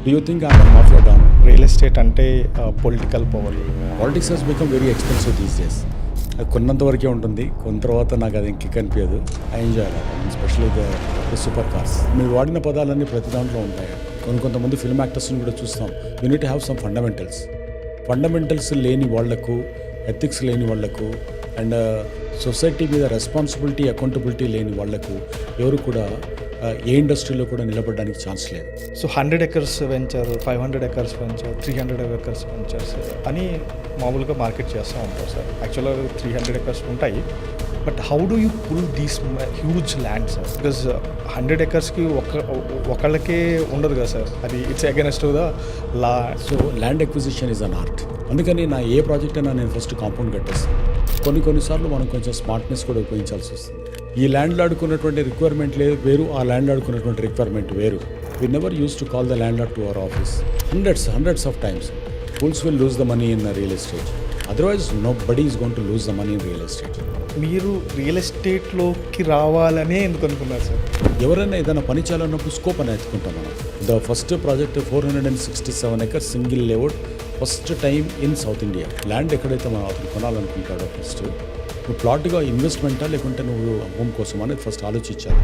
Do you think I'm a mafia don? Real estate అంటే political power. Politics has become very expensive these days. అది కొన్నంత వరకే ఉంటుంది, కొన్న తర్వాత నాకు అది కిక్ అనిపించదు. I enjoy especially the super cars. మీరు వాడిన పదాలన్నీ ప్రతి దాంట్లో ఉంటాయి. కొంతమంది ఫిల్మ్ యాక్టర్స్ని కూడా చూస్తాం. You need have some fundamentals లేని వాళ్లకు, ఎథిక్స్ లేని వాళ్లకు అండ్ సొసైటీ మీద రెస్పాన్సిబిలిటీ, అకౌంటబిలిటీ లేని వాళ్లకు ఎవరు కూడా ఏ ఇండస్ట్రీలో కూడా నిలబడడానికి ఛాన్స్ లేదు. So 100 acres venture, 500 acres venture, 300 acres ventures అని మామూలుగా మార్కెట్ చేస్తూ ఉంటారు సార్. యాక్చువల్గా 300 acres ఉంటాయి. But how do you pull these huge land sir? Because 100 acresకి ఒకళ్ళకే ఉండదు కదా సార్, అది it's against the law. So land acquisition is an art. అందుకని నా ఏ ప్రాజెక్ట్ అయినా నేను ఫస్ట్ కాంపౌండ్ కట్టేస్తాను. కొన్నిసార్లు మనం కొంచెం స్మార్ట్నెస్ కూడా ఉపయోగించాల్సి వస్తుంది. ఈ ల్యాండ్ ఆడుకున్నటువంటి రిక్వైర్మెంట్ వేరు, ఆ ల్యాండ్ ఆడుకున్నటువంటి రిక్వైర్మెంట్ వేరు. We never use to call the landlord to our office. Hundreds of times fools will lose the money in real estate. Otherwise nobody is going to lose the money in real estate. మీరు real ఎస్టేట్లోకి రావాలనే ఎందుకు అనుకున్నారు sir? ఎవరైనా ఏదైనా పని చేయాలన్నప్పుడు scope అని ఎత్తుకుంటాం మనం. The first project 467 acres single layout, first time in south India. Land ఎక్కడైతే మనం అతను కొనాలనుకుంటాడో ఫస్ట్ నువ్వు ప్లాట్గా ఇన్వెస్ట్మెంటా లేకుంటే నువ్వు హోమ్ కోసం అనేది ఫస్ట్ ఆలోచించాలి.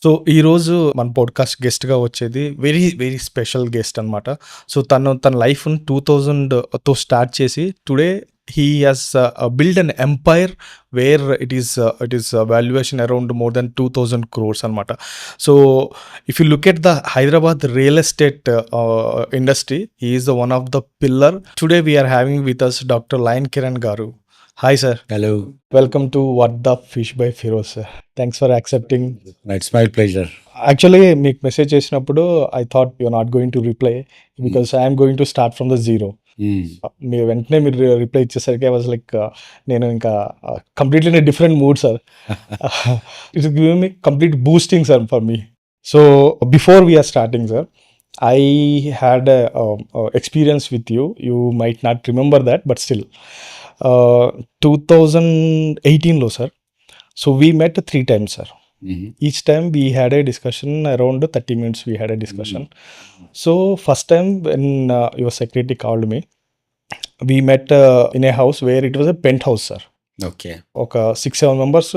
సో ఈరోజు మన పాడ్కాస్ట్ గెస్ట్గా వచ్చేది వెరీ వెరీ స్పెషల్ గెస్ట్ అనమాట. సో తన లైఫ్ని 2000తో స్టార్ట్ చేసి today he has build an empire where it is valuation around more than 2000 crores అనమాట. So if you look at the Hyderabad real estate industry, he is the one of the pillar. Today we're having with us doctor Lion Kiran garu. Hi sir. Hello, welcome to what the fish by Firoz sir. Thanks for accepting. It's my pleasure. Actually మీకు message చేసినప్పుడు I thought you're not going to reply because I'm going to start from the zero. మీరు వెంటనే మీరు reply ఇచ్చేసరికి I was like నేను ఇంకా completely different mood sir. It's giving me complete boosting sir for me. So before we're starting sir, I had a experience with you. You might not remember that, but still 2018 lo sir. So we met 3 times sir. Each time we had a discussion around 30 minutes. We had a discussion. So first time when your secretary called me, we met in a house where it was a penthouse sir. Okay, ఒక 6-7 members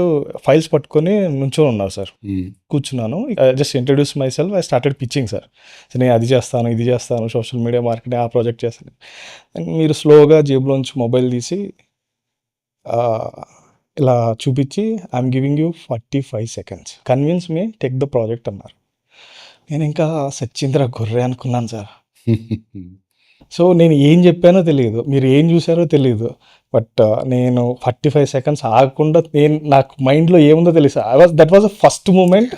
files పట్టుకొని నుంచొని ఉన్నారు sir. కూర్చున్నాను, just introduce my self, I started pitching sir. So నేను అది చేస్తాను, ఇది చేస్తాను, సోషల్ మీడియా మార్కెటింగ్, ఆ ప్రాజెక్ట్ చేస్తాను. మీరు స్లోగా జేబులోంచి మొబైల్ తీసి ఇలా చూపించి I'm giving you 45 seconds, convince me, take the project అన్నారు. నేను ఇంకా సచ్చింద్ర గొర్రె అనుకున్నాను సార్. సో నేను ఏం చెప్పానో తెలియదు, మీరు ఏం చూసారో తెలియదు, బట్ నేను 45 seconds ఆగకుండా నాకు మైండ్లో ఏముందో తెలుసు. That was the first moment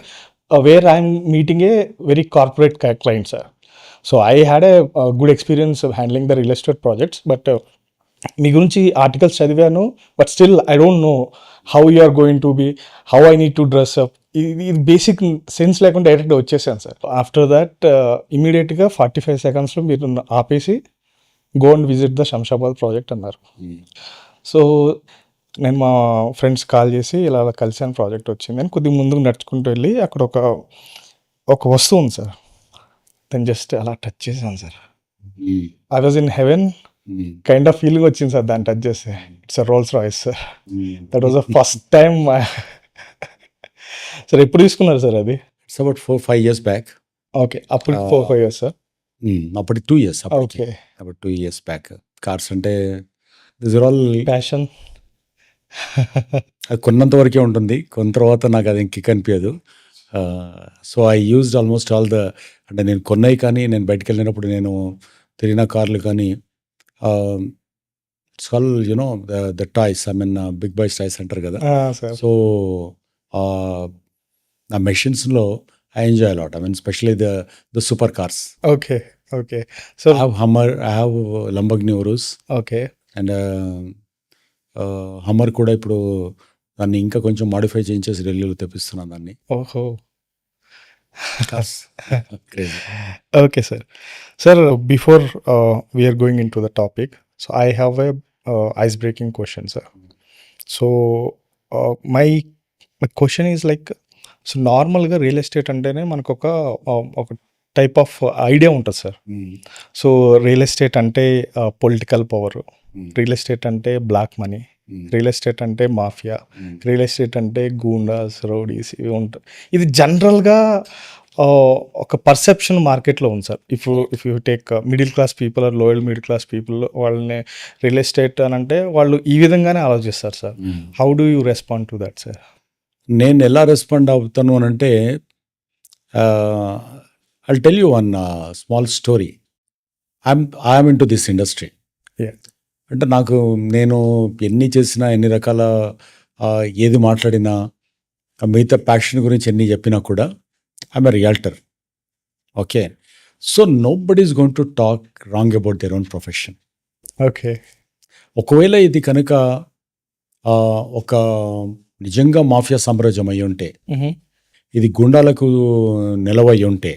where I'm meeting a very corporate client sir. So I had a good experience handling the real estate projects. But మీ గురించి ఆర్టికల్స్ చదివాను, but still I don't know how you are going to be, how I need to dress up. ఇది basic sense లేకుండా డైరెక్ట్గా వచ్చేసాను sir. After that ఇమీడియట్గా 45 secondsలో మీరు ఆపేసి go and visit the Shamshabad project అన్నారు. సో నేను మా ఫ్రెండ్స్ కాల్ చేసి ఇలా కలిసాను, ప్రాజెక్ట్ వచ్చింది అని కొద్దిగా ముందుకు నడుచుకుంటూ వెళ్ళి అక్కడ ఒక వస్తువు ఉంది సార్, దాన్ని జస్ట్ అలా టచ్ చేశాను sir. I was in heaven kind of feeling వచ్చింది సార్ దాన్ని టచ్ చేస్తే. It's a Rolls Royce sir. That was the first time. Sir ఎప్పుడు తీసుకున్నారు సార్ అది? It's about 4-5 years back. Okay, అప్పుడు 4-5 years సార్. అప్పటికి 2 years. ఓకే, అప్పుడు 2 years back. Cars అంటే దిస్ ఆర్ ఆల్ ప్యాషన్. అది కొన్నంత వరకే ఉంటుంది, కొన్న తర్వాత నాకు అది కిక్ అనిపించదు. So I used almost all అంటే నేను కొన్నాయి కానీ నేను బయటకు వెళ్ళినప్పుడు నేను తిరిగిన కార్లు కానీ it's all you know the toys. I mean big boys toys అంటారు కదా. సో ఆ మెషిన్స్లో I enjoy a lot. I mean, especially the supercars. Okay. So I have Hummer, I have Lamborghini Urus. Okay. And Hummer కూడా ఇప్పుడు దాన్ని ఇంకా కొంచెం modify చేయించేసి ఢిల్లీలో తెప్పిస్తున్నాను దాన్ని. ఓహో. Crazy. Okay, sir. Sir, before we are going into the topic, so I have a ice-breaking question, sir. So my question is like, so నార్మల్‌గా real estate అంటేనే మనకొక ఒక టైప్ ఆఫ్ ఐడియా ఉంటది సార్. సో రియల్ ఎస్టేట్ అంటే political power, real estate అంటే black money, real estate అంటే mafia, real estate అంటే goondas, rowdies ఇవి ఉంటాయి. ఇది జనరల్‌గా ఒక పర్సెప్షన్ మార్కెట్‌లో ఉంది sir. If you take middle class people are lower middle class people, వాళ్ళని రియల్ ఎస్టేట్ అని అంటే వాళ్ళు ఈ విధంగానే ఆలోచిస్తారు sir. How do you respond to that sir? నేను ఎలా రెస్పాండ్ అవుతాను అని అంటే, I tell you one small story. I'm in to this industry. Yeah. అంటే నేను ఎన్ని చేసినా, ఎన్ని రకాల ఏది మాట్లాడినా, మిగతా ప్యాషన్ గురించి ఎన్ని చెప్పినా కూడా I'm a realtor. Okay, so nobody is going to talk wrong about their own profession. Okay. ఒకవేళ ఇది కనుక ఒక నిజంగా మాఫియా సామ్రాజ్యం అయి ఉంటే, ఇది గుండాలకు నిలవై ఉంటే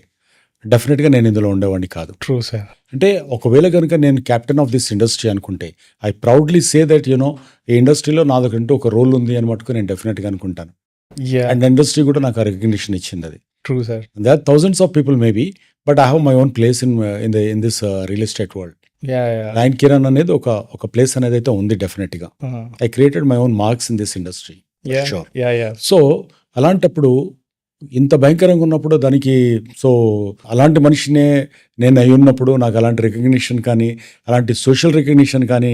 డెఫినెట్గా నేను ఇందులో ఉండేవాడిని కాదు. True sir. అంటే ఒకవేళ కనుక నేను క్యాప్టెన్ ఆఫ్ దిస్ ఇండస్ట్రీ అనుకుంటే, I proudly say that you know ఈ ఇండస్ట్రీలో నాదంటూ ఒక రోల్ ఉంది అని మటుకు నేను డెఫినెట్గా అనుకుంటాను. అండ్ ఇండస్ట్రీ కూడా నాకు రికగ్నిషన్ ఇచ్చింది. అది true sir. They are thousands of people maybe, but I have my own place in this real estate world. Lion Kiran అనేది ఒక ప్లేస్ అనేది అయితే ఉంది డెఫినెట్గా. I created my own marks in this industry. So అలాంటప్పుడు ఇంత భయంకరంగా ఉన్నప్పుడు దానికి, సో అలాంటి మనిషినే నేను అయి ఉన్నప్పుడు నాకు అలాంటి రికగ్నిషన్ కానీ, అలాంటి సోషల్ రికగ్నిషన్ కానీ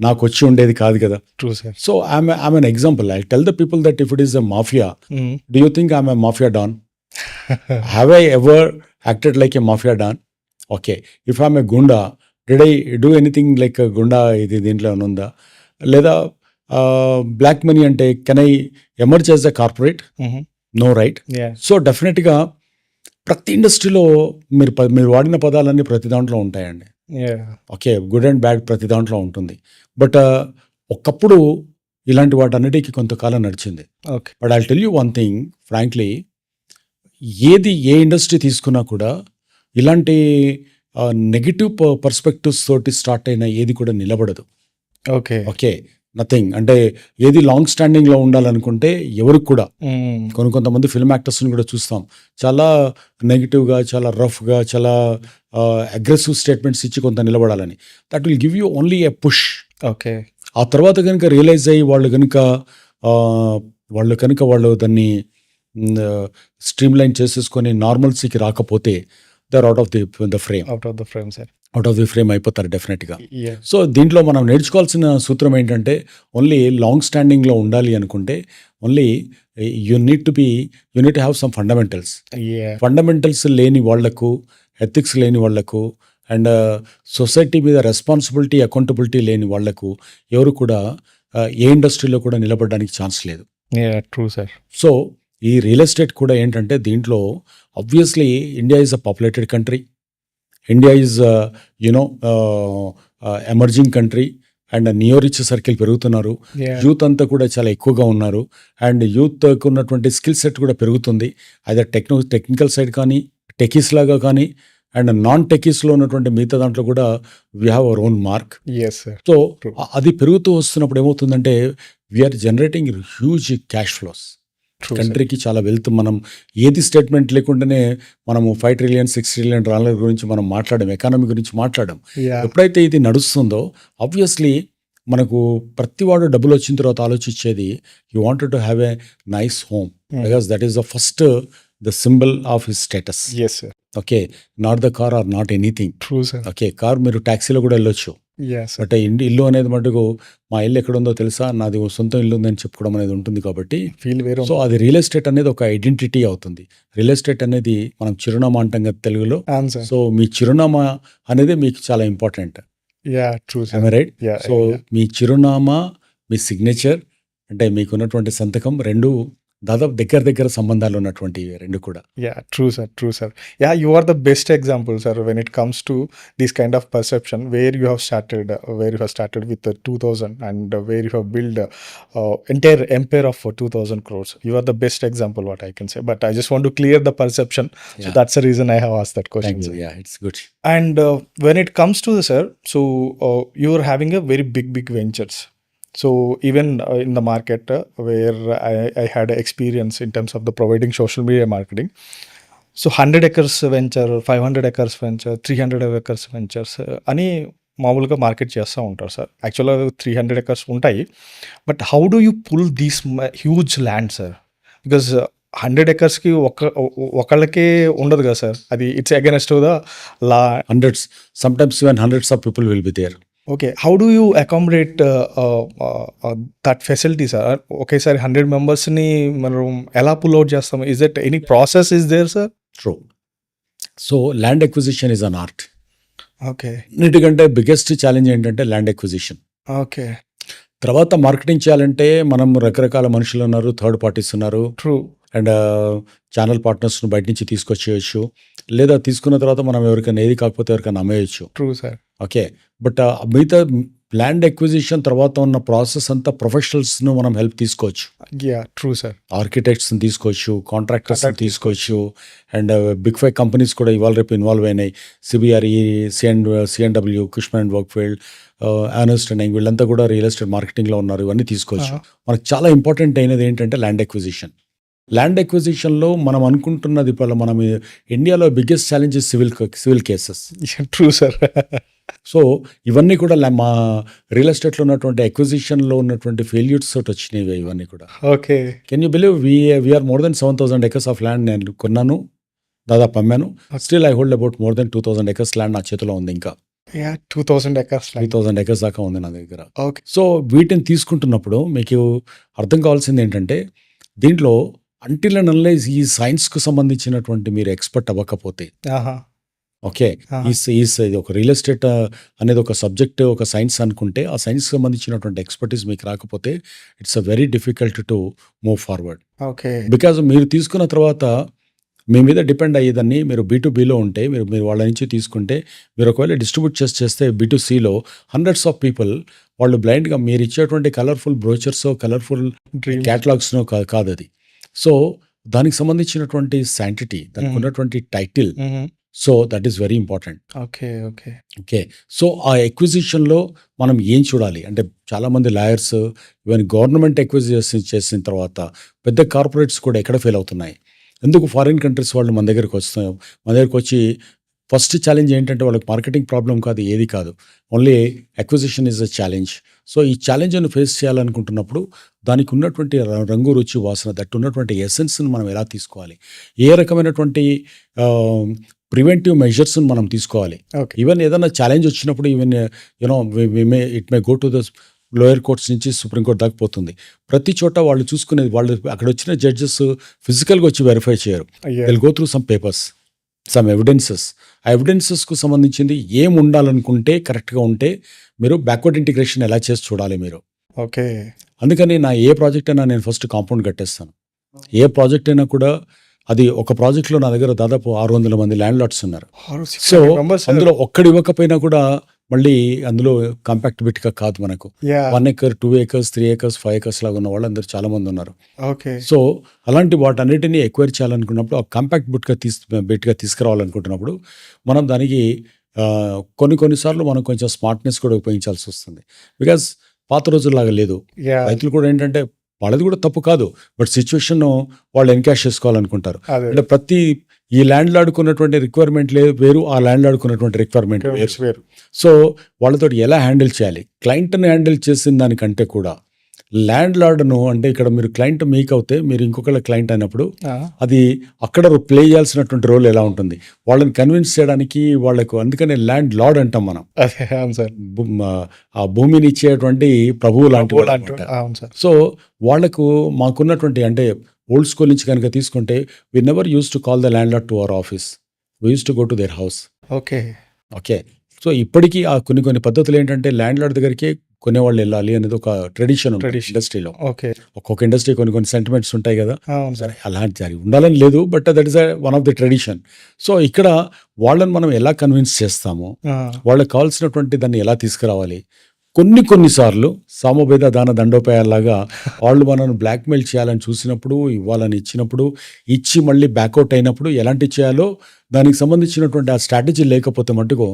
నాకు వచ్చి ఉండేది కాదు కదా. True sir. So I'm an example. I tell the people that if it is a mafia, do you think I'm a mafia don? Have I ever acted like a mafia don? Okay, if I'm a goonda, did I do anything like goonda? ఇది దీంట్లో ఉందా? లేదా black money అంటే can I emerge as a corporate? No, right? So డెఫినెట్గా ప్రతి ఇండస్ట్రీలో మీరు వాడిన పదాలన్నీ ప్రతి దాంట్లో ఉంటాయండి. ఓకే, గుడ్ అండ్ బ్యాడ్ ప్రతి దాంట్లో ఉంటుంది. బట్ ఒకప్పుడు ఇలాంటి వాటన్నిటికీ కొంతకాలం నడిచింది. Okay. But I tell you one thing frankly, A industry తీసుకున్నా కూడా ఇలాంటి నెగిటివ్ పర్స్పెక్టివ్స్ తోటి స్టార్ట్ అయిన ఏది కూడా నిలబడదు. ఓకే. Okay, nothing. అంటే ఏది లాంగ్ స్టాండింగ్లో ఉండాలనుకుంటే ఎవరికి కూడా, కొంతమంది ఫిల్మ్ యాక్టర్స్ని కూడా చూస్తాం, చాలా నెగిటివ్గా, చాలా రఫ్గా, చాలా అగ్రెసివ్ స్టేట్మెంట్స్ ఇచ్చి కొంత నిలబడాలని. That will give you only a push. Okay. ఆ తర్వాత కనుక రియలైజ్ అయ్యి వాళ్ళు దాన్ని స్ట్రీమ్ లైన్ చేసేసుకొని నార్మల్సీకి రాకపోతే they are out of the frame. Sir. Out of the frame అయిపోతారు డెఫినెట్గా. సో దీంట్లో మనం నేర్చుకోవాల్సిన సూత్రం ఏంటంటే, ఓన్లీ లాంగ్ స్టాండింగ్లో ఉండాలి అనుకుంటే only you need to have some fundamentals లేని వాళ్లకు, ఎథిక్స్ లేని వాళ్లకు, అండ్ సొసైటీ మీద రెస్పాన్సిబిలిటీ, అకౌంటబిలిటీ లేని వాళ్లకు ఎవరు కూడా ఏ ఇండస్ట్రీలో కూడా నిలబడడానికి ఛాన్స్ లేదు. True sir. సో ఈ రియల్ ఎస్టేట్ కూడా ఏంటంటే, దీంట్లో obviously India is a populated country. India is emerging country and neo rich circle పెరుగుతున్నారు. యూత్ అంతా కూడా చాలా ఎక్కువగా ఉన్నారు. అండ్ యూత్కు ఉన్నటువంటి స్కిల్ సెట్ కూడా పెరుగుతుంది. అదే టెక్నికల్ సైడ్ కానీ, టెకీస్ లాగా కానీ, అండ్ నాన్ టెకీస్లో ఉన్నటువంటి మిగతా దాంట్లో కూడా we have our own mark. So అది పెరుగుతూ వస్తున్నప్పుడు ఏమవుతుందంటే, we're generating huge cash flows. కంట్రీకి చాలా వెల్త్. మనం ఏది స్టేట్మెంట్ లేకుండానే మనము 5 trillion 6 trillion డాలర్ గురించి మనం మాట్లాడడం, ఎకానమీ గురించి మాట్లాడడం. ఎప్పుడైతే ఇది నడుస్తుందో ఆబ్వియస్లీ మనకు ప్రతివాడు డబ్బులు వచ్చిన తర్వాత ఆలోచించేది, you wanted to have a nice home, because that is the symbol of his status. Okay, not the car or not anything. Okay, car మీరు ట్యాక్సీలో కూడా వెళ్ళొచ్చు, బట్ ఇల్లు అనేది మటుకు మా ఇల్లు ఎక్కడ ఉందో తెలుసా, నాది సొంతం ఇల్లు ఉందని చెప్పుకోవడం అనేది ఉంటుంది. కాబట్టి సో అది రియల్ ఎస్టేట్ అనేది ఒక ఐడెంటిటీ అవుతుంది. రియల్ ఎస్టేట్ అనేది మనం చిరునామా అంటాం కదా తెలుగులో. సో మీ చిరునామా అనేది మీకు చాలా ఇంపార్టెంట్. రైట్? సో మీ చిరునామా, మీ సిగ్నేచర్, అంటే మీకున్నటువంటి సంతకం రెండు దాదాపు దగ్గర సంబంధాలు ఉన్నటువంటి రెండు కూడా. True sir. You are the best example, sir, when it comes to this kind of perception, where you have started with the 2000 and where you have built entire empire of 2000 crores. You are the best example, what I can say. But I just want to clear the perception. So that's the reason I have asked that question. Thank you. Yeah, it's good. And when it comes to the sir, so you are having a very big ventures. So even in the market where I had experience in terms of the providing social media marketing. So 100 acres venture, 500 acres venture, 300 acres ventures అని మామూలుగా market చేస్తూ ఉంటారు sir. యాక్చువల్గా 300 acres ఉంటాయి. But how do you pull these huge land sir? Because 100 acresకి ఒకళ్ళకే ఉండదు కదా సార్, అది it's against the law. Hundreds, sometimes even hundreds of people will be there. Okay, how do you accommodate that facility sir? ఒకేసారి 100 మెంబర్స్ని మనం ఎలా pull out చేస్తాం? Is that any process is there sir? True. So land acquisition is an art. Okay అన్నిటికంటే biggest challenge ఏంటంటే land acquisition. Okay తర్వాత marketing చేయాలంటే మనం రకరకాల మనుషులు ఉన్నారు, థర్డ్ పార్టీస్ ఉన్నారు, ట్రూ. అండ్ ఛానల్ పార్ట్నర్స్ను బయట నుంచి తీసుకొచ్చేయచ్చు, లేదా తీసుకున్న తర్వాత మనం ఎవరికైనా ఏది కాకపోతే ఎవరికైనా అమ్మేయచ్చు. True sir. ఓకే, బట్ మిగతా ల్యాండ్ ఎక్విజిషన్ తర్వాత ఉన్న ప్రాసెస్ అంతా ప్రొఫెషనల్స్ను మనం హెల్ప్ తీసుకోవచ్చు. Yeah true sir. ఆర్కిటెక్ట్స్ని తీసుకోవచ్చు, కాంట్రాక్టర్స్ని తీసుకోవచ్చు, అండ్ బిగ్ 5 కంపెనీస్ కూడా ఇవాళ రేపు ఇన్వాల్వ్ అయినాయి. CBRE, CNW, కుష్మన్ and వర్క్ఫీల్డ్, honest and వీళ్ళంతా కూడా రియల్ ఎస్టేట్ మార్కెటింగ్లో ఉన్నారు. ఇవన్నీ తీసుకోవచ్చు. మనకు చాలా ఇంపార్టెంట్ అయినది ఏంటంటే ల్యాండ్ ఎక్విజిషన్. ల్యాండ్ ఎక్విజిషన్లో మనం అనుకుంటున్నది ఇప్పుడు మనం ఇండియాలో biggest challenge civil cases. True sir. So ఇవన్నీ కూడా మా రియల్ ఎస్టేట్లో ఉన్నటువంటి ఎక్విజిషన్లో ఉన్నటువంటి ఫెయిల్యూర్స్ తోటి వచ్చినవి ఇవన్నీ కూడా. Okay. Can you believe we are more than 7,000 acres of land నేను కొన్నాను, దాదాపు అమ్మాను. Still I hold about more than 2,000 acres land నా చేతిలో ఉంది. ఇంకా 2,000 acres. 3,000 acres దాకా ఉంది నా దగ్గర. ఓకే. సో వీటిని తీసుకుంటున్నప్పుడు మీకు అర్థం కావాల్సింది ఏంటంటే దీంట్లో అంటిల్ అండ్ అన్లెస్ ఈ సైన్స్కు సంబంధించినటువంటి మీరు ఎక్స్పర్ట్ అవ్వకపోతే, ఓకే, ఇది ఒక రియల్ ఎస్టేట్ అనేది ఒక సబ్జెక్ట్, ఒక సైన్స్ అనుకుంటే ఆ సైన్స్కి సంబంధించినటువంటి ఎక్స్పర్టీస్ మీకు రాకపోతే it's a very difficult to move forward. Okay. Because మీరు తీసుకున్న తర్వాత మీ మీద డిపెండ్ అయ్యేదాన్ని మీరు B2Bలో ఉంటే మీరు వాళ్ళ నుంచి తీసుకుంటే, మీరు ఒకవేళ డిస్ట్రిబ్యూట్ చేస్తే B2Cలో హండ్రెడ్స్ ఆఫ్ పీపుల్ వాళ్ళు బ్లైండ్గా మీరు ఇచ్చేటువంటి కలర్ఫుల్ బ్రోచర్స్, కలర్ఫుల్ క్యాటలాగ్స్నో కాదు అది. సో దానికి సంబంధించినటువంటి శాంటిటీ, దానికి ఉన్నటువంటి title, so that is very important. Okay. Okay. Okay, so ఆ ఎక్విజిషన్లో మనం ఏం చూడాలి అంటే చాలామంది లాయర్స్ ఈవెన్ గవర్నమెంట్ ఎక్విజిషన్ చేసిన తర్వాత పెద్ద కార్పొరేట్స్ కూడా ఎక్కడ ఫెయిల్ అవుతున్నాయి. ఎందుకు ఫారిన్ కంట్రీస్ వాళ్ళు మన దగ్గరికి వచ్చి ఫస్ట్ ఛాలెంజ్ ఏంటంటే వాళ్ళకి మార్కెటింగ్ ప్రాబ్లం కాదు, ఏది కాదు, only acquisition is a challenge. So ఈ ఛాలెంజ్ను ఫేస్ చేయాలనుకుంటున్నప్పుడు దానికి ఉన్నటువంటి రంగు, రుచి, వాసన, దట్టు ఉన్నటువంటి ఎసెన్స్ని మనం ఎలా తీసుకోవాలి, ఏ రకమైనటువంటి ప్రివెంటివ్ మెజర్స్ని మనం తీసుకోవాలి. ఈవెన్ ఏదైనా ఛాలెంజ్ వచ్చినప్పుడు even you know it may go to the lower courts నుంచి సుప్రీంకోర్టు దాకా పోతుంది. ప్రతి చోట వాళ్ళు చూసుకునేది, వాళ్ళు అక్కడ వచ్చిన జడ్జెస్ ఫిజికల్గా వచ్చి వెరిఫై చేయరు. Will go through some papers, some evidences. ఆ ఎవిడెన్సెస్కు సంబంధించింది ఏం ఉండాలనుకుంటే కరెక్ట్గా ఉంటే మీరు బ్యాక్వర్డ్ ఇంటిగ్రేషన్ ఎలా చేసి చూడాలి మీరు. ఓకే. అందుకని నా ఏ ప్రాజెక్ట్ అయినా నేను ఫస్ట్ కాంపౌండ్ కట్టేస్తాను. ఏ ప్రాజెక్ట్ అయినా కూడా అది ఒక ప్రాజెక్ట్లో నా దగ్గర దాదాపు 600 మంది ల్యాండ్ లాట్స్ ఉన్నారు. సో అందులో ఒక్కడు ఇవ్వకపోయినా కూడా మళ్ళీ అందులో కాంపాక్ట్ బిట్గా కాదు మనకు 1 acre, 2 acres, 3 acres, 5 acres లాగా ఉన్న వాళ్ళు అందరూ చాలా మంది ఉన్నారు. ఓకే. సో అలాంటి వాటన్నిటిని ఎక్వైర్ చేయాలనుకున్నప్పుడు ఆ కాంపాక్ట్ బిట్గా తీసుకురావాలనుకుంటున్నప్పుడు మనం దానికి కొన్నిసార్లు మనం కొంచెం స్మార్ట్నెస్ కూడా ఉపయోగించాల్సి వస్తుంది. బికాజ్ పాత రోజుల్లాగా లేదు. రైతులు కూడా ఏంటంటే వాళ్ళది కూడా తప్పు కాదు, బట్ సిచ్యువేషన్ వాళ్ళు ఎన్కాష్ చేసుకోవాలనుకుంటారు. అంటే ప్రతి ఈ ల్యాండ్ లాడుకున్నటువంటి రిక్వైర్మెంట్ వేరు, ఆ ల్యాండ్ లాడుకున్నటువంటి రిక్వైర్మెంట్ వేరు. సో వాళ్ళతో ఎలా హ్యాండిల్ చేయాలి, క్లయింట్ని హ్యాండిల్ చేసిన దానికంటే కూడా ల్యాండ్ లార్డ్ను, అంటే ఇక్కడ మీరు క్లయింట్ మీకు అవుతే మీరు ఇంకొకళ్ళ క్లయింట్ అయినప్పుడు అది అక్కడ ప్లే చేయాల్సినటువంటి రోల్ ఎలా ఉంటుంది, వాళ్ళని కన్విన్స్ చేయడానికి వాళ్ళకు. అందుకనే ల్యాండ్ లార్డ్ అంటాం మనం. ఆ భూమిని ఇచ్చేటువంటి ప్రభువు లాంటి. సో వాళ్లకు మాకున్నటువంటి, అంటే ఓల్డ్ స్కూల్ నుంచి కనుక తీసుకుంటే we never use to call the landlord to our office, we use to go to their house. Okay. Okay. So ఇప్పటికీ ఆ కొన్ని పద్ధతులు ఏంటంటే ల్యాండ్ లార్డ్ దగ్గరికి కొనేవాళ్ళు వెళ్ళాలి అనేది ఒక ట్రెడిషన్ ఇండస్ట్రీలో. ఓకే. ఒక్కొక్క ఇండస్ట్రీ కొన్ని సెంటిమెంట్స్ ఉంటాయి కదా, సరే అలాంటి జరిగి ఉండాలని లేదు, but that is one of the tradition. So ఇక్కడ వాళ్ళని మనం ఎలా కన్విన్స్ చేస్తాము, వాళ్ళకి కావాల్సినటువంటి దాన్ని ఎలా తీసుకురావాలి. కొన్నిసార్లు సామవేద దాన దండోపాయాలాగా వాళ్ళు మనల్ని బ్లాక్మెయిల్ చేయాలని చూసినప్పుడు, ఇవ్వాలని ఇచ్చినప్పుడు, ఇచ్చి మళ్ళీ బ్యాక్అవుట్ అయినప్పుడు ఎలాంటి చేయాలో దానికి సంబంధించినటువంటి ఆ స్ట్రాటజీ లేకపోతే మటుకు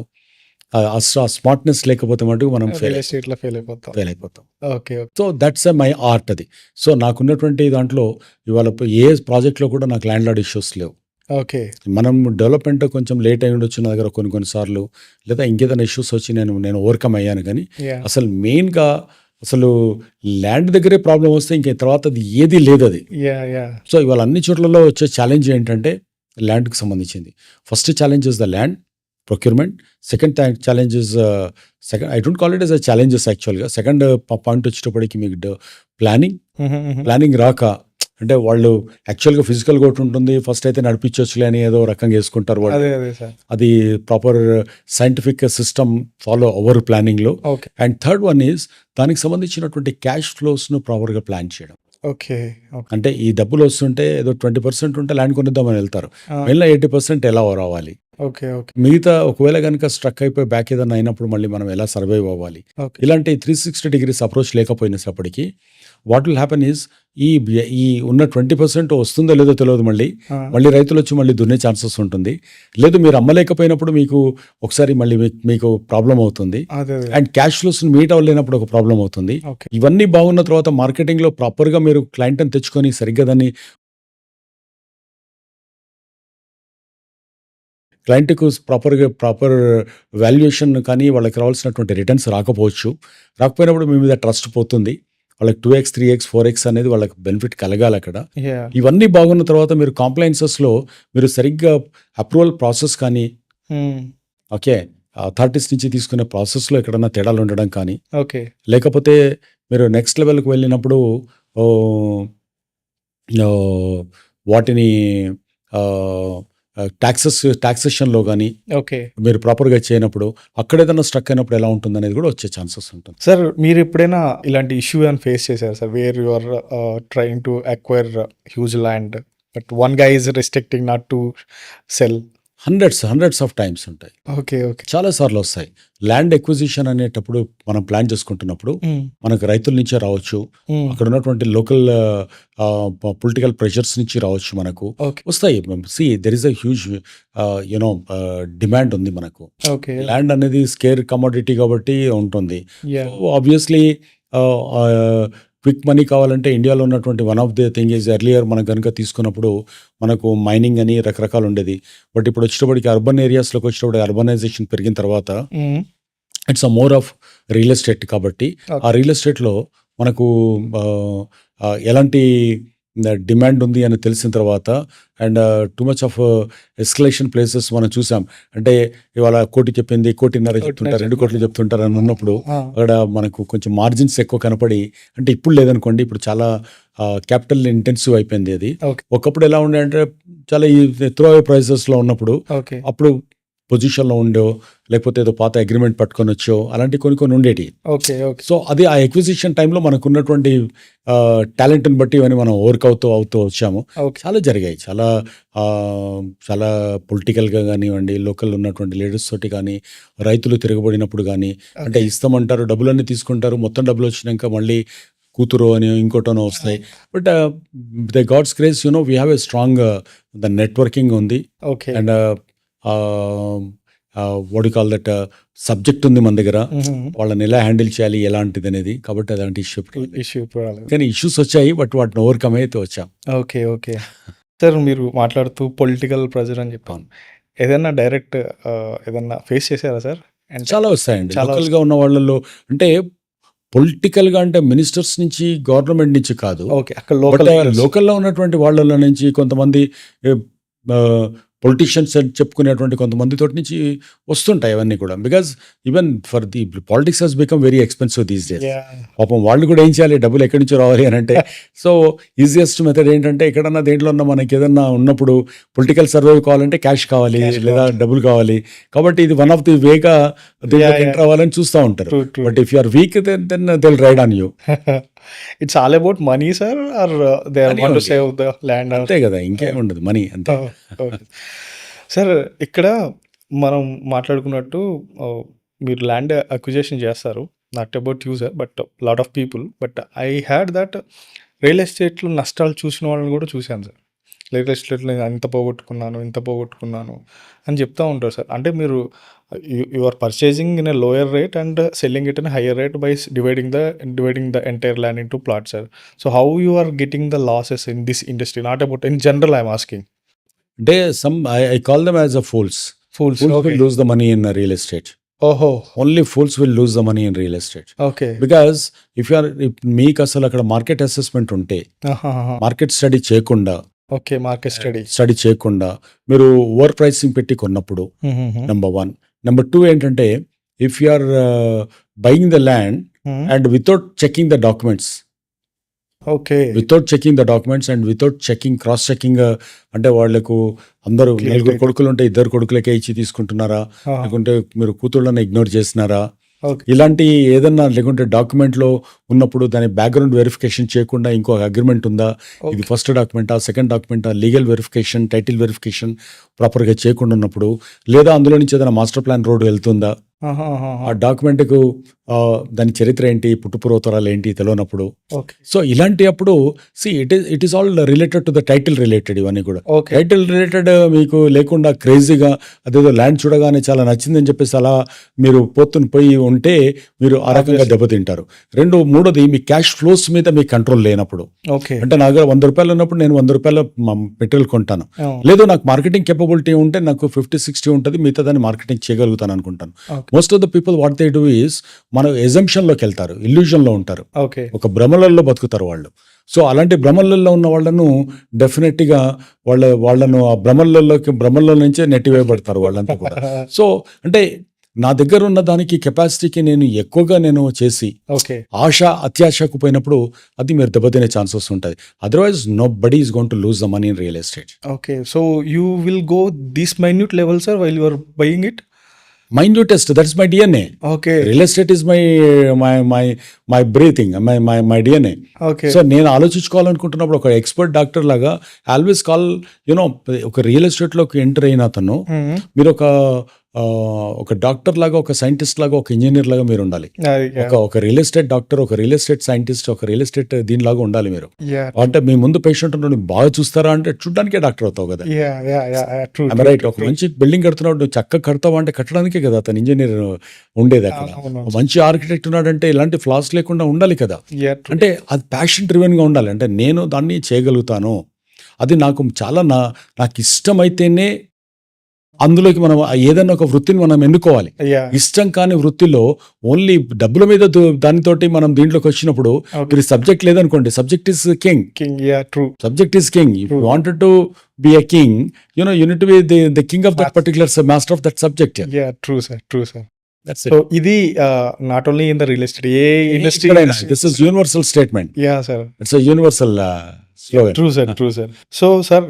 ఆ స్మార్ట్నెస్ లేకపోతే మటుకు మనం రియల్ ఎస్టేట్లో ఫెయిల్ అయిపోతాం. ఫెయిల్ అయిపోతాం. Okay. Okay. So that's my art అది. సో నాకున్నటువంటి దాంట్లో ఇవాళ ఏ ప్రాజెక్ట్‌లో కూడా నాకు ల్యాండ్ లార్డ్ ఇష్యూస్ లేవు. ఓకే. మనం డెవలప్‌మెంట్ కొంచెం లేట్ అయ్యి ఉండొచ్చు నా దగ్గర కొన్ని సార్లు. లేదా ఇంకేదైనా ఇష్యూస్ వచ్చి నేను ఓవర్‌కమ్ అయ్యాను గానీ, యాహ్! అసలు మెయిన్‌గా అసలు ల్యాండ్ దగ్గరే ప్రాబ్లమ్ వస్తే ఇంక తర్వాత అది ఏది లేదది. యాహ్! యాహ్! సో ఇవాళ అన్ని చోట్లలో వచ్చే ఛాలెంజ్ ఏంటంటే ల్యాండ్‌కి సంబంధించింది. First challenge is the land procurement. Second challenge is I don't call it as a challenges యాక్చువల్‌గా. సెకండ్ పాయింట్ వచ్చేటప్పటికి మీకు ప్లానింగ్. ప్లానింగ్ రాక అంటే వాళ్ళు యాక్చువల్‌గా ఫిజికల్‌గా ఒకటి ఉంటుంది. ఫస్ట్ అయితే నడిపించొచ్చులే అని ఏదో రకంగా వేసుకుంటారు వాళ్ళు. అదే సార్. అది ప్రాపర్ సైంటిఫిక్ సిస్టమ్ ఫాలో అవ్వరు ప్లానింగ్‌లో. Okay. And third one is దానికి సంబంధించినటువంటి క్యాష్ ఫ్లోస్‌ను ప్రాపర్‌గా ప్లాన్ చేయడం. ఓకే. ఓకే. అంటే ఈ డబ్బులు వస్తుంటే ఏదో 20% ఉంటే ల్యాండ్ కొనిద్దామని వెళ్తారు. ఆ! మిగిలిన 80% ఎలా రావాలి? ఓకే. ఓకే. మిగతా ఒకవేళ గనుక స్ట్రక్ అయిపోయి బ్యాక్ ఏదైనా అయినప్పుడు మళ్ళీ మనం ఎలా సర్వైవ్ అవ్వాలి? ఓకే. ఇలాంటి 360 డిగ్రీస్ అప్రోచ్ లేకపోయినప్పటికీ వాట్ విల్ హ్యాపెన్ ఈజ్ ఈ ఉన్న 20% వస్తుందో లేదో తెలియదు మళ్ళీ. ఆ! మళ్ళీ రైతులు వచ్చి మళ్ళీ దున్నే ఛాన్సెస్ ఉంటుంది. లేదు మీరు అమ్మలేకపోయినప్పుడు మీకు ఒకసారి మళ్ళీ మీకు ప్రాబ్లమ్ అవుతుంది. అదే. అండ్ క్యాష్ ఫ్లోస్‌ని మీట్ అవ్వలేనప్పుడు ఒక ప్రాబ్లమ్ అవుతుంది. ఓకే. ఇవన్నీ బాగున్న తర్వాత మార్కెటింగ్‌లో ప్రాపర్‌గా మీరు క్లయింట్‌ని తెచ్చుకొని సరిగ్గా దాన్ని క్లయింట్‌కు ప్రాపర్ వాల్యుయేషన్ కానీ వాళ్ళకి రావాల్సినటువంటి రిటర్న్స్ రాకపోవచ్చు. రాకపోయినప్పుడు మీ మీద ట్రస్ట్ పోతుంది. వాళ్ళకి 2x, 3x, 4x అనేది వాళ్ళకి బెనిఫిట్ కలగాలక్కడ. యాహ్! ఇవన్నీ బాగున్న తర్వాత మీరు కాంప్లయన్సెస్‌లో మీరు సరిగ్గా అప్రూవల్ ప్రాసెస్ కానీ, ఓకే, అథారిటీస్ నుంచి తీసుకునే ప్రాసెస్‌లో ఎక్కడన్నా తేడాలు ఉండడం కానీ, ఓకే. లేకపోతే మీరు నెక్స్ట్ లెవెల్‌కి వెళ్ళినప్పుడు ఓహ్, ఓహ్, వాటిని టాక్సేషన్‌లో గానీ ఓకే. మీరు ప్రాపర్‌గా చేయనప్పుడు అక్కడేదన్నా స్ట్రక్ అయినప్పుడు ఎలా ఉంటుందనేది కూడా వచ్చే ఛాన్సెస్ ఉంటుంది. సార్ మీరెప్పుడైనా ఇలాంటి ఇష్యూ ఏమైనా ఫేస్ చేశారా సార్? Where you are trying to acquire huge land but one guy is restricting not to sell. Hundreds of times ఉంటాయి. ఓకే. ఓకే. చాలా సార్లు వస్తాయి. ల్యాండ్ ఎక్విజిషన్ అనేటప్పుడు మనం ప్లాన్ చేసుకుంటున్నప్పుడు మనకు రైతుల నుంచే రావచ్చు. అక్కడ ఉన్నటువంటి లోకల్ పొలిటికల్ ప్రెషర్స్ నుంచి రావచ్చు మనకు. ఓకే. వస్తాయి. There is a huge demand ఉంది మనకు. ఓకే. ల్యాండ్ అనేది స్కేర్ కమోడిటీ కాబట్టి ఉంటుంది. యాహ్! ఆబ్వియస్లీ క్విక్ మనీ కావాలంటే ఇండియాలో ఉన్నటువంటి one of the thing is earlier మనం కనుక తీసుకున్నప్పుడు మనకు మైనింగ్ అని రకరకాలు ఉండేది. బట్ ఇప్పుడు వచ్చేటప్పటికి అర్బన్ ఏరియాస్లోకి వచ్చేటప్పుడు అర్బనైజేషన్ పెరిగిన తర్వాత it's a more of real estate కాబట్టి ఆ రియల్ ఎస్టేట్లో మనకు ఎలాంటి డిమాండ్ ఉంది అని తెలిసిన తర్వాత and two much of escalation places మనం చూసాం. అంటే ఇవాళ 1 కోటి చెప్పింది 1.5 కోటి చెప్తుంటారు, 2 కోట్లు చెప్తుంటారు అని ఉన్నప్పుడు అక్కడ మనకు కొంచెం మార్జిన్స్ ఎక్కువ కనపడి, అంటే ఇప్పుడు లేదనుకోండి, ఇప్పుడు చాలా క్యాపిటల్ ఇంటెన్సివ్ అయిపోయింది అది. ఓకే. ఒకప్పుడు ఎలా ఉండే అంటే చాలా ఈ త్రో అవే ప్రైసెస్లో ఉన్నప్పుడు ఓకే. అప్పుడు పొజిషన్లో ఉండో లేకపోతే ఏదో పాత అగ్రిమెంట్ పట్టుకొని వచ్చో అలాంటి కొన్ని ఉండేటి. ఓకే. ఓకే. సో అది ఆ ఎక్విజిషన్ టైంలో మనకు ఉన్నటువంటి టాలెంట్ని బట్టి ఇవన్నీ మనం వర్క్ అవుతూ వచ్చాము. ఓకే. చాలా జరిగాయి. చాలా పొలిటికల్గా కానివ్వండి, లోకల్ ఉన్నటువంటి లీడర్స్ తోటి కానీ, రైతులు తిరగబడినప్పుడు కానీ, అంటే ఇస్తామంటారు, డబ్బులన్నీ తీసుకుంటారు, మొత్తం డబ్బులు వచ్చినాక మళ్ళీ కూతురు అని ఇంకోటనో వస్తాయి. But the god's grace we have a strong the networking ఉంది. Okay. And what you call that subject ఉంది మన దగ్గర. వాళ్ళని ఎలా హ్యాండిల్ చేయాలి ఎలాంటిది అనేది. కాబట్టి అలాంటి ఇష్యూ కానీ ఇష్యూస్ వచ్చాయి, బట్ వాటిని ఓవర్కమ్ అయితే వచ్చాం. ఓకే. ఓకే. సార్ మీరు మాట్లాడుతూ పొలిటికల్ ప్రెజర్ అని చెప్పాను. ఏదైనా డైరెక్ట్ ఏదన్నా ఫేస్ చేశారా సార్? అంటే చాలా వస్తాయండి. చాలా లోకల్గా ఉన్న వాళ్ళలో అంటే పొలిటికల్గా అంటే మినిస్టర్స్ నుంచి, గవర్నమెంట్ నుంచి కాదు. ఓకే. అక్కడ లోకల్లో ఉన్నటువంటి వాళ్ళ నుంచి కొంతమంది పొలిటీషియన్స్ అని చెప్పుకునేటువంటి కొంతమంది తోటి నుంచి వస్తుంటాయి అవన్నీ కూడా. Because even for the politics has become very expensive these days. పాపం వాళ్ళు కూడా ఏం చేయాలి, డబ్బులు ఎక్కడి నుంచో రావాలి అని అంటే సో ఈజియెస్ట్ మెథడ్ ఏంటంటే ఎక్కడన్నా దేంట్లో ఉన్న మనకి ఏదన్నా ఉన్నప్పుడు పొలిటికల్ సర్వైవ్ కావాలంటే క్యాష్ కావాలి లేదా డబ్బులు కావాలి. కాబట్టి ఇది వన్ ఆఫ్ ది వేగా ఎంటర్ అవ్వాలని చూస్తూ ఉంటారు. But if you are weak then they will ride on you. It's all about money sir or they want to save the land? అంతే కదా, ఇంకేం ఉండదు, మనీ అంతే. సార్ ఇక్కడ మనం మాట్లాడుకున్నట్టు మీరు ల్యాండ్ అక్విజిషన్ చేస్తారు, not about you sir but lot of people. But I had that real ఎస్టేట్లో నష్టాలు చూసిన వాళ్ళని కూడా చూశాను సార్. రియల్ ఎస్టేట్లో ఇంత పోగొట్టుకున్నాను అని చెప్తూ ఉంటారు సార్. అంటే మీరు You are purchasing in a lower rate and selling it in a higher rate by dividing the entire land into plots, sir. So how you are getting the losses in this industry? Not about in general, I'm asking. అంటే I call them as a fools. Fools. Fools Okay. will lose the money in real estate. Oh. Only fools will lose the money in real estate. Okay. Because if మీకు అసలు అక్కడ market assessment ఉంటే, market study చేయకుండా, okay, market study చేయకుండా మీరు over pricing పెట్టి కొన్నప్పుడు number 1. Number 2 ఏంటంటే, if you are buying the land and without checking the documents, okay, without checking the documents and without checking, cross checking, అంటే వాళ్ళకు అందరూ నలుగురు కొడుకులు ఉంటే 2 కొడుకులకే ఇచ్చి తీసుకుంటున్నారా, లేకుంటే మీరు కూతుళ్ళని ఇగ్నోర్ చేసినారా, ఓకే, ఇలాంటి ఏదన్నా, లేకుంటే డాక్యుమెంట్లో ఉన్నప్పుడు దాని బ్యాక్గ్రౌండ్ వెరిఫికేషన్ చేయకుండా ఇంకో అగ్రిమెంట్ ఉందా, ఇది ఫస్ట్ డాక్యుమెంటా, సెకండ్ డాక్యుమెంటా, లీగల్ వెరిఫికేషన్, టైటిల్ వెరిఫికేషన్ ప్రాపర్గా చేయకుండా ఉన్నప్పుడు, లేదా అందులో నుంచి ఏదైనా మాస్టర్ ప్లాన్ రోడ్ వెళ్తుందా, ఆ డాక్యుమెంట్కు దాని చరిత్ర ఏంటి, పుట్టుపూర్వోత్తరాలు ఏంటి తెలియనప్పుడు, ఓకే, సో ఇలాంటి అప్పుడు it is all related to the title related. ఇవన్నీ కూడా ఓకే, టైటిల్ రిలేటెడ్ మీకు లేకుండా క్రేజీగా అదేదో ల్యాండ్ చూడగానే చాలా నచ్చిందని చెప్పేసి అలా మీరు పోయి ఉంటే మీరు ఆ రకంగా దెబ్బతింటారు. మూడోది, మీ క్యాష్ ఫ్లోస్ మీద మీ కంట్రోల్ లేనప్పుడు, ఓకే, అంటే నా దగ్గర 100 రూపాయలు ఉన్నప్పుడు నేను 100 రూపాయల మెటీరియల్ కొంటాను, లేదు నాకు మార్కెటింగ్ కెపబిలిటీ ఉంటే నాకు 50-60 ఉంటుంది, మిగతా దాన్ని మార్కెటింగ్ చేయగలుగుతాను అనుకుంటాను. Most of the people what they do is, మన ఎజంప్షన్లోకి వెళ్తారు, ఇల్యూజన్లో ఉంటారు, ఓకే, ఒక భ్రమలలో బతుకుతారు వాళ్ళు. సో అలాంటి భ్రమలలో ఉన్న వాళ్ళను డెఫినెట్గా వాళ్ళను ఆ భ్రమల్లో నుంచే నెట్టివేయబడతారు వాళ్ళంతా కూడా. సో అంటే నా దగ్గర ఉన్న దానికి కెపాసిటీకి నేను ఎక్కువగా చేసి ఓకే, ఆశ అత్యాశకు పోయినప్పుడు అది మీరు దెబ్బతినే ఛాన్సెస్ ఉంటుంది. Otherwise nobody is going to lose the money in real estate. Okay. So you will go this minute level, sir, while you are buying it? Minutest, that's my DNA. Okay. Real estate is my breathing, my DNA. Okay. So నేను ఆలోచించుకోవాలనుకుంటున్నప్పుడు ఒక expert doctor లాగా always call ఒక real ఎస్టేట్లోకి enter అయిన అతను, మీరు ఒక doctor లాగా, ఒక సైంటిస్ట్ లాగా, ఒక ఇంజనీర్ లాగా మీరు ఉండాలి. ఒక రియల్ ఎస్టేట్ డాక్టర్, ఒక రియల్ ఎస్టేట్ సైంటిస్ట్, ఒక రియల్ ఎస్టేట్ దీనిలాగా ఉండాలి మీరు. అంటే మీ ముందు పేషెంట్ బాగా చూస్తారా అంటే చూడడానికే డాక్టర్ అవుతావు కదా, రైట్? ఒక మంచి బిల్డింగ్ కడుతున్నాడు, నువ్వు చక్కగా కడతావా అంటే కట్టడానికే కదా అతను ఇంజనీర్ ఉండేది అక్కడ. మంచి ఆర్కిటెక్ట్ ఉన్నాడంటే ఇలాంటి ఫ్లాస్ లేకుండా ఉండాలి కదా. అంటే అది ప్యాషన్ డ్రివెన్ గా ఉండాలి. అంటే నేను దాన్ని చేయగలుగుతాను, అది నాకు చాలా నాకు ఇష్టమైతేనే అందులోకి మనం ఏదైనా ఒక వృత్తిని మనం ఎన్నుకోవాలి. ఇష్టం కాని వృత్తిలో ఓన్లీ డబ్బుల మీద దానితోటి మనం దీంట్లోకి వచ్చినప్పుడు మీరు సబ్జెక్ట్ లేదనుకోండి, subject is king. Subject is king. If you wanted to be a king, you need to be the king of that particular master of that subject. True sir. So ఇది not only in the real estate, ఏ industry, this is universal statement. Sir, it's a universal slogan. True sir. So sir,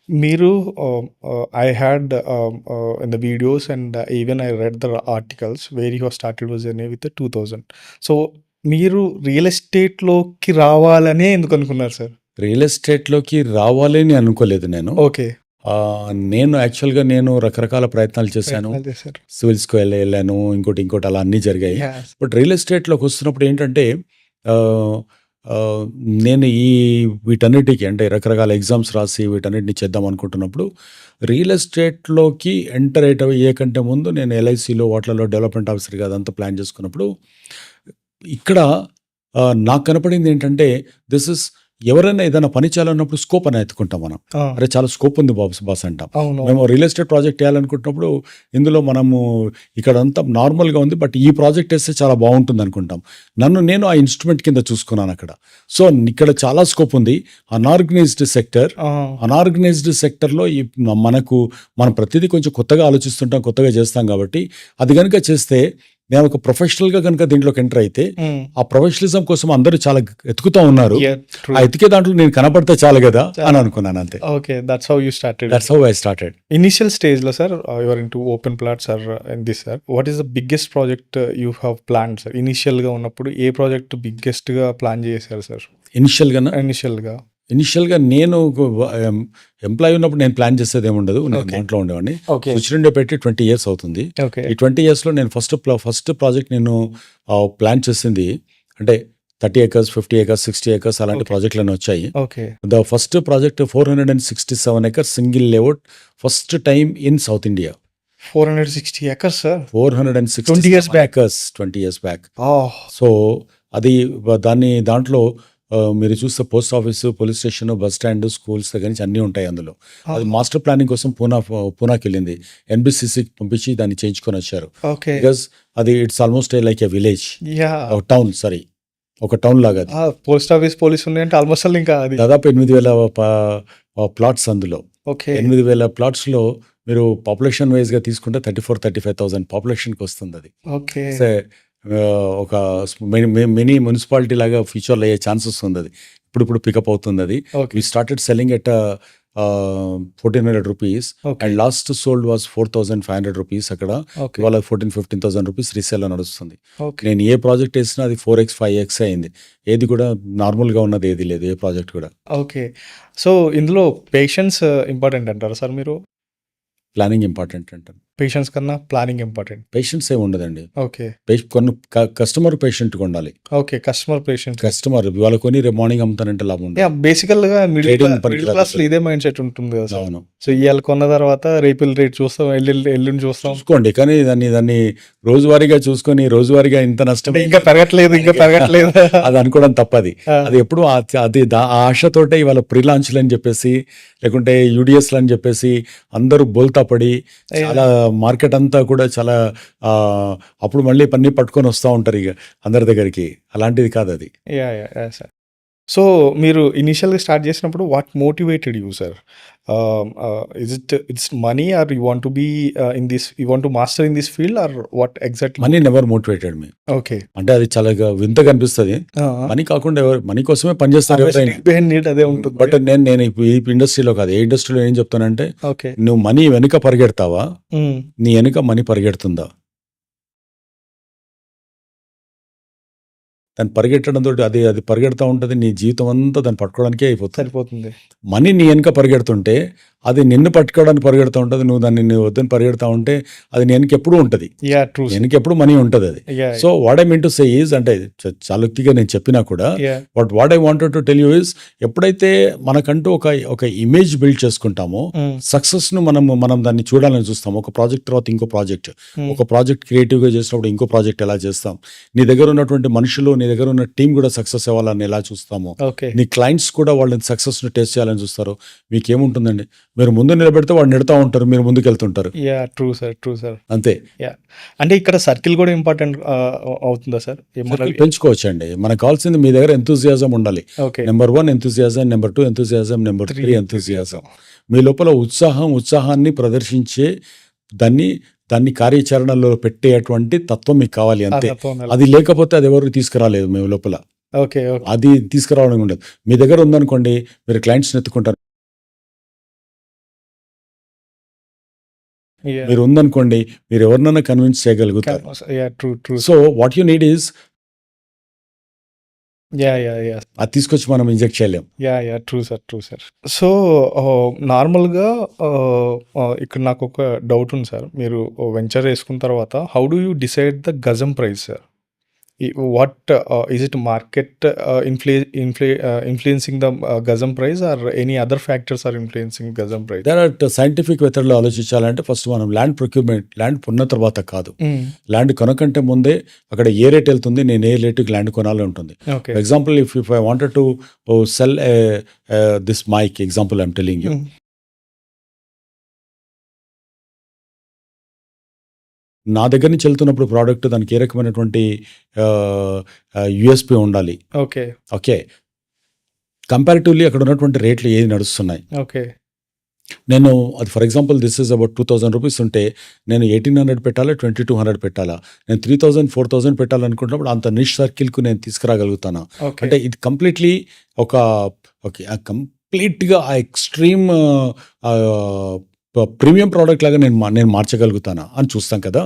మీరు I had in the videos and even I read the articles where you have started your journey with the 2000. So మీరు real ఎస్టేట్లోకి రావాలనే ఎందుకు అనుకున్నారు sir? Real ఎస్టేట్లోకి రావాలని అనుకోలేదు నేను. Okay. నేను యాక్చువల్గా రకరకాల ప్రయత్నాలు చేశాను. సివిల్స్కి వెళ్ళాను, ఇంకోటి అలా అన్నీ జరిగాయి. బట్ రియల్ ఎస్టేట్లోకి వస్తున్నప్పుడు ఏంటంటే నేను వీటన్నిటికీ అంటే రకరకాల ఎగ్జామ్స్ రాసి వీటన్నిటిని చేద్దాం అనుకుంటున్నప్పుడు రియల్ ఎస్టేట్లోకి ఎంటర్ అయ్యే కంటే ముందు నేను ఎల్ఐసిలో వాటిలలో డెవలప్మెంట్ ఆఫీసర్గా అదంతా ప్లాన్ చేసుకున్నప్పుడు ఇక్కడ నాకు కనపడింది ఏంటంటే, దిస్ ఇస్ ఎవరైనా ఏదైనా పని చేయాలన్నప్పుడు స్కోప్ అని ఎత్తుకుంటాం మనం. అరే చాలా స్కోప్ ఉంది బాస్ అంటాం. మేము రియల్ ఎస్టేట్ ప్రాజెక్ట్ చేయాలనుకుంటున్నప్పుడు ఇందులో మనము ఇక్కడ అంతా నార్మల్గా ఉంది, బట్ ఈ ప్రాజెక్ట్ వేస్తే చాలా బాగుంటుంది అనుకుంటాం. నేను ఆ ఇన్స్ట్రుమెంట్ కింద చూసుకున్నాను అక్కడ. సో ఇక్కడ చాలా స్కోప్ ఉంది. అనార్గనైజ్డ్ సెక్టర్లో మనం ప్రతిదీ కొంచెం కొత్తగా ఆలోచిస్తుంటాం, కొత్తగా చేస్తాం. కాబట్టి అది కనుక చేస్తే, నేను ఒక ప్రొఫెషనల్ గా కనుక దీంట్లోకి ఎంటర్ అయితే, ఆ ప్రొఫెషనలిజం కోసం అందరూ చాలా ఎత్తుకుతా ఉన్నారు. ఆ ఎతికే దాంట్లో నేను కనపడితే చాలు కదా అని అనుకున్నాను, అంతే. Okay, that's how you started. That's how I started. Initial stage లో sir, you are into open plots or in this, sir, what is the biggest project you have plan, sir? Initial గా ఉన్నప్పుడు ఏ project biggest గా plan చేశారు sir? ఇనిషియల్గా నేను employee ఉన్నప్పుడు నేను ప్లాన్ చేసేది ఏముండదు, నేను దాంట్లో ఉండేవాడిని. స్విచ్ పెట్టి 20 years అవుతుంది. ఈ 20 yearsలో నేను ఫస్ట్ ప్రాజెక్ట్ నేను ప్లాన్ చేసింది అంటే 30 acres, 50 acres, 60 acres అలాంటి ప్రాజెక్టులన్నీ వచ్చాయి. The first project 467 acres single layout, first time in south India. 460 acres, sir. 460 20 years back. acres 20 years back. Oh, so అది దాంట్లో మీరు చూస్తే post office, police station, bus stand, schools దగ్గర నుంచి అన్నీ ఉంటాయి అందులో. అది మాస్టర్ ప్లానింగ్ కోసం పూనాకి వెళ్ళింది. ఎన్బిసిసికి పంపించి దాన్ని చేయించుకొని వచ్చారు. okay. బికాస్ అది it's almost like a village, Yeah. Town, sorry, ఒక టౌన్ లాగా అది. పోస్ట్ ఆఫీస్ పోలీస్ ఉన్నాయంటే ఆల్మోస్ట్ ఇంకా అది. దాదాపు 8,000 ప్లాట్స్ అందులో. ఓకే. 8,000 ప్లాట్స్లో మీరు పాపులేషన్ వైజ్గా తీసుకుంటే 34,000-35,000 పాపులేషన్కి వస్తుంది అది. ఓకే. ఒక మినీ మున్సిపాలిటీ లాగా ఫ్యూచర్లో అయ్యే ఛాన్సెస్ ఉంది అది. ఇప్పుడు పికప్ అవుతుంది అది. Okay. We started selling at 1,400 rupees okay. And last sold was 4,500 rupees అక్కడ. ఓకే. ఇవాళ 14,000-15,000 రూపీస్ రీసేల్ నడుస్తుంది. ఓకే. నేను ఏ ప్రాజెక్ట్ వేసినా అది 4x 5x అయింది. ఏది కూడా నార్మల్గా ఉన్నది ఏది లేదు, ఏ ప్రాజెక్ట్ కూడా. ఓకే. సో ఇందులో పేషెన్స్ ఇంపార్టెంట్ అంటారా సార్ మీరు? ప్లానింగ్ ఇంపార్టెంట్ అంటాను. పేషెన్స్ కన్నా ప్లానింగ్ ఇంపార్టెంట్. పేషెన్స్ ఏమి ఉండదండి. ఓకే. కొన్ని కస్టమర్ పేషెంట్గా ఉండాలి. ఓకే. Customer patience. కస్టమర్ ఇవాళ కొని రేపు మార్నింగ్ అమ్ముతానంటే లాభం ఉండదు. బేసికల్ గా Trading మిడిల్ పనికిరాదు క్లాస్ అసలు. ఇదే మైండ్ సెట్ ఉంటుంది కదా సార్. అవును, సో ఇవాళ కొన్న తర్వాత రేపు రేట్ చూస్తాం, ఎల్లుండి చూస్తాం. చూసుకోండి. కానీ దాన్ని రోజువారీగా చూసుకొని రోజువారీగా ఇంత నష్టం అంటే ఇంకా పెరగట్లేదు అది అనుకోవడం తప్పది. అది ఎప్పుడు అది ఆ ఆశతోటే ఇవాళ ప్రీ లాంచ్లు అని చెప్పేసి, లేకుంటే యూడిఎస్లు అని చెప్పేసి అందరూ బోల్తా పడి చాలా మార్కెట్ అంతా కూడా చాలా అప్పుడు మళ్ళీ పన్నీ పట్టుకొని వస్తూ ఉంటారు ఇక అందరి దగ్గరికి. అలాంటిది కాదు అది. Yeah sir. సో మీరు ఇనిషియల్గా స్టార్ట్ చేసినప్పుడు what motivated you sir? It's money or you want to be in this, you want to master in this field or what exactly? Money never motivated me. Okay. అంటే అది చాలా వింతగా అనిపిస్తుంది. Money కాకుండా money కోసమే పనిచేస్తారు ఎవరైనా. నీడ్ అదే ఉంటుంది. బట్ నేను ఈ ఇండస్ట్రీలో కాదు, ఏ ఇండస్ట్రీలో ఏం చెప్తానంటే, ఓకే. నువ్వు మనీ వెనుక పరిగెడతావా, నీ వెనుక మనీ పరిగెడుతుందా? దాన్ని పరిగెట్టడం తోటి అది పరిగెడతా ఉంటుంది, నీ జీవితం అంతా దాన్ని పట్టుకోవడానికే అయిపోతుంది. సరిపోతుంది. మనీ నీ వెనుక పరిగెడుతుంటే అది నిన్ను పట్టుకోవడానికి పరిగెడుతూ ఉంటుంది. నువ్వు దాన్ని వద్దని పరిగెడతా ఉంటే అది నీ వెనక ఎప్పుడూ ఉంటుంది. Yeah true. వెనక ఎప్పుడు మనీ ఉంటుంది అది. So what I mean to say is, అంటే చాలుక్తిగా నేను చెప్పినా కూడా, what I wanted to tell you is, ఎప్పుడైతే మనకంటూ ఒక ఇమేజ్ బిల్డ్ చేసుకుంటామో, సక్సెస్ ను మనం దాన్ని చూడాలని చూస్తాం. ఒక ప్రాజెక్ట్ తర్వాత ఇంకో ప్రాజెక్ట్, ఒక ప్రాజెక్ట్ క్రియేటివ్ గా చేసినప్పుడు ఇంకో ప్రాజెక్ట్ ఎలా చేస్తాం, నీ దగ్గర ఉన్నటువంటి మనుషులు, నీ దగ్గర ఉన్న టీం కూడా సక్సెస్ అవ్వాలని ఎలా చూస్తాము, నీ క్లయింట్స్ కూడా వాళ్ళని సక్సెస్ ను టేస్ట్ చేయాలని చూస్తారు. మీకేముంటుందండి, మీరు ముందు నిలబెడితే వాళ్ళు నెడతా ఉంటారు, మీరు ముందుకు వెళ్తుంటారు. Yeah true sir. అంతే. యా అంటే ఇక్కడ సర్కిల్ కూడా ఇంపార్టెంట్ అవుతుందా సార్? పెంచుకోవచ్చు అండి. మనకు కావాల్సింది మీ దగ్గర ఎంతూజియాజం ఉండాలి. Number 1 enthusiasm, number 2 enthusiasm, number 3 enthusiasm. మీ లోపల ఉత్సాహాన్ని ప్రదర్శించే దాన్ని కార్యాచరణలో పెట్టేటువంటి తత్వం మీకు కావాలి. అంతే. అది లేకపోతే అది ఎవరు తీసుకురాలేదు మీ లోపల. ఓకే. అది తీసుకురావడం ఉండదు. మీ దగ్గర ఉందనుకోండి, మీరు క్లయింట్స్ ఎత్తుకుంటారు. మీరు ఉందనుకోండి, మీరు ఎవరినైనా కన్విన్స్ చేయగలుగుతారు. So what you need is, అది తీసుకొచ్చి మనం ఇంజెక్ట్ చేయలేం. True sir. సో నార్మల్గా ఇక్కడ నాకు ఒక డౌట్ ఉంది సార్. మీరు వెంచర్ వేసుకున్న తర్వాత how do you decide the gajam price sir? What is it market influencing the gajam price or any other factors are influencing gajam price? There are scientific మెథడ్లో ఆలోచించాలంటే ఫస్ట్ మనం ల్యాండ్ ప్రొక్యూర్మెంట్, ల్యాండ్ కొన్న తర్వాత కాదు, ల్యాండ్ కొనకంటే ముందే అక్కడ ఏ రేట్ వెళ్తుంది, నేను ఏ రేటుకి ల్యాండ్ కొనాలి ఉంటుంది. For example, if I wanted to sell this mike, example I'm telling you, నా దగ్గర నుంచి వెళ్తున్నప్పుడు ప్రోడక్ట్ దానికి ఏ రకమైనటువంటి యూఎస్పీ ఉండాలి. ఓకే. కంపారిటివ్లీ అక్కడ ఉన్నటువంటి రేట్లు ఏది నడుస్తున్నాయి. నేను అది for example this is about 2,000 rupees ఉంటే నేను 1,800 పెట్టాలా, 2,200 పెట్టాలా, నేను 3,000 4,000 పెట్టాలనుకున్నప్పుడు అంత నిష్ సర్కిల్కు నేను తీసుకురాగలుగుతాను. అంటే ఇది కంప్లీట్లీ కంప్లీట్గా ఆ ఎక్స్ట్రీమ్ ప్రీమియం ప్రోడక్ట్ లాగా నేను మార్చగలుగుతానా అని చూస్తాం కదా.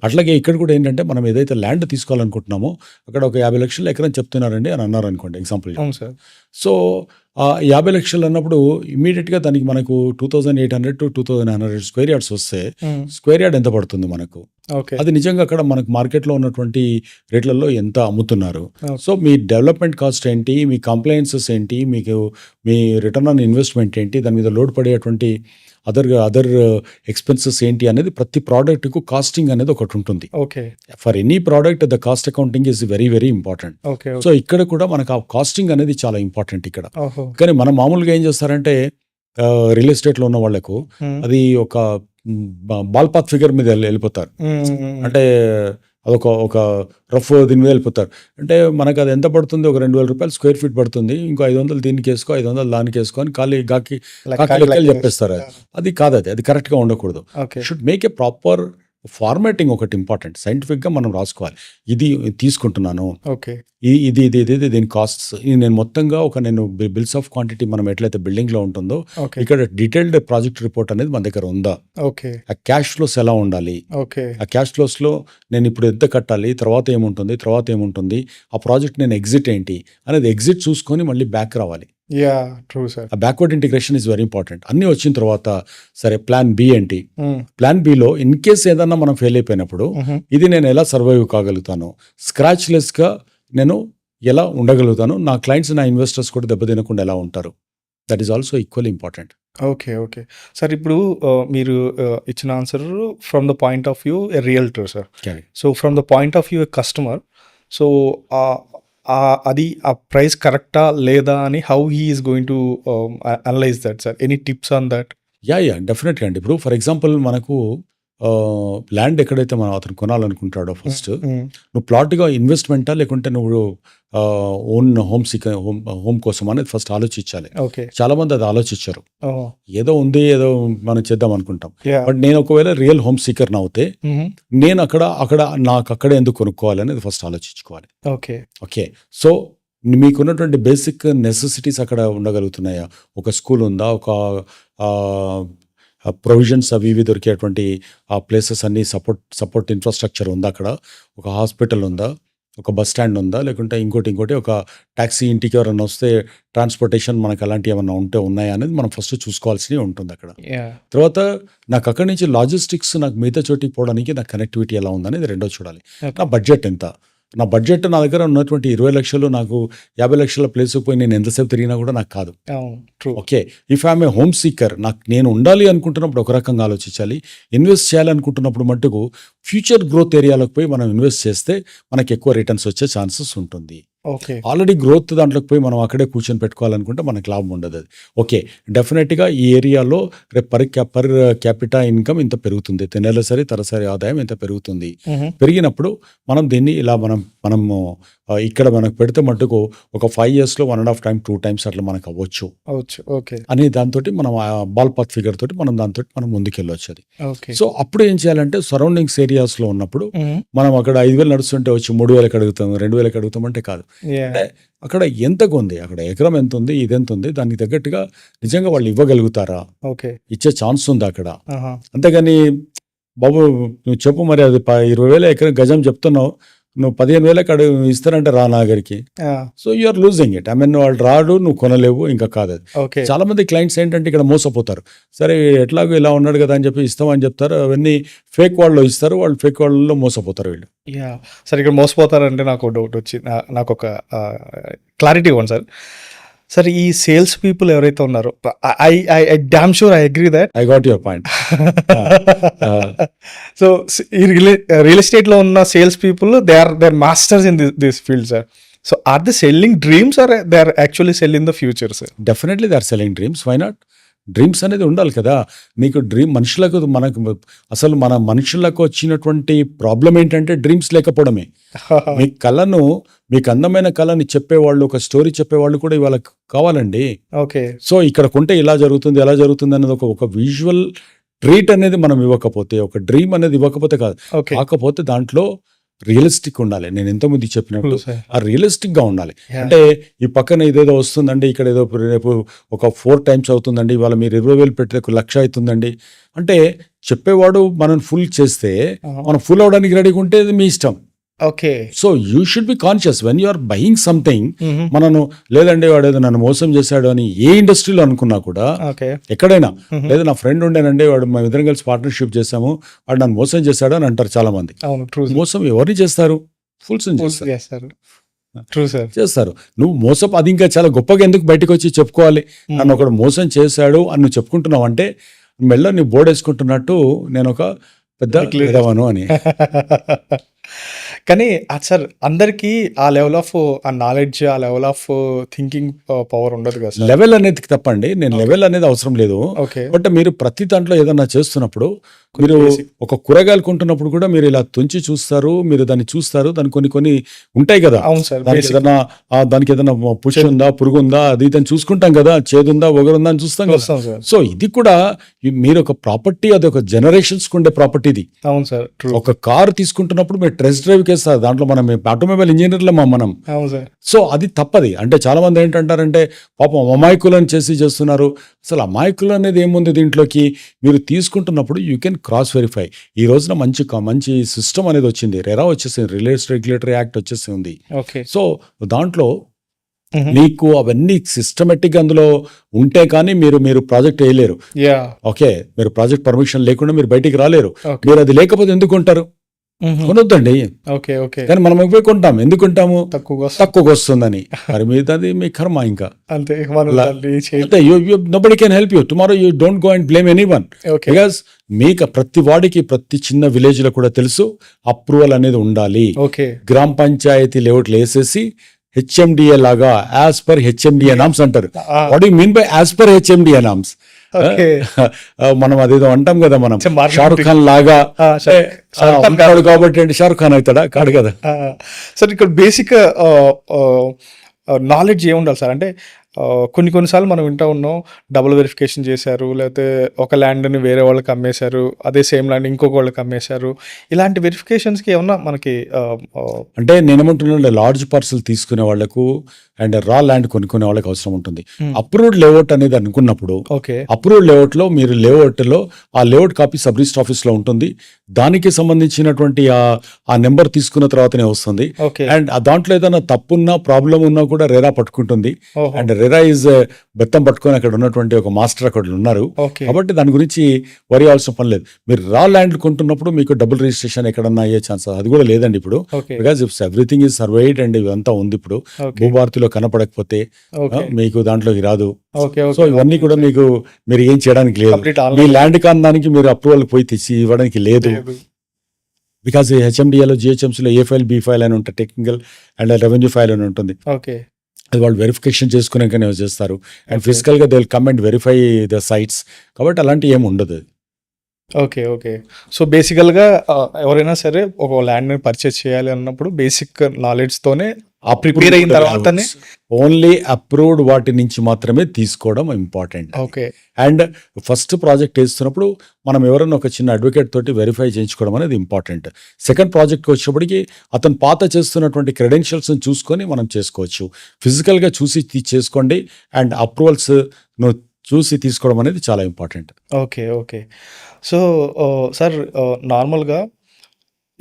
అట్లాగే ఇక్కడ కూడా ఏంటంటే, మనం ఏదైతే ల్యాండ్ తీసుకోవాలనుకుంటున్నామో అక్కడ ఒక 50 లక్షల ఎకరం చెప్తున్నారండి అని అన్నారు అనుకోండి ఎగ్జాంపుల్. సో 50 లక్షలు అన్నప్పుడు ఇమీడియట్గా దానికి మనకు 2,800 to 2,900 స్క్వేర్ యార్డ్స్ వస్తే స్క్వేర్ యార్డ్ ఎంత పడుతుంది మనకు? ఓకే. అది నిజంగా అక్కడ మనకు మార్కెట్లో ఉన్నటువంటి రేట్లలో ఎంత అమ్ముతున్నారు. ఓకే. సో మీ డెవలప్మెంట్ కాస్ట్ ఏంటి, మీ కంప్లైన్సెస్ ఏంటి, మీకు మీ రిటర్న్ ఆన్ ఇన్వెస్ట్మెంట్ ఏంటి, దాని మీద లోడ్ పడేటువంటి అదర్ ఎక్స్పెన్సెస్ ఏంటి అనేది ప్రతి ప్రోడక్ట్కు కాస్టింగ్ అనేది ఒకటి ఉంటుంది. Okay. For any product the cost accounting is very very important. Okay. So ఇక్కడ కూడా మనకు ఆ కాస్టింగ్ అనేది చాలా ఇంపార్టెంట్ ఇక్కడ. ఓహో! కానీ మనం మామూలుగా ఏం చేస్తారంటే రియల్ ఎస్టేట్లో ఉన్న వాళ్ళకు అది ఒక బాల్ పాత్ ఫిగర్ మీద వెళ్ళిపోతారు. అంటే ఒక రఫ్ దీని మీద వెళ్ళిపోతారు. అంటే మనకు అది ఎంత పడుతుంది, ఒక 2,000 రూపాయలు స్క్వేర్ ఫీట్ పడుతుంది, ఇంకో 500 దీనికి వేసుకో, 500 దానికి వేసుకో అని కాకి లెక్కలు చెప్పేస్తారు. అది కాదు, అది కరెక్ట్గా ఉండకూడదు. Okay. Should make a proper formatting ఒకటి ఇంపార్టెంట్. సైంటిఫిక్గా మనం రాసుకోవాలి, ఇది తీసుకుంటున్నాను, ఓకే. ఇది దీని కాస్ట్స్ నేను మొత్తంగా నేను బిల్స్ ఆఫ్ క్వాంటిటీ మనం ఎట్లయితే బిల్డింగ్లో ఉంటుందో ఓకే. ఇక్కడ డీటెయిల్డ్ ప్రాజెక్ట్ రిపోర్ట్ అనేది మన దగ్గర ఉందా, ఓకే. ఆ క్యాష్ ఫ్లోస్ ఎలా ఉండాలి, ఓకే. ఆ క్యాష్ ఫ్లోస్లో నేను ఇప్పుడు ఎంత కట్టాలి, తర్వాత ఏముంటుంది, ఆ ప్రాజెక్ట్ నేను ఎగ్జిట్ ఏంటి అనేది ఎగ్జిట్ చూసుకొని మళ్ళీ బ్యాక్ రావాలి. Yeah, true sir. Ah backward integration is very important. అన్నీ వచ్చిన తర్వాత సరే ప్లాన్ బి ఏంటి, ప్లాన్ బిలో ఇన్ కేస్ ఏదన్నా మనం ఫెయిల్ అయిపోయినప్పుడు ఇది నేను ఎలా సర్వైవ్ కాగలుగుతాను, స్క్రాచ్ లెస్గా నేను ఎలా ఉండగలుగుతాను, నా క్లయింట్స్ నా ఇన్వెస్టర్స్ కూడా దెబ్బతినకుండా ఎలా ఉంటారు, that is also equally important. Okay. Okay. Sir ఇప్పుడు మీరు ఇచ్చిన answer from the point of view a realtor sir. So from the point of view a customer, so అది ఆ ప్రైస్ కరెక్టా లేదా అని how he is going to analyse that sir? Any tips on that? Yeah డెఫినెట్గా అండి. ఇప్పుడు for example మనకు land ఎక్కడైతే మనం అతను కొనాలనుకుంటాడో ఫస్ట్ నువ్వు ప్లాట్గా ఇన్వెస్ట్మెంటా లేకుంటే నువ్వు ఓన్ హోమ్ కోసం అనేది ఫస్ట్ ఆలోచించాలి. ఓకే. చాలా మంది అది ఆలోచించారు, ఏదో మనం చేద్దాం అనుకుంటాం. బట్ నేను ఒకవేళ రియల్ హోమ్ సీకర్ అవుతే నేను నాకు అక్కడే ఎందుకు కొనుక్కోవాలి అనేది ఫస్ట్ ఆలోచించుకోవాలి. ఓకే. ఓకే. సో మీకున్నటువంటి బేసిక్ నెసెసిటీస్ అక్కడ ఉండగలుగుతున్నాయా, ఒక స్కూల్ ఉందా, ఒక ప్రొవిజన్స్ అవి ఇవి దొరికేటువంటి ఆ ప్లేసెస్ అన్ని సపోర్ట్ ఇన్ఫ్రాస్ట్రక్చర్ ఉందా, అక్కడ ఒక హాస్పిటల్ ఉందా, ఒక బస్ స్టాండ్ ఉందా, లేకుంటే ఇంకోటి ఒక ట్యాక్సీ, ఇంటికి ఎవరైనా వస్తే ట్రాన్స్పోర్టేషన్ మనకు అలాంటివి ఏమైనా ఉన్నాయా అనేది మనం ఫస్ట్ చూసుకోవాల్సి ఉంటుంది అక్కడ. తర్వాత నాకు అక్కడి నుంచి లాజిస్టిక్స్, నాకు మిగతా చోటికి పోవడానికి నాకు కనెక్టివిటీ ఎలా ఉందనేది రెండో చూడాలి. నా బడ్జెట్ ఎంత, నా దగ్గర ఉన్నటువంటి 20 లక్షలు నాకు 50 లక్షల ప్లేస్కి పోయి నేను ఎంతసేపు తిరిగినా కూడా నాకు కాదు. Okay. If I'm a home seeker, నేను ఉండాలి అనుకుంటున్నప్పుడు ఒక రకంగా ఆలోచించాలి, ఇన్వెస్ట్ చేయాలనుకుంటున్నప్పుడు మట్టుకు ఫ్యూచర్ గ్రోత్ ఏరియాలకు పోయి మనం ఇన్వెస్ట్ చేస్తే మనకి ఎక్కువ రిటర్న్స్ వచ్చే ఛాన్సెస్ ఉంటుంది. ఓకే. ఆల్రెడీ గ్రోత్ దాంట్లోకి పోయి మనం అక్కడే కూర్చొని పెట్టుకోవాలనుకుంటే మనకు లాభం ఉండదు అది. ఓకే, డెఫినెట్గా ఈ ఏరియాలో రేపు పర్ క్యాపిటా ఇన్కమ్ ఇంత పెరుగుతుంది, నెలసరి తరసరి ఆదాయం ఇంత పెరుగుతుంది. పెరిగినప్పుడు మనం దీన్ని ఇలా మనం ఇక్కడ మనకు పెడితే మట్టుకు ఒక 5 yearsలో 1.5 times 2 times అట్లా మనకు అవ్వచ్చు. ఓకే. అని దాంతో మనం బాల్ పాత్ ఫిగర్ తోటి దాంతో మనం ముందుకెళ్ళవచ్చు అది. ఓకే. సో అప్పుడు ఏం చేయాలంటే సరౌండింగ్స్ ఏరియాస్లో ఉన్నప్పుడు మనం అక్కడ 5,000 నడుస్తుంటే వచ్చి 3,000 అడుగుతాం, 2,000 అడుగుతాం అంటే కాదు. అంటే అక్కడ ఎంతకు ఉంది, అక్కడ ఎకరం ఎంత ఉంది, ఇది ఎంత ఉంది, దానికి తగ్గట్టుగా నిజంగా వాళ్ళు ఇవ్వగలుగుతారా, ఓకే, ఇచ్చే ఛాన్స్ ఉంది అక్కడ. అంతేగాని బాబు నువ్వు చెప్పు మరి అది 20,000 ఎకరం గజం చెప్తున్నావు, నువ్వు 15,000 ఇస్తారంటే రా నా దగ్గరికి. So you're losing it. వాళ్ళు రాడు, నువ్వు కొనలేవు, ఇంకా కాదు అది. చాలా మంది క్లయింట్స్ ఏంటంటే ఇక్కడ మోసపోతారు. సరే ఎట్లాగో ఇలా ఉన్నాడు కదా అని చెప్పి ఇస్తామని చెప్తారు, అవన్నీ ఫేక్ వాళ్ళు ఇస్తారు, వాళ్ళు ఫేక్ వాళ్ళలో మోసపోతారు వీళ్ళు. సరే ఇక్కడ మోసపోతారంటే నాకు డౌట్ వచ్చి, నాకు ఒక క్లారిటీ ఇవ్వండి సార్. సార్ ఈ సేల్స్ పీపుల్ ఎవరైతే ఉన్నారో, I damn sure I agree that I got your point. So ఈ రియల్ ఎస్టేట్లో ఉన్న sales people they are masters in this field sir. So are they selling dreams or they are actually selling the future sir? Definitely they are selling dreams. Why not? Dreams అనేది ఉండాలి కదా నీకు. Dream అసలు మన మనుషులకు వచ్చినటువంటి problem ఏంటంటే dreams లేకపోవడమే. మీ కళను, మీకు అందమైన కళని చెప్పేవాళ్ళు, ఒక స్టోరీ చెప్పేవాళ్ళు కూడా ఇవాళ కావాలండి. ఓకే. సో ఇక్కడ కొంటే ఇలా జరుగుతుంది, ఎలా జరుగుతుంది అనేది ఒక విజువల్ ట్రీట్ అనేది మనం ఇవ్వకపోతే, ఒక డ్రీమ్ అనేది ఇవ్వకపోతే కాదు, కాకపోతే దాంట్లో రియలిస్టిక్ ఉండాలి. నేను ఎంతమంది చెప్పినప్పుడు ఆ రియలిస్టిక్ గా ఉండాలి. అంటే ఈ పక్కన ఇదేదో వస్తుందండి, ఇక్కడ ఏదో రేపు ఒక 4 times అవుతుందండి, ఇవాళ మీరు 20,000 పెడితే 1,00,000 అవుతుందండి అంటే చెప్పేవాడు మనం ఫుల్ చేస్తే మనం ఫుల్ అవడానికి రెడీగా ఉంటే మీ ఇష్టం. Okay. So you should be conscious when you are buying something. మనను లేదండి వాడు ఏదో నన్ను మోసం చేశాడు అని ఏ ఇండస్ట్రీలో అనుకున్నా కూడా, ఓకే. ఎక్కడైనా లేదా నా ఫ్రెండ్ ఉండేనండి వాడు మా ఇద్దరం కలిసి పార్ట్నర్షిప్ చేశాము వాడు నన్ను మోసం చేశాడు అని అంటారు చాలా మంది. అవును, ట్రూ. మోసం ఎవరిని చేస్తారు? ఫుల్స్ చేస్తారు. True sir. చేస్తారు. నువ్వు మోసం అది ఇంకా చాలా గొప్పగా ఎందుకు బయటకు వచ్చి చెప్పుకోవాలి? నన్ను ఒకడు మోసం చేశాడు అని నువ్వు చెప్పుకుంటున్నావు అంటే మెల్ల నీ బోర్డు వేసుకుంటున్నట్టు నేను ఒక పెద్ద విధవను అని. కానీ సార్ అందరికీ ఆ లెవెల్ ఆఫ్ ఆ నాలెడ్జ్, ఆ లెవెల్ ఆఫ్ థింకింగ్ పవర్ ఉండదు కదా సార్. లెవెల్ అనేది తప్పండి, నేను లెవెల్ అనేది అవసరం లేదు. ఓకే. బట్ మీరు ప్రతి దాంట్లో ఏదన్నా చేస్తున్నప్పుడు మీరు ఒక కూరగాయలు కొంటున్నప్పుడు కూడా మీరు ఇలా తుంచి చూస్తారు, మీరు దాన్ని చూస్తారు, దాని కొన్ని ఉంటాయి కదా. అవును సార్. దానికి ఏదైనా పుష్టి ఉందా, పురుగు ఉందా, అది ఇదని చూసుకుంటాం కదా, చేదుందా, ఒగరుందా అని చూస్తాం కదా. సో ఇది కూడా మీరు ఒక ప్రాపర్టీ, అది ఒక జనరేషన్స్ ఉండే ప్రాపర్టీ ఇది. అవును సార్. ఒక కారు తీసుకుంటున్నప్పుడు మీరు టెస్ట్ డ్రైవ్ కేస్తారు, దాంట్లో మనం ఆటోమొబైల్ ఇంజనీర్లే మనం. అవును సార్. సో అది తప్పది. అంటే చాలా మంది ఏంటంటారంటే పాపం అమాయకులను చేస్తున్నారు. అసలు అమాయకులు అనేది ఏముంది దీంట్లోకి? మీరు తీసుకుంటున్నప్పుడు యూ కెన్ క్రాస్ వెరిఫై. ఈ రోజున మంచి సిస్టమ్ అనేది వచ్చింది, రెరా వచ్చేసింది, రిలేస్ రెగ్యులేటరీ యాక్ట్ వచ్చేసింది. ఓకే. సో దాంట్లో మీకు అవన్నీ సిస్టమేటిక్ అందులో ఉంటే కానీ మీరు ప్రాజెక్ట్ వేయలేరు. ఓకే, మీరు ప్రాజెక్ట్ పర్మిషన్ లేకుండా మీరు బయటికి రాలేరు. మీరు అది లేకపోతే ఎందుకు ఉంటారు? కొనొద్దండి. ఓకే. ఓకే. కానీ మనం ఎక్కువ కొంటాం. ఎందుకు కొంటాము? తక్కువగా వస్తుందని. మరి మీది మీ కర్మ. ఇంకా అంతే. Nobody can help you. Tomorrow you don't go and blame anyone. Because మీకు ప్రతి వాడికి ప్రతి చిన్న విలేజ్ లో కూడా తెలుసు అప్రూవల్ అనేది ఉండాలి. ఓకే. గ్రామ పంచాయతీ లేఅవుట్లు వేసేసి హెచ్ఎండిఏ లాగా యాజ్ పర్ హెచ్ఎండిఏ నామ్స్ అంటారు. What you mean by as per HMDA norms? మనం అదేదో అంటాం కదా, మనం షారుఖ్ ఖాన్ లాగా ఉంటాడు కాబట్టి అంటే షారుఖ్ ఖాన్ అవుతాడా? కాడు కదా సార్. ఇక్కడ బేసిక్ నాలెడ్జ్ ఏముండాలి సార్ అంటే కొన్నిసార్లు మనం వింటా ఉన్నాం, డబుల్ వెరిఫికేషన్ చేశారు, లేకపోతే ఒక ల్యాండ్ని వేరే వాళ్ళకి అమ్మేశారు, అదే సేమ్ ల్యాండ్ ఇంకొక వాళ్ళకి అమ్మేశారు. ఇలాంటి వెరిఫికేషన్స్కి ఏమన్నా మనకి అంటే నేనేమంటున్నా, లార్జ్ పార్సల్ తీసుకునే వాళ్ళకు అండ్ రా ల్యాండ్ కొనుక్కునే వాళ్ళకి అవసరం ఉంటుంది. అప్రూవ్డ్ లేఅవుట్ అనేది అనుకున్నప్పుడు అప్రూవ్డ్ లేఅవుట్ లో మీరు లేఅవుట్ లో ఆ layout copy sub register office లో ఉంటుంది. దానికి సంబంధించినటువంటి ఆ నెంబర్ తీసుకున్న తర్వాతనే వస్తుంది. అండ్ దాంట్లో ఏదైనా తప్పున్నా ప్రాబ్లం ఉన్నా కూడా రెరా పట్టుకుంటుంది. అండ్ రెరా ఈజ్ బెత్తం పట్టుకొని అక్కడ ఉన్నటువంటి ఒక మాస్టర్ అక్కడ ఉన్నారు. కాబట్టి దాని గురించి వరి అవ్వాల్సిన పని లేదు. మీరు రా ల్యాండ్ కొంటున్నప్పుడు మీకు డబుల్ రిజిస్ట్రేషన్ ఎక్కడన్నా అయ్యే ఛాన్స్ అది కూడా లేదండి ఇప్పుడు. Because if everything is survived and ఇవంతా ఉంది. ఇప్పుడు భూభారతిలో కనపడకపోతే మీకు దాంట్లోకి రాదు. సో ఇవన్నీ కూడా మీరు ఏం చేయడానికి లేదు. మీ ల్యాండ్ కాందానికి మీరు అప్రూవల్ పోయి తెచ్చి ఇవ్వడానికి లేదు. బికాస్ హెచ్ఎండిఏలో జిహెచ్ఎంసీలో ఏ ఫైల్, బి ఫైల్ అని ఉంటుంది, టెక్నికల్ అండ్ రెవెన్యూ ఫైల్ అని ఉంటుంది. అది వాళ్ళు వెరిఫికేషన్ చేసుకున్నాకనే చేస్తారు. అండ్ ఫిజికల్ గా they will come and verify the sites. కాబట్టి అలాంటి ఏమి ఉండదు. ఓకే. ఓకే. సో బేసికల్గా ఎవరైనా సరే ఒక ల్యాండ్ని పర్చేస్ చేయాలి అన్నప్పుడు బేసిక్ నాలెడ్జ్తోనే ప్రిపేర్ అయిన తర్వాతనే ఓన్లీ అప్రూవ్డ్ వాటి నుంచి మాత్రమే తీసుకోవడం important. Okay. And first project వేస్తున్నప్పుడు మనం ఎవరైనా ఒక చిన్న అడ్వకేట్ తోటి వెరిఫై చేయించుకోవడం అనేది ఇంపార్టెంట్. సెకండ్ ప్రాజెక్ట్కి వచ్చేప్పటికి అతను పాత చేస్తున్నటువంటి క్రెడెన్షియల్స్ చూసుకొని మనం చేసుకోవచ్చు. ఫిజికల్గా చూసి చేసుకోండి. అండ్ అప్రూవల్స్ చూసి తీసుకోవడం అనేది చాలా important. Okay. Okay. So sir నార్మల్గా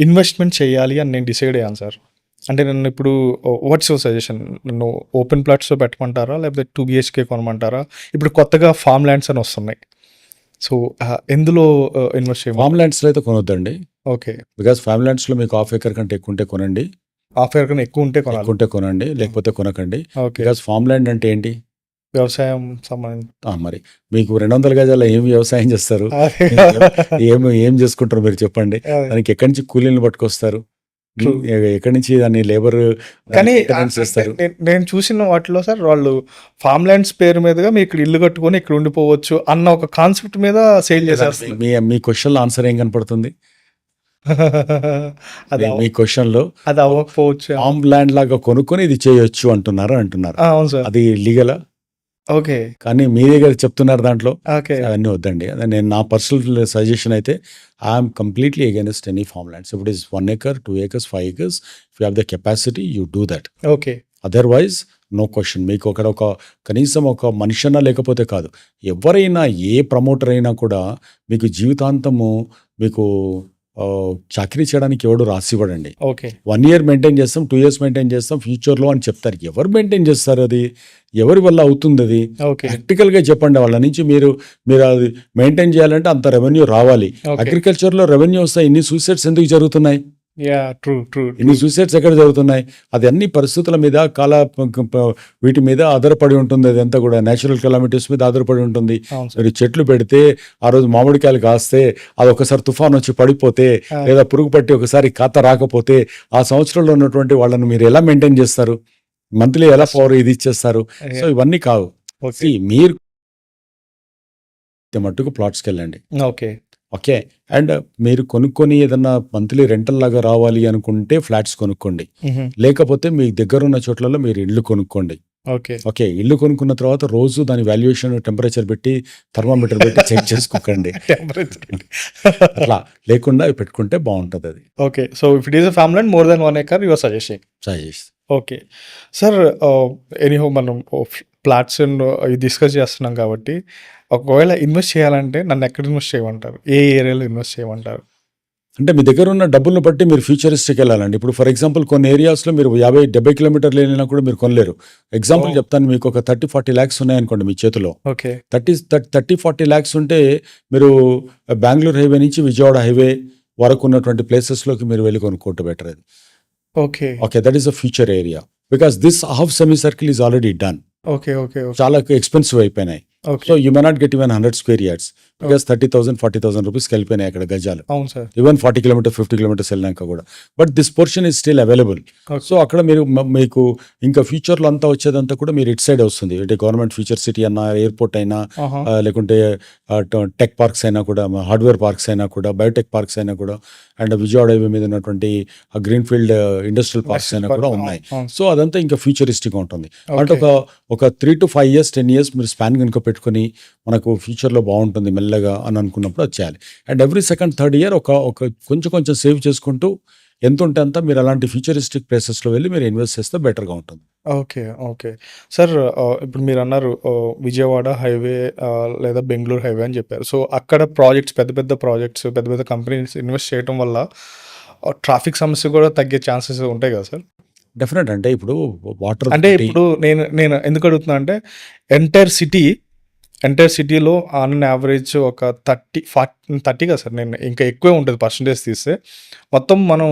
ఇన్వెస్ట్మెంట్ చేయాలి అని నేను డిసైడ్ అయ్యాను సార్. అంటే నన్ను ఇప్పుడు వాట్స్ యువర్ సజెషన్? నన్ను ఓపెన్ ప్లాట్స్లో పెట్టమంటారా, లేకపోతే 2 BHK కొనమంటారా? ఇప్పుడు కొత్తగా ఫామ్ ల్యాండ్స్ అని వస్తున్నాయి. సో ఎందులో ఇన్వెస్ట్ చేయాలి? ఫామ్ ల్యాండ్స్లో అయితే కొనొద్దండి. ఓకే. బికాస్ ఫామ్ ల్యాండ్స్లో మీకు హాఫ్ ఎకర్ కంటే ఎక్కువ ఉంటే కొనండి. హాఫ్ ఎకర్ కన్నా ఎక్కువ ఉంటే కొనండి, లేకపోతే కొనకండి. ఓకే. బికాస్ ఫామ్ ల్యాండ్ అంటే ఏంటి? వ్యవసాయం సంబంధించి. మరి మీకు 200 గజాల ఏం వ్యవసాయం చేస్తారు? ఏం చేసుకుంటారు మీరు చెప్పండి? దానికి ఎక్కడి నుంచి కూలీలను పట్టుకొస్తారు? ఎక్కడి నుంచి దాన్ని లేబర్ కానీ నేను చూసిన వాటిలో సార్ వాళ్ళు ఫామ్ ల్యాండ్స్ పేరు మీదుగా మీరు ఇక్కడ ఇల్లు కట్టుకొని ఇక్కడ ఉండిపోవచ్చు అన్న ఒక కాన్సెప్ట్ మీద సేల్ చేశారు. మీ క్వశ్చన్ లో ఆన్సర్ ఏం కనపడుతుంది? మీ క్వశ్చన్ లో అది అవ్వకపోవచ్చు. ఫామ్ ల్యాండ్ లాగా కొనుక్కొని ఇది చేయొచ్చు అంటున్నారు. అవును సార్. అది లీగలా? ఓకే. కానీ మీ దగ్గర చెప్తున్నారు దాంట్లో. అవన్నీ వద్దండి. నేను నా పర్సనల్ సజెషన్ అయితే I'm completely against any farm lands. If it is 1 acre, 2 acres, 5 acres, if you have the capacity you do that. Okay. Otherwise no question. మీకు అక్కడ కనీసం ఒక మనిషినా లేకపోతే కాదు, ఎవరైనా ఏ ప్రమోటర్ అయినా కూడా మీకు జీవితాంతము మీకు చాకరీ చేయడానికి ఎవడు రాసివ్వడండి. ఓకే. 1 ఇయర్ మెయింటైన్ చేస్తాం, 2 ఇయర్స్ మెయింటైన్ చేస్తాం ఫ్యూచర్లో అని చెప్తారు. ఎవరు మెయింటైన్ చేస్తారు అది? ఎవరి వల్ల అవుతుంది అది? ఓకే. ప్రాక్టికల్గా చెప్పండి. వాళ్ళ నుంచి మీరు అది మెయింటైన్ చేయాలంటే అంత రెవెన్యూ రావాలి. ఓకే. అగ్రికల్చర్లో రెవెన్యూ వస్తాయి. ఇన్ని సూసైడ్స్ ఎందుకు జరుగుతున్నాయి? ట్రూ. ఇన్ని సూసైడ్స్ ఎక్కడ జరుగుతున్నాయి? అది అన్ని పరిస్థితుల మీద, వీటి మీద ఆధారపడి ఉంటుంది. అదంతా కూడా న్యాచురల్ కెలామిటీస్ మీద ఆధారపడి ఉంటుంది. అవును సార్. మీరు చెట్లు పెడితే ఆ రోజు మామిడికాయలు కాస్తే అది ఒకసారి తుఫాన్ వచ్చి పడిపోతే లేదా పురుగు పట్టి ఒకసారి ఖాతా రాకపోతే ఆ సంవత్సరంలో ఉన్నటువంటి వాళ్ళని మీరు ఎలా మెయింటైన్ చేస్తారు? మంత్లీ ఎలా పవర్ ఇది ఇచ్చేస్తారు? సో ఇవన్నీ కావు. ఓకే. See, మీరు మట్టుకు ప్లాట్స్కి వెళ్ళండి. ఓకే. అండ్ మీరు కొనుక్కొని ఏదన్నా మంత్లీ రెంటల్ లాగా రావాలి అనుకుంటే ఫ్లాట్స్ కొనుక్కోండి. లేకపోతే మీ దగ్గర ఉన్న చోట్లలో మీరు ఇల్లు కొనుక్కోండి. ఓకే. ఇల్లు కొనుక్కున్న తర్వాత రోజు దాని వాల్యుయేషన్ టెంపరేచర్ పెట్టి థర్మామీటర్ పెట్టి చెక్ చేసుకోకండి. అట్లా లేకుండా పెట్టుకుంటే బాగుంటుంది అది. Okay. So if it is a family and more then 1 acre you are suggesting. Okay. Sir anyhow మనం ఫ్లాట్స్ అండ్ ఇవి డిస్కస్ చేస్తున్నాం కాబట్టి ఒకవేళ ఇన్వెస్ట్ చేయాలంటే నన్ను ఎక్కడ ఇన్వెస్ట్ చేయమంటారు? ఏ ఏరియాలో ఇన్వెస్ట్ చేయమంటారు? అంటే మీ దగ్గర ఉన్న డబ్బులను బట్టి మీరు ఫ్యూచరిస్టిక్ వెళ్ళాలండి. ఇప్పుడు ఫర్ ఎగ్జాంపుల్ కొన్ని ఏరియాస్లో మీరు 50-70 కిలోమీటర్లు వెళ్ళినా కూడా మీరు కొనలేరు. ఎగ్జాంపుల్ చెప్తాను, మీకు ఒక 30-40 ల్యాక్స్ ఉన్నాయనుకోండి మీ చేతిలో. ఓకే. 30-40 ల్యాక్స్ ఉంటే మీరు బెంగళూరు హైవే నుంచి విజయవాడ హైవే వరకు ఉన్నటువంటి ప్లేసెస్లోకి మీరు వెళ్ళి కొనుక్కోవటం బెటర్ అది. Okay. That is a future area because this half semi circle is already done. Okay. చాలా ఎక్స్పెన్సివ్ అయిపోయినాయి. So you may not get even 100 square yards because 30,000-40,000 రూపీస్కి వెళ్ళిపోయినాయి అక్కడ గజాలు. అవును సార్. ఈవెన్ 40 కిలోమీటర్ 50 కిలోమీటర్స్ వెళ్ళినాక కూడా. But this portion is still available. So అక్కడ మీకు ఇంకా ఫ్యూచర్లో అంతా వచ్చేదంతా కూడా మీరు ఇట్ సైడ్ వస్తుంది. అంటే గవర్నమెంట్ ఫ్యూచర్ సిటీ అన్నా, ఎయిర్పోర్ట్ అయినా, లేకుంటే టెక్ పార్క్స్ అయినా కూడా, హార్డ్వేర్ పార్క్స్ అయినా కూడా, బయోటెక్ పార్క్స్ అయినా కూడా, అండ్ విజయవాడ హైవే మీద ఉన్నటువంటి గ్రీన్ ఫీల్డ్ ఇండస్ట్రియల్ పార్క్స్ అయినా కూడా ఉన్నాయి. సో అదంతా ఇంకా ఫ్యూచరిస్టిక్గా ఉంటుంది. అంటే ఒక 3 to 5 years 10 years మీరు స్పాన్ కనుక పెట్టుకుని మనకు ఫ్యూచర్లో బాగుంటుంది మెల్లగా అని అనుకున్నప్పుడు అది చేయాలి. And every second third year ఒక కొంచెం సేవ్ చేసుకుంటూ ఎంత ఉంటే అంత మీరు అలాంటి ఫ్యూచరిస్టిక్ ప్లేసెస్లో వెళ్ళి మీరు ఇన్వెస్ట్ చేస్తే బెటర్గా ఉంటుంది. ఓకే. సార్ ఇప్పుడు మీరు అన్నారు విజయవాడ హైవే లేదా బెంగళూరు హైవే అని చెప్పారు. సో అక్కడ ప్రాజెక్ట్స్, పెద్ద ప్రాజెక్ట్స్, పెద్ద కంపెనీస్ ఇన్వెస్ట్ చేయడం వల్ల ట్రాఫిక్ సమస్య కూడా తగ్గే ఛాన్సెస్ ఉంటాయి కదా సార్? డెఫినెట్. అంటే ఇప్పుడు వాటర్ అంటే ఇప్పుడు నేను ఎందుకు అడుగుతున్నా అంటే ఎంటైర్ సిటీలో ఆన్ యావరేజ్ ఒక 30 కదా సార్, నేను ఇంకా ఎక్కువే ఉంటుంది పర్సంటేజ్ తీస్తే. మొత్తం మనం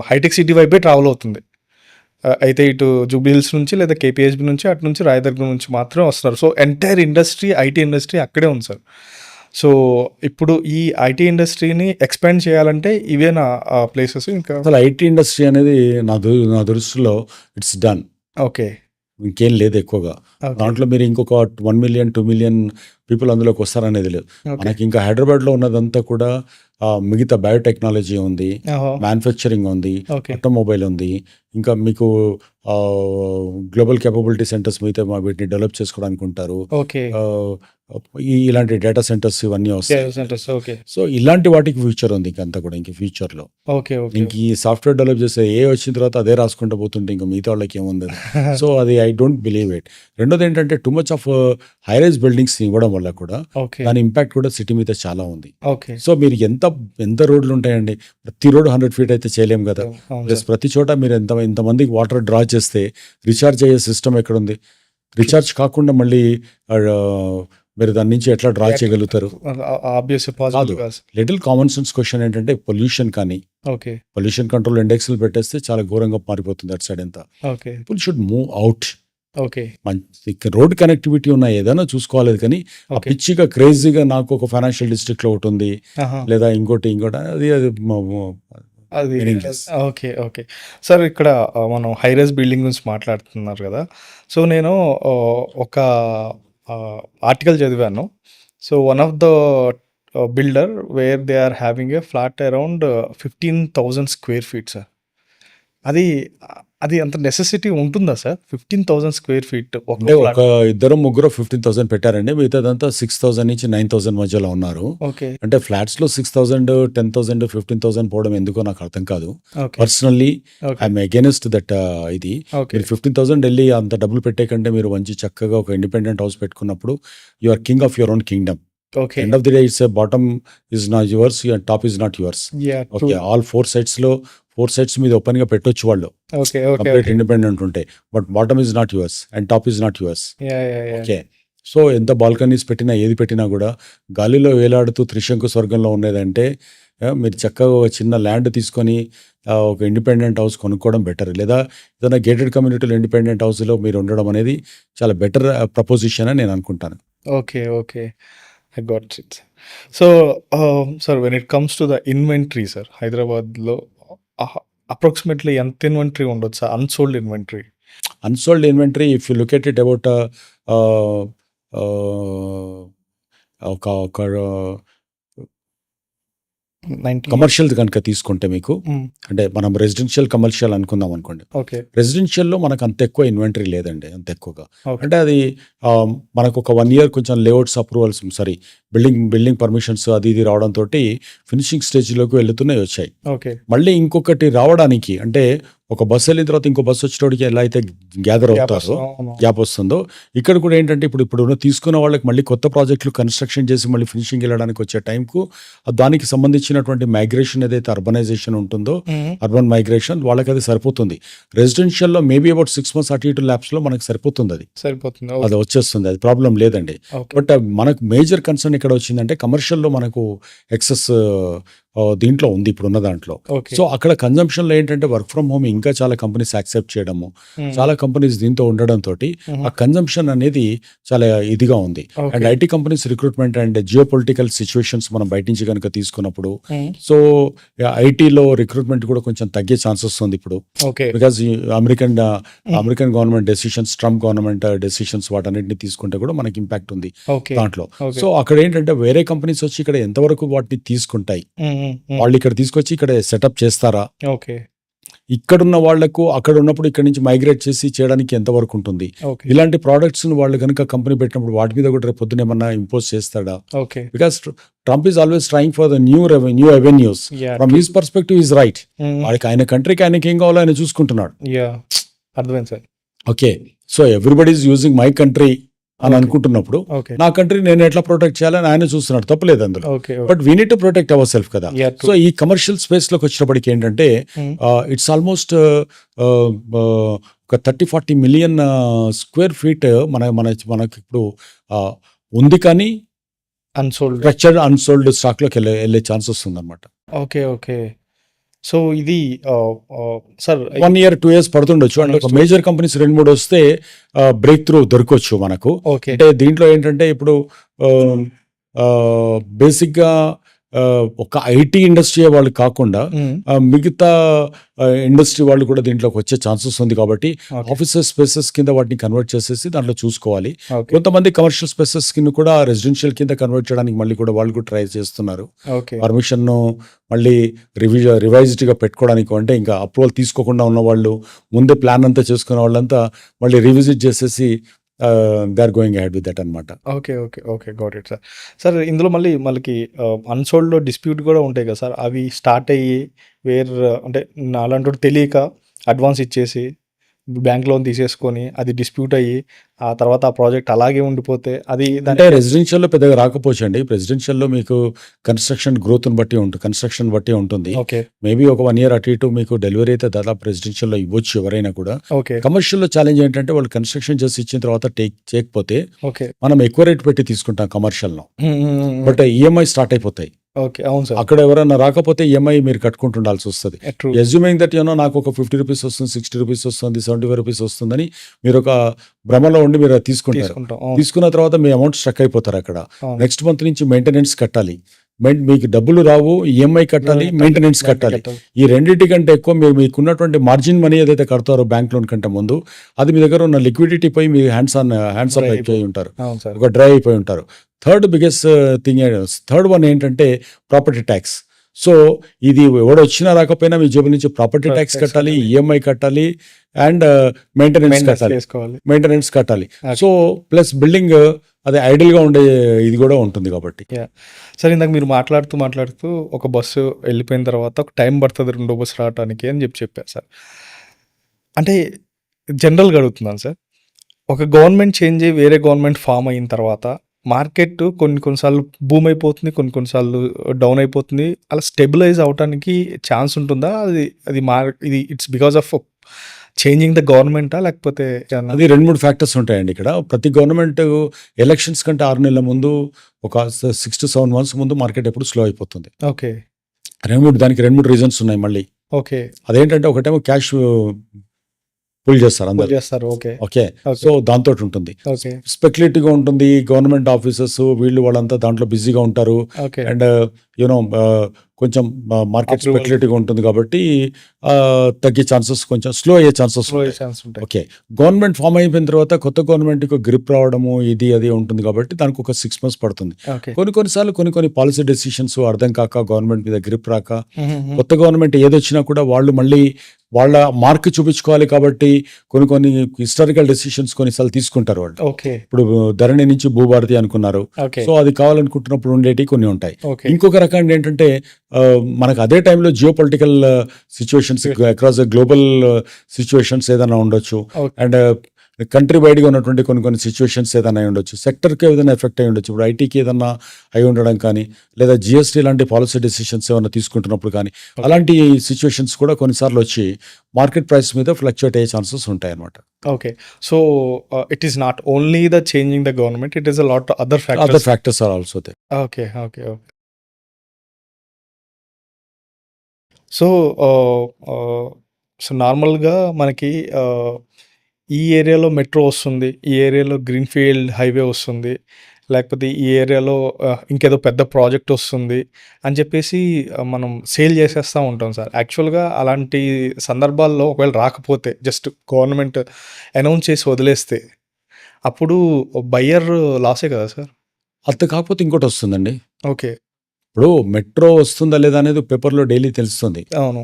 హైటెక్ సిటీ వైపే ట్రావెల్ అవుతుంది. అయితే ఇటు జూబ్లీ హిల్స్ నుంచి లేదా కేపీహెచ్బి నుంచి, అటు నుంచి రాయదుర్గం నుంచి మాత్రమే వస్తున్నారు. సో ఎంటైర్ ఐటీ ఇండస్ట్రీ అక్కడే ఉంది సార్. సో ఇప్పుడు ఈ ఐటీ ఇండస్ట్రీని ఎక్స్పాండ్ చేయాలంటే ఇవేనా ప్లేసెస్? ఇంకా అసలు ఐటీ ఇండస్ట్రీ అనేది నా దృష్టిలో ఇట్స్ డన్. ఓకే. ఇంకేం లేదు ఎక్కువగా. దాంట్లో మీరు ఇంకొక 1 million 2 million పీపుల్ అందులోకి వస్తారనేది లేదు. మనకి ఇంకా హైదరాబాద్లో ఉన్నదంతా కూడా మిగతా బయోటెక్నాలజీ ఉంది, మ్యానుఫ్యాక్చరింగ్ ఉంది, ఆటోమొబైల్ ఉంది, ఇంకా మీకు గ్లోబల్ కేపబిలిటీ సెంటర్స్ మిగతా వీటిని డెవలప్ చేసుకోవడానికి ఉంటారు. ఇలాంటి డేటా సెంటర్స్ ఇవన్నీ వస్తాయి. సో ఇలాంటి వాటికి ఫ్యూచర్ ఉంది ఇంకంతా కూడా. ఇంక ఫ్యూచర్లో ఇంక ఈ సాఫ్ట్వేర్ డెవలప్ చేస్తే వచ్చిన తర్వాత అదే రాసుకుంటూ పోతుంటే ఇంకా మిగతా వాళ్ళకి ఏముంది. సో అది ఐ డోంట్ బిలీవ్ ఇట్. రెండోది ఏంటంటే too much of high rise buildings ఇవ్వడం వల్ల కూడా దాని ఇంపాక్ట్ కూడా సిటీ మీద చాలా ఉంది. సో మీరు ఎంత రోడ్లు ఉంటాయండి, ప్రతి రోడ్ 100 feet అయితే చేయలేం కదా. ప్లస్ ప్రతి చోట మీరు ఎంతమందికి వాటర్ డ్రా చేస్తే రీఛార్జ్ అయ్యే సిస్టమ్ ఎక్కడుంది? రీఛార్జ్ కాకుండా మళ్ళీ మీరు దాని నుంచి ఎట్లా డ్రా చేయగలుగుతారు? లిటిల్ కామన్ సెన్స్ క్వశ్చన్ ఏంటంటే పొల్యూషన్ కానీ, పొల్యూషన్ కంట్రోల్ ఇండెక్స్లు పెట్టేస్తే చాలా ఘోరంగా మారిపోతుంది అటు సైడ్ అంతా. People should move out. Road connectivity ఉన్నాయి, ఏదైనా చూసుకోవాలి. కానీ ఆ పిచ్చిగా క్రేజీగా నాకు ఒక ఫైనాన్షియల్ డిస్ట్రిక్ట్ లో ఒకటి ఉంది లేదా ఇంకోటి అది ఓకే. సార్ ఇక్కడ మనం హై రైజ్ బిల్డింగ్ గురించి మాట్లాడుతున్నారు కదా. సో నేను ఒక ఆర్టికల్ చదివాను. So one of the builder where they are having a flat around 15,000 square feet sir. అది అంత నెసెసిటీ ఉంటుందా సార్? 15,000 square feet అంటే ఒక ఇద్దరు ముగ్గురు 15,000 పెట్టారండి. మిగతాదంతా 6,000 నుంచి 9,000 మధ్యలో ఉన్నారు. అంటే ఫ్లాట్స్ లో 6,000, 10,000, 15,000 పోవడం ఎందుకో నాకు అర్థం కాదు. Personally I'm against that. ఇది మీరు 15,000 వెళ్ళి అంత డబ్బులు పెట్టే కంటే మీరు మంచి చక్కగా ఒక ఇండిపెండెంట్ హౌస్ పెట్టుకున్నప్పుడు you are king of your own kingdom. Okay. End of the day it's bottom is not yours and top is not yours. Yah! True. Okay, all 4 sides మీద ఓపెన్గా పెట్టొచ్చు వాళ్ళు, okay. Okay. Complete okay. Independent ఉంటాయి. But bottom is not yours and top is not yours. Yah! Yah! Yah! Okay, so ఎంత balconies పెట్టినా ఏది పెట్టినా కూడా గాలిలో వేలాడుతూ త్రిశంకు స్వర్గంలో ఉండేదంటే మీరు చక్కగా ఒక చిన్న ల్యాండ్ తీసుకొని ఒక ఇండిపెండెంట్ హౌస్ కొనుక్కోవడం బెటర్, లేదా ఏదైనా గేటెడ్ కమ్యూనిటీలో ఇండిపెండెంట్ హౌస్లో మీరు ఉండడం అనేది చాలా బెటర్ ప్రపోజిషన్ అని నేను అనుకుంటాను. Okay. Okay. I got it. So, sir when it comes to the inventory sir, హైదరాబాద్‌లో అప్రాక్సిమేట్‌లీ ఎంత ఇన్వెంటరీ ఉండొచ్చు sir? Unsold inventory. Unsold inventory if you look at it about ఒక ఒక 90. కమర్షియల్ కనుక తీసుకుంటే మీకు, హ్మ్. అంటే మనం రెసిడెన్షియల్ కమర్షియల్ అనుకుందాం అనుకోండి. ఓకే. రెసిడెన్షియల్‌లో మనకు అంత ఎక్కువ ఇన్వెంటరీ లేదండి, అంత ఎక్కువగా. ఓకే. అంటే అది మనకు ఒక 1 ఇయర్ కొంచెం layouts approvals, sorry building permissions అది ఇది రావడంతోటి ఫినిషింగ్ స్టేజ్‌లోకి వెళ్తున్నాయి, వచ్చాయి. ఓకే. మళ్ళీ ఇంకొకటి రావడానికి, అంటే ఒక బస్సు వెళ్ళిన తర్వాత ఇంకో బస్సు వచ్చేటోడికి ఎలా అయితే గ్యాదర్ గ్యాప్ అవుతారో, వస్తుంది. అవును. గ్యాప్ వస్తుందో, ఇక్కడ కూడా ఏంటంటే ఇప్పుడు తీసుకున్న వాళ్ళకి మళ్ళీ కొత్త ప్రాజెక్టులు కన్స్ట్రక్షన్ చేసి మళ్ళీ ఫినిషింగ్ వెళ్ళడానికి వచ్చే టైంకు దానికి సంబంధించినటువంటి మైగ్రేషన్ ఏదైతే అర్బనైజేషన్ ఉంటుందో, హ్మ్. అర్బన్ మైగ్రేషన్, వాళ్ళకి అది సరిపోతుంది. రెసిడెన్షియల్లో మేబీ అబౌట్ 6 months అటు ఇటు ల్యాబ్స్లో మనకు సరిపోతుంది, అది సరిపోతుంది. అది వచ్చేస్తుంది, అది ప్రాబ్లం లేదండి. ఓకే. బట్ మనకు మేజర్ కన్సర్న్ ఇక్కడ వచ్చిందంటే కమర్షియల్లో మనకు ఎక్సెస్ దీంట్లో ఉంది ఇప్పుడున్న దాంట్లో. ఓకే. సో అక్కడ కన్జంప్షన్లో ఏంటంటే వర్క్ ఫ్రమ్ హోమ్ ఇంకా చాలా కంపెనీస్ యాక్సెప్ట్ చేయడము, హ్మ్. చాలా కంపెనీస్ దీంతో ఉండడంతో ఆ కన్జంప్షన్ అనేది చాలా ఇదిగా ఉంది. Okay. And IT companies recruitment and geo political situations మనం బయట నుంచి కనుక తీసుకున్నప్పుడు, హ్మ్. సో ఐటీలో రిక్రూట్మెంట్ కూడా కొంచెం తగ్గే ఛాన్సెస్ ఉంది ఇప్పుడు, okay. Because American government decisions, Trump government decisions, వాటన్నిటిని తీసుకుంటే కూడా మనకి ఇంపాక్ట్ ఉంది ఓకే. దాంట్లో. ఓకే. సో అక్కడ ఏంటంటే వేరే కంపెనీస్ వచ్చి ఇక్కడ ఎంతవరకు వాటిని తీసుకుంటాయి, హ్మ్. హ్మ్. వాళ్ళు ఇక్కడ తీసుకొచ్చి ఇక్కడ సెటప్ చేస్తారా, ఓకే. ఇక్కడున్న వాళ్లకు అక్కడ ఉన్నప్పుడు ఇక్కడ నుంచి మైగ్రేట్ చేసి చేయడానికి ఎంతవరకు ఉంటుంది, ఓకే. ఇలాంటి ప్రోడక్ట్స్ వాళ్ళు కనుక కంపెనీ పెట్టినప్పుడు వాటి మీద కూడా రేపు పొద్దున ఏమన్నా ఇంపోజ్ చేస్తాడా, okay. Because Trump is always trying for the new avenues. Yeah! From his perspective is right, హ్మ్. వాళ్ళకి ఆయన కంట్రీకి ఆయనకి ఏం కావాలో ఆయన చూసుకుంటున్నాడు. యాహ్! అర్థమైంది sir. Okay, so everybody is using my country అని ఓకే. అనుకుంటున్నప్పుడు ఓకే. నా కంట్రీ నేను ఎట్లా ప్రొటెక్ట్ చేయాలని ఆయన చూస్తున్నాడు, తప్పలేదు అందులో. Okay. But we need to protect our self కదా. యాహ్! సో ఈ కమర్షియల్ స్పేస్లోకి వచ్చినప్పటికి ఏంటంటే హ్మ్. ఇట్స్ ఆల్మోస్ట్ ఒక 30-40 మిలియన్ స్క్వేర్ ఫీట్ మనకి ఇప్పుడు ఉంది, కానీ అన్‌సోల్డ్. స్ట్రక్చర్డ్ అన్సోల్డ్ స్టాక్లోకి వెళ్ళే ఛాన్సెస్ ఉందన్నమాట. ఓకే. ఓకే. సో ఇది సార్ 1 year 2 years పడుతుండొచ్చు. అంటే ఒక మేజర్ కంపెనీస్ 2-3 వస్తే బ్రేక్ త్రూ దొరకొచ్చు మనకు. ఓకే. అంటే దీంట్లో ఏంటంటే ఇప్పుడు బేసిక్గా ఒక ఐటీ ఇండస్ట్రీ వాళ్ళు కాకుండా హ్మ్. మిగతా ఇండస్ట్రీ వాళ్ళు కూడా దీంట్లోకి వచ్చే ఛాన్సెస్ ఉంది. కాబట్టి ఓకే. ఆఫీసెస్ స్పేసెస్ కింద వాటిని కన్వర్ట్ చేసేసి దాంట్లో చూసుకోవాలి. ఓకే. కొంతమంది కమర్షియల్ స్పేసెస్ కింద కూడా రెసిడెన్షియల్ కింద కన్వర్ట్ చేయడానికి మళ్ళీ కూడా వాళ్ళు కూడా ట్రై చేస్తున్నారు. ఓకే. పర్మిషన్ మళ్ళీ రివైజ్డ్గా పెట్టుకోవడానికి, అంటే ఇంకా అప్రూవల్ తీసుకోకుండా ఉన్న వాళ్ళు, ముందే ప్లాన్ అంతా చేసుకున్న వాళ్ళంతా మళ్ళీ రివిజిట్ చేసేసి they are going ahead with that అనమాట. Okay. Okay. Okay. Got it sir. Sir ఇందులో మనకి అన్‌సోల్డ్‌లో డిస్ప్యూట్ కూడా ఉంటాయి కదా సార్, అవి స్టార్ట్ అయ్యి అంటే నాలాంటోడు తెలియక అడ్వాన్స్ ఇచ్చేసి బ్యాంక్ లోన్ తీసేసుకొని అది డిస్ప్యూట్ అయ్యి ఆ తర్వాత ఆ ప్రాజెక్ట్ అలాగే ఉండిపోతే అది అంటే రెసిడెన్షియల్లో పెద్దగా రాకపోవచ్చు అండి. రెసిడెన్షియల్లో మీకు కన్స్ట్రక్షన్ గ్రోత్ని బట్టి ఉంటుంది, కన్స్ట్రక్షన్ బట్టి ఉంటుంది. ఓకే. మేబీ ఒక 1 year అటు ఇటు మీకు డెలివరీ అయితే దాదాపు రెసిడెన్షియల్లో ఇవ్వచ్చు ఎవరైనా కూడా. ఓకే. కమర్షియల్లో ఛాలెంజ్ ఏంటంటే వాళ్ళు కన్స్ట్రక్షన్ చేసి ఇచ్చిన తర్వాత చేయకపోతే ఓకే. మనం ఎక్కువ రేట్ పెట్టి తీసుకుంటాం కమర్షియల్లో, హ్మ్. హ్మ్. హ్మ్. బట్ ఈఎంఐ స్టార్ట్ అయిపోతాయి. ఓకే. అవును సార్. అక్కడ ఎవరైనా రాకపోతే ఈఎంఐ మీరు కట్టుకుంటుండాల్సి వస్తుంది. ట్రూ. అజ్యూమింగ్ దట్ నాకు ఒక 50 రూపీస్ వస్తుంది, 60 రూపీస్ వస్తుంది, 75 రూపీస్ వస్తుందని మీరు ఒక భ్రమలో ఉండి మీరు అది తీసుకుంటారు. తీసుకుంటాం. అవును. తీసుకున్న తర్వాత మీ అమౌంట్ స్ట్రక్ అయిపోతారు అక్కడ. అవును. నెక్స్ట్ మంత్ నుంచి మెయింటెనెన్స్ కట్టాలి, మీకు డబ్బులు రావు, ఈఎంఐ కట్టాలి, మెయింటెనెన్స్ కట్టాలి. ఈ రెండింటి కంటే ఎక్కువ మీరు మీకున్నటువంటి మార్జిన్ మనీ ఏదైతే కడతారో బ్యాంక్ లోన్ కంటే ముందు, అది మీ దగ్గర ఉన్న లిక్విడిటీ పోయి మీ హ్యాండ్స్ ఆఫ్ అయిపోయి ఉంటారు, అవును సార్. ఒక డ్రై అయిపోయి ఉంటారు. థర్డ్ బిగ్గెస్ట్ థర్డ్ వన్ ఏంటంటే ప్రాపర్టీ ట్యాక్స్. సో ఇది ఎవడు వచ్చినా రాకపోయినా మీ జేబు నుంచి ప్రాపర్టీ ట్యాక్స్ కట్టాలి, ఈఎంఐ కట్టాలి, అండ్ మెయింటెనెన్స్ కట్టాలి. సో ప్లస్ బిల్డింగ్ అది ఐడియల్గా ఉండే ఇది కూడా ఉంటుంది కాబట్టి. సార్ ఇందాక మీరు మాట్లాడుతూ ఒక బస్సు వెళ్ళిపోయిన తర్వాత ఒక టైం పడుతుంది రెండో బస్సు రావడానికి అని చెప్పారు సార్. అంటే జనరల్గా అడుగుతున్నాను సార్, ఒక గవర్నమెంట్ చేంజ్ అయ్యి వేరే గవర్నమెంట్ ఫామ్ అయిన తర్వాత మార్కెట్ కొన్ని కొన్నిసార్లు బూమ్ అయిపోతుంది, కొన్ని కొన్నిసార్లు డౌన్ అయిపోతుంది. అలా స్టెబిలైజ్ అవ్వటానికి ఛాన్స్ ఉంటుందా? అది ఇది it's because of changing the గవర్నమెంటా? లేకపోతే అది 2-3 ఫ్యాక్టర్స్ ఉంటాయండి ఇక్కడ. ప్రతి గవర్నమెంట్ ఎలక్షన్స్ కంటే 6 నెలల ముందు ఒక 6 to 7 మంత్స్ ముందు మార్కెట్ ఎప్పుడు స్లో అయిపోతుంది. ఓకే. దానికి 2-3 రీజన్స్ ఉన్నాయి మళ్ళీ. ఓకే. అదేంటంటే ఒకటేమో క్యాష్ పుల్ చేస్తారు అందరు. చేస్తారు. ఓకే. ఓకే. సో దాంతో ఉంటుంది. ఓకే. స్పెక్యులేటివ్గా ఉంటుంది. గవర్నమెంట్ ఆఫీసర్స్ వీళ్ళు వాళ్ళంతా దాంట్లో బిజీగా ఉంటారు. ఓకే. అండ్ యూనో కొంచెం మార్కెట్ Approval. స్పెక్యులేటివ్గా ఉంటుంది కాబట్టి తగ్గే ఛాన్సెస్, కొంచెం స్లో అయ్యే ఛాన్సెస్ ఛాన్స్ ఉంటాయి. ఓకే. గవర్నమెంట్ ఫామ్ అయిపోయిన తర్వాత కొత్త గవర్నమెంట్కి గ్రిప్ రావడము అది ఉంటుంది కాబట్టి దానికి ఒక 6 months పడుతుంది. ఓకే. కొన్నిసార్లు కొన్ని పాలసీ డెసిషన్స్ అర్థం కాక, గవర్నమెంట్ మీద గ్రిప్ రాక, మ్మ్. కొత్త గవర్నమెంట్ ఏదొచ్చినా కూడా వాళ్ళు మళ్ళీ వాళ్ళ మార్క్ చూపించుకోవాలి కాబట్టి కొన్ని హిస్టారికల్ డెసిషన్స్ కొన్నిసార్లు తీసుకుంటారు వాళ్ళు. ఓకే. ఇప్పుడు ధరణి నుంచి భూభారతి అనుకున్నారు. ఓకే. సో అది కావాలనుకుంటున్నప్పుడు ఉండేటివి కొన్ని ఉంటాయి. ఓకే. ఇంకొక రకం ఏంటంటే మనకు అదే టైంలో geo political situations, across global situations ఏదైనా ఉండొచ్చు. ఓకే. అండ్ కంట్రీ వైడ్గా ఉన్నటువంటి కొన్ని సిచ్యువేషన్స్ ఏదైనా అయి ఉండొచ్చు. సెక్టర్కి ఏదైనా ఎఫెక్ట్ అయి ఉండొచ్చు. ఇప్పుడు ఐటీకి ఏదన్నా అయి ఉండడం కానీ, లేదా జిఎస్టీ లాంటి పాలసీ డెసిషన్స్ ఏమైనా తీసుకుంటున్నప్పుడు కానీ, అలాంటి సిచ్యువేషన్స్ కూడా కొన్నిసార్లు వచ్చి మార్కెట్ ప్రైస్ మీద ఫ్లక్చుయేట్ అయ్యే ఛాన్సెస్ ఉంటాయి అన్నమాట. Okay. So it is not only the changing the government, it is a lot other other factors. Factors are also they. Okay. Okay. Okay. So నార్మల్గా మనకి ఈ ఏరియాలో మెట్రో వస్తుంది, ఈ ఏరియాలో గ్రీన్ఫీల్డ్ హైవే వస్తుంది, లేకపోతే ఈ ఏరియాలో ఇంకేదో పెద్ద ప్రాజెక్ట్ వస్తుంది అని చెప్పేసి మనం సేల్ చేసేస్తూ ఉంటాం సార్. యాక్చువల్గా అలాంటి సందర్భాల్లో ఒకవేళ రాకపోతే జస్ట్ గవర్నమెంట్ అనౌన్స్ చేసి వదిలేస్తే అప్పుడు బయ్యర్ లాసే కదా సార్? అది కాకపోతే ఇంకోటి వస్తుందండి. ఓకే. ఇప్పుడు మెట్రో వస్తుందా లేదా అనేది పేపర్లో డైలీ తెలుస్తుంది. అవును.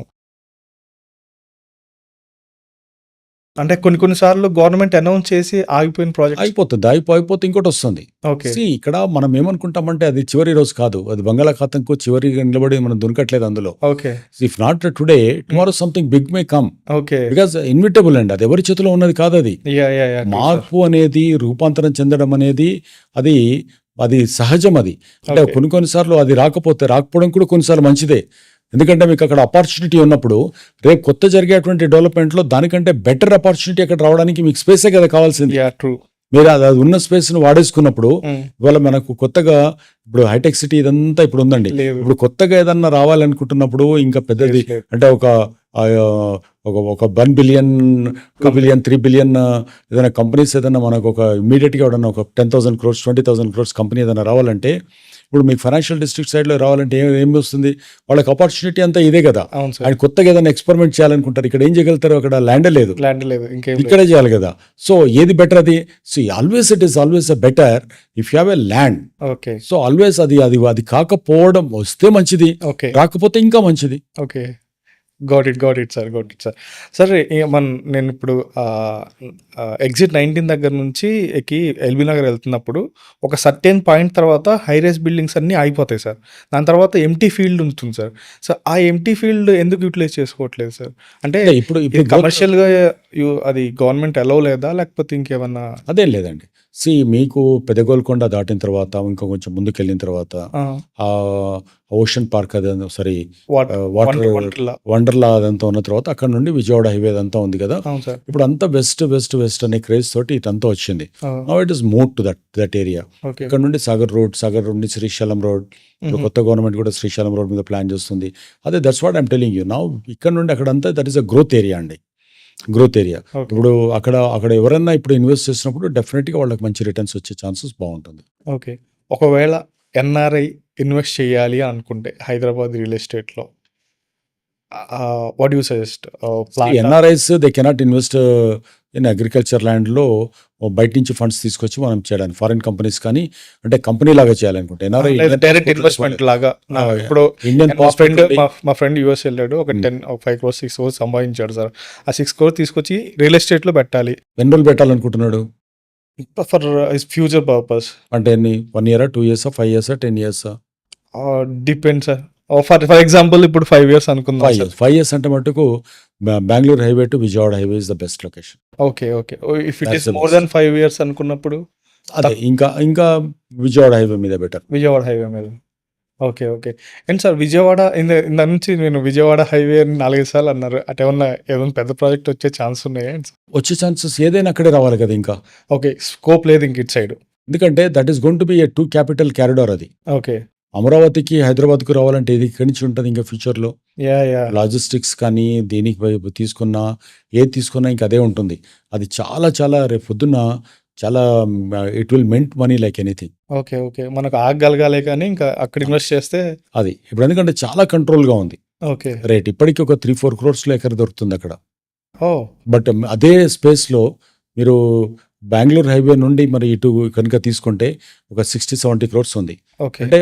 అంటే కొన్నిసార్లు గవర్నమెంట్ అనౌన్స్ చేసి ఆగిపోయిన ప్రాజెక్ట్ అయిపోతుంది. అయిపోతే ఇంకోటి వస్తుంది. ఓకే. ఇక్కడ మనం ఏమనుకుంటామంటే అది చివరి రోజు కాదు, అది బంగాళాఖాతంకు చివరిగా నిలబడి మనం దొరకట్లేదు అందులో. Okay. If not today, tomorrow something big may come. Okay. Because inevitable అండి, అది ఎవరి చేతిలో ఉన్నది కాదు. అది మార్పు అనేది, రూపాంతరం చెందడం అనేది అది సహజం. అది అంటే Okay. కొన్నిసార్లు అది రాకపోవడం కూడా కొన్నిసార్లు మంచిదే. ఎందుకంటే మీకు అక్కడ ఆపర్చునిటీ ఉన్నప్పుడు రేపు కొత్త జరిగేటువంటి డెవలప్మెంట్లో దానికంటే బెటర్ ఆపర్చునిటీ అక్కడ రావడానికి మీకు స్పేసే కదా కావాల్సింది. ట్రూ. మీరు అది ఉన్న స్పేస్ను వాడేసుకున్నప్పుడు ఇవాళ మనకు కొత్తగా ఇప్పుడు హైటెక్ సిటీ ఇదంతా ఇప్పుడు ఉందండి. లేవు. ఇప్పుడు కొత్తగా ఏదన్నా రావాలనుకుంటున్నప్పుడు ఇంకా పెద్దది లేదు. అంటే ఒక 1 బిలియన్, 2 బిలియన్, 3 బిలియన్ ఏదైనా కంపెనీస్ ఏదైనా మనకు ఒక ఇమీడియట్గా ఏదైనా ఒక 10,000 crores 20,000 crores కంపెనీ ఏదైనా రావాలంటే, ఇప్పుడు మీకు ఫైనాన్షియల్ డిస్ట్రిక్ట్ సైడ్లో రావాలంటే ఏం వస్తుంది, వాళ్ళకి ఆపర్చునిటీ అంతా ఇదే కదా. అవును సార్. ఆయన కొత్తగా ఏదైనా ఎక్స్పెరిమెంట్ చేయాలనుకుంటారు, ఇక్కడ ఏం చేయగలుగుతారు, అక్కడ ల్యాండ్ లేదు, ల్యాండ్ లేదు, ఇంకేం లేదు. ఇక్కడే చేయాలి కదా. సో ఏది బెటర్ అది? Always it is always a better if you have a land. Okay. So always అది కాకపోవడం వస్తే మంచిది, ఓకే. రాకపోతే ఇంకా మంచిది. Okay. Got it sir. Sir నేను ఇప్పుడు ఎగ్జిట్ 19 దగ్గర నుంచి ఎక్కి ఎల్బీ నగర్ వెళ్తున్నప్పుడు ఒక సర్టెన్ పాయింట్ తర్వాత హై రైజ్ బిల్డింగ్స్ అన్నీ ఆగిపోతాయి సార్. దాని తర్వాత ఎంటీ ఫీల్డ్ ఉంటుంది సార్. సో ఆ ఎంటీ ఫీల్డ్ ఎందుకు యూటిలైజ్ చేసుకోవట్లేదు సార్? అంటే ఇప్పుడు కమర్షియల్గా అది గవర్నమెంట్ అలౌ లేదా, లేకపోతే ఇంకేమన్నా? అదేం లేదండి. మీకు పెదగోల్కొండ దాటిన తర్వాత ఇంకా కొంచెం ముందుకు వెళ్ళిన తర్వాత ఓషన్ పార్క్ సరే వాటర్ వండర్లా అదంతా ఉన్న తర్వాత అక్కడ నుండి విజయవాడ హైవే అదంతా ఉంది కదా. అవును సార్. ఇప్పుడు అంతా వెస్ట్ అనే క్రేజ్ తోటి ఇదంతా వచ్చింది. Now it is move to that area. Okay. ఇక్కడ నుండి సాగర్ రోడ్ నుండి శ్రీశైలం రోడ్, ఇప్పుడు కొత్త గవర్నమెంట్ కూడా శ్రీశైలం రోడ్ మీద ప్లాన్ చేస్తుంది. అదే that's what I'm telling you. Now ఇక్కడ నుండి అక్కడంతా that is a growth area అండి, గ్రోత్ ఏరియా. ఇప్పుడు అక్కడ ఎవరన్నా ఇప్పుడు ఇన్వెస్ట్ చేసినప్పుడు డెఫినెట్గా వాళ్ళకి మంచి రిటర్న్స్ వచ్చే ఛాన్సెస్ బాగుంటుంది. ఓకే. ఒకవేళ ఎన్ఆర్ఐ ఇన్వెస్ట్ చేయాలి అనుకుంటే హైదరాబాద్ రియల్ ఎస్టేట్లో, what you suggest? NRIs they cannot invest in agriculture ల్యాండ్లో బయట నుంచి ఫండ్స్ తీసుకొచ్చి మనం చేయడానికి, ఫారిన్ కంపెనీస్ కానీ అంటే కంపెనీ లాగా చేయాలనుకుంటే ఎన్ఆర్ఐ డైరెక్ట్ ఇన్వెస్ట్మెంట్ లాగా. ఇప్పుడు ఇండియన్ మా ఫ్రెండ్ యూఎస్ వెళ్ళాడు, ఒక 5 crores 6 crores సంపాదించాడు సార్. ఆ 6 crores తీసుకొచ్చి రియల్ ఎస్టేట్లో పెట్టాలి. ఎన్ని రోజులు పెట్టాలనుకుంటున్నాడు? For his future purpose. అంటే ఎన్ని, 1 year 2 years 5 years 10 years? Depend sir. For example ఇప్పుడు 5 years అనుకుందాం. 5 years అంటే మటుకు Bengaluru highway to Vijayawada highway is the best location. Okay. If it is more than 5 years అనుకున్నప్పుడు అదే ఇంకా ఇంకా విజయవాడ హైవే మీద బెటర్. విజయవాడ హైవే మీద. Okay. Okay. And sir Vijayawada ఇందాక నుంచి నేను విజయవాడ హైవే అని 4, 5 సార్లు అన్నారు. ఏదైనా పెద్ద ప్రాజెక్ట్ వచ్చే ఛాన్స్ ఉన్నాయా? వచ్చే ఛాన్సెస్ ఏదైనా అక్కడే రావాలి కదా ఇంకా. ఓకే. స్కోప్ లేదు ఇంక ఇటు సైడ్. ఎందుకంటే that is going to B A 2 capital corridor అది. ఓకే. అమరావతికి, హైదరాబాద్‌కు రావాలంటే ఇది ఇక్కడి నుంచి ఉంటది ఇంకా ఫ్యూచర్‌లో. యాహ్! లాజిస్టిక్స్ కానీ దేనికి తీసుకున్నా, ఏది తీసుకున్నా ఇంక అదే ఉంటుంది. అది చాలా చాలా రేపు పొద్దున్న చాలా it will meant money like anything. Okay. Okay. మనకు ఆగగలగాలే కానీ ఇంకా అక్కడ ఇన్వెస్ట్ చేస్తే అది. ఇప్పుడు ఎందుకంటే చాలా కంట్రోల్‌గా ఉంది ఓకే. రేట్. ఇప్పటికి ఒక 3, 4 క్రోర్స్‌లో ఎకర్ దొరుకుతుంది అక్కడ. ఓహ్! బట్ అదే స్పేస్‌లో మీరు బెంగుళూరు హైవే నుండి మరి ఇటు కనుక తీసుకుంటే ఒక 60-70 క్రోర్స్ ఉంది. ఓకే. అంటే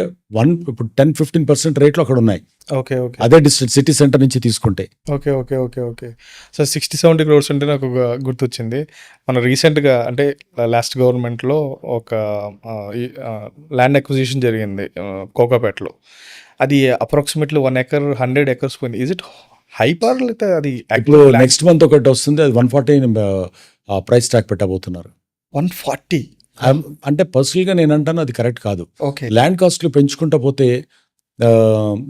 ఇప్పుడు 10-15% రేట్లు అక్కడ ఉన్నాయి. ఓకే. ఓకే. అదే డిస్టెన్స్ సిటీ సెంటర్ నుంచి తీసుకుంటే. Okay. Okay. Okay. Okay. So 60-70 crores అంటే నాకు ఒక గుర్తొచ్చింది. మన రీసెంట్‌గా అంటే లాస్ట్ గవర్నమెంట్‌లో ఒక ల్యాండ్ అక్విజిషన్ జరిగింది కోకాపేటలో. అది అప్రాక్సిమేట్‌లీ 1 ఎకర్ 100 ఎకర్స్ పోయింది. ఈజ్ ఇట్ హైపర్ లేకపోతే అది ఇప్పుడు నెక్స్ట్ మంత్ ఒకటి వస్తుంది. అది 140 ప్రైస్ ట్యాగ్ పెట్టబోతున్నారు. 140 అంటే పర్సనల్‌గా నేను అంటాను అది కరెక్ట్ కాదు. ఓకే. ల్యాండ్ కాస్ట్‌లు పెంచుకుంటా పోతే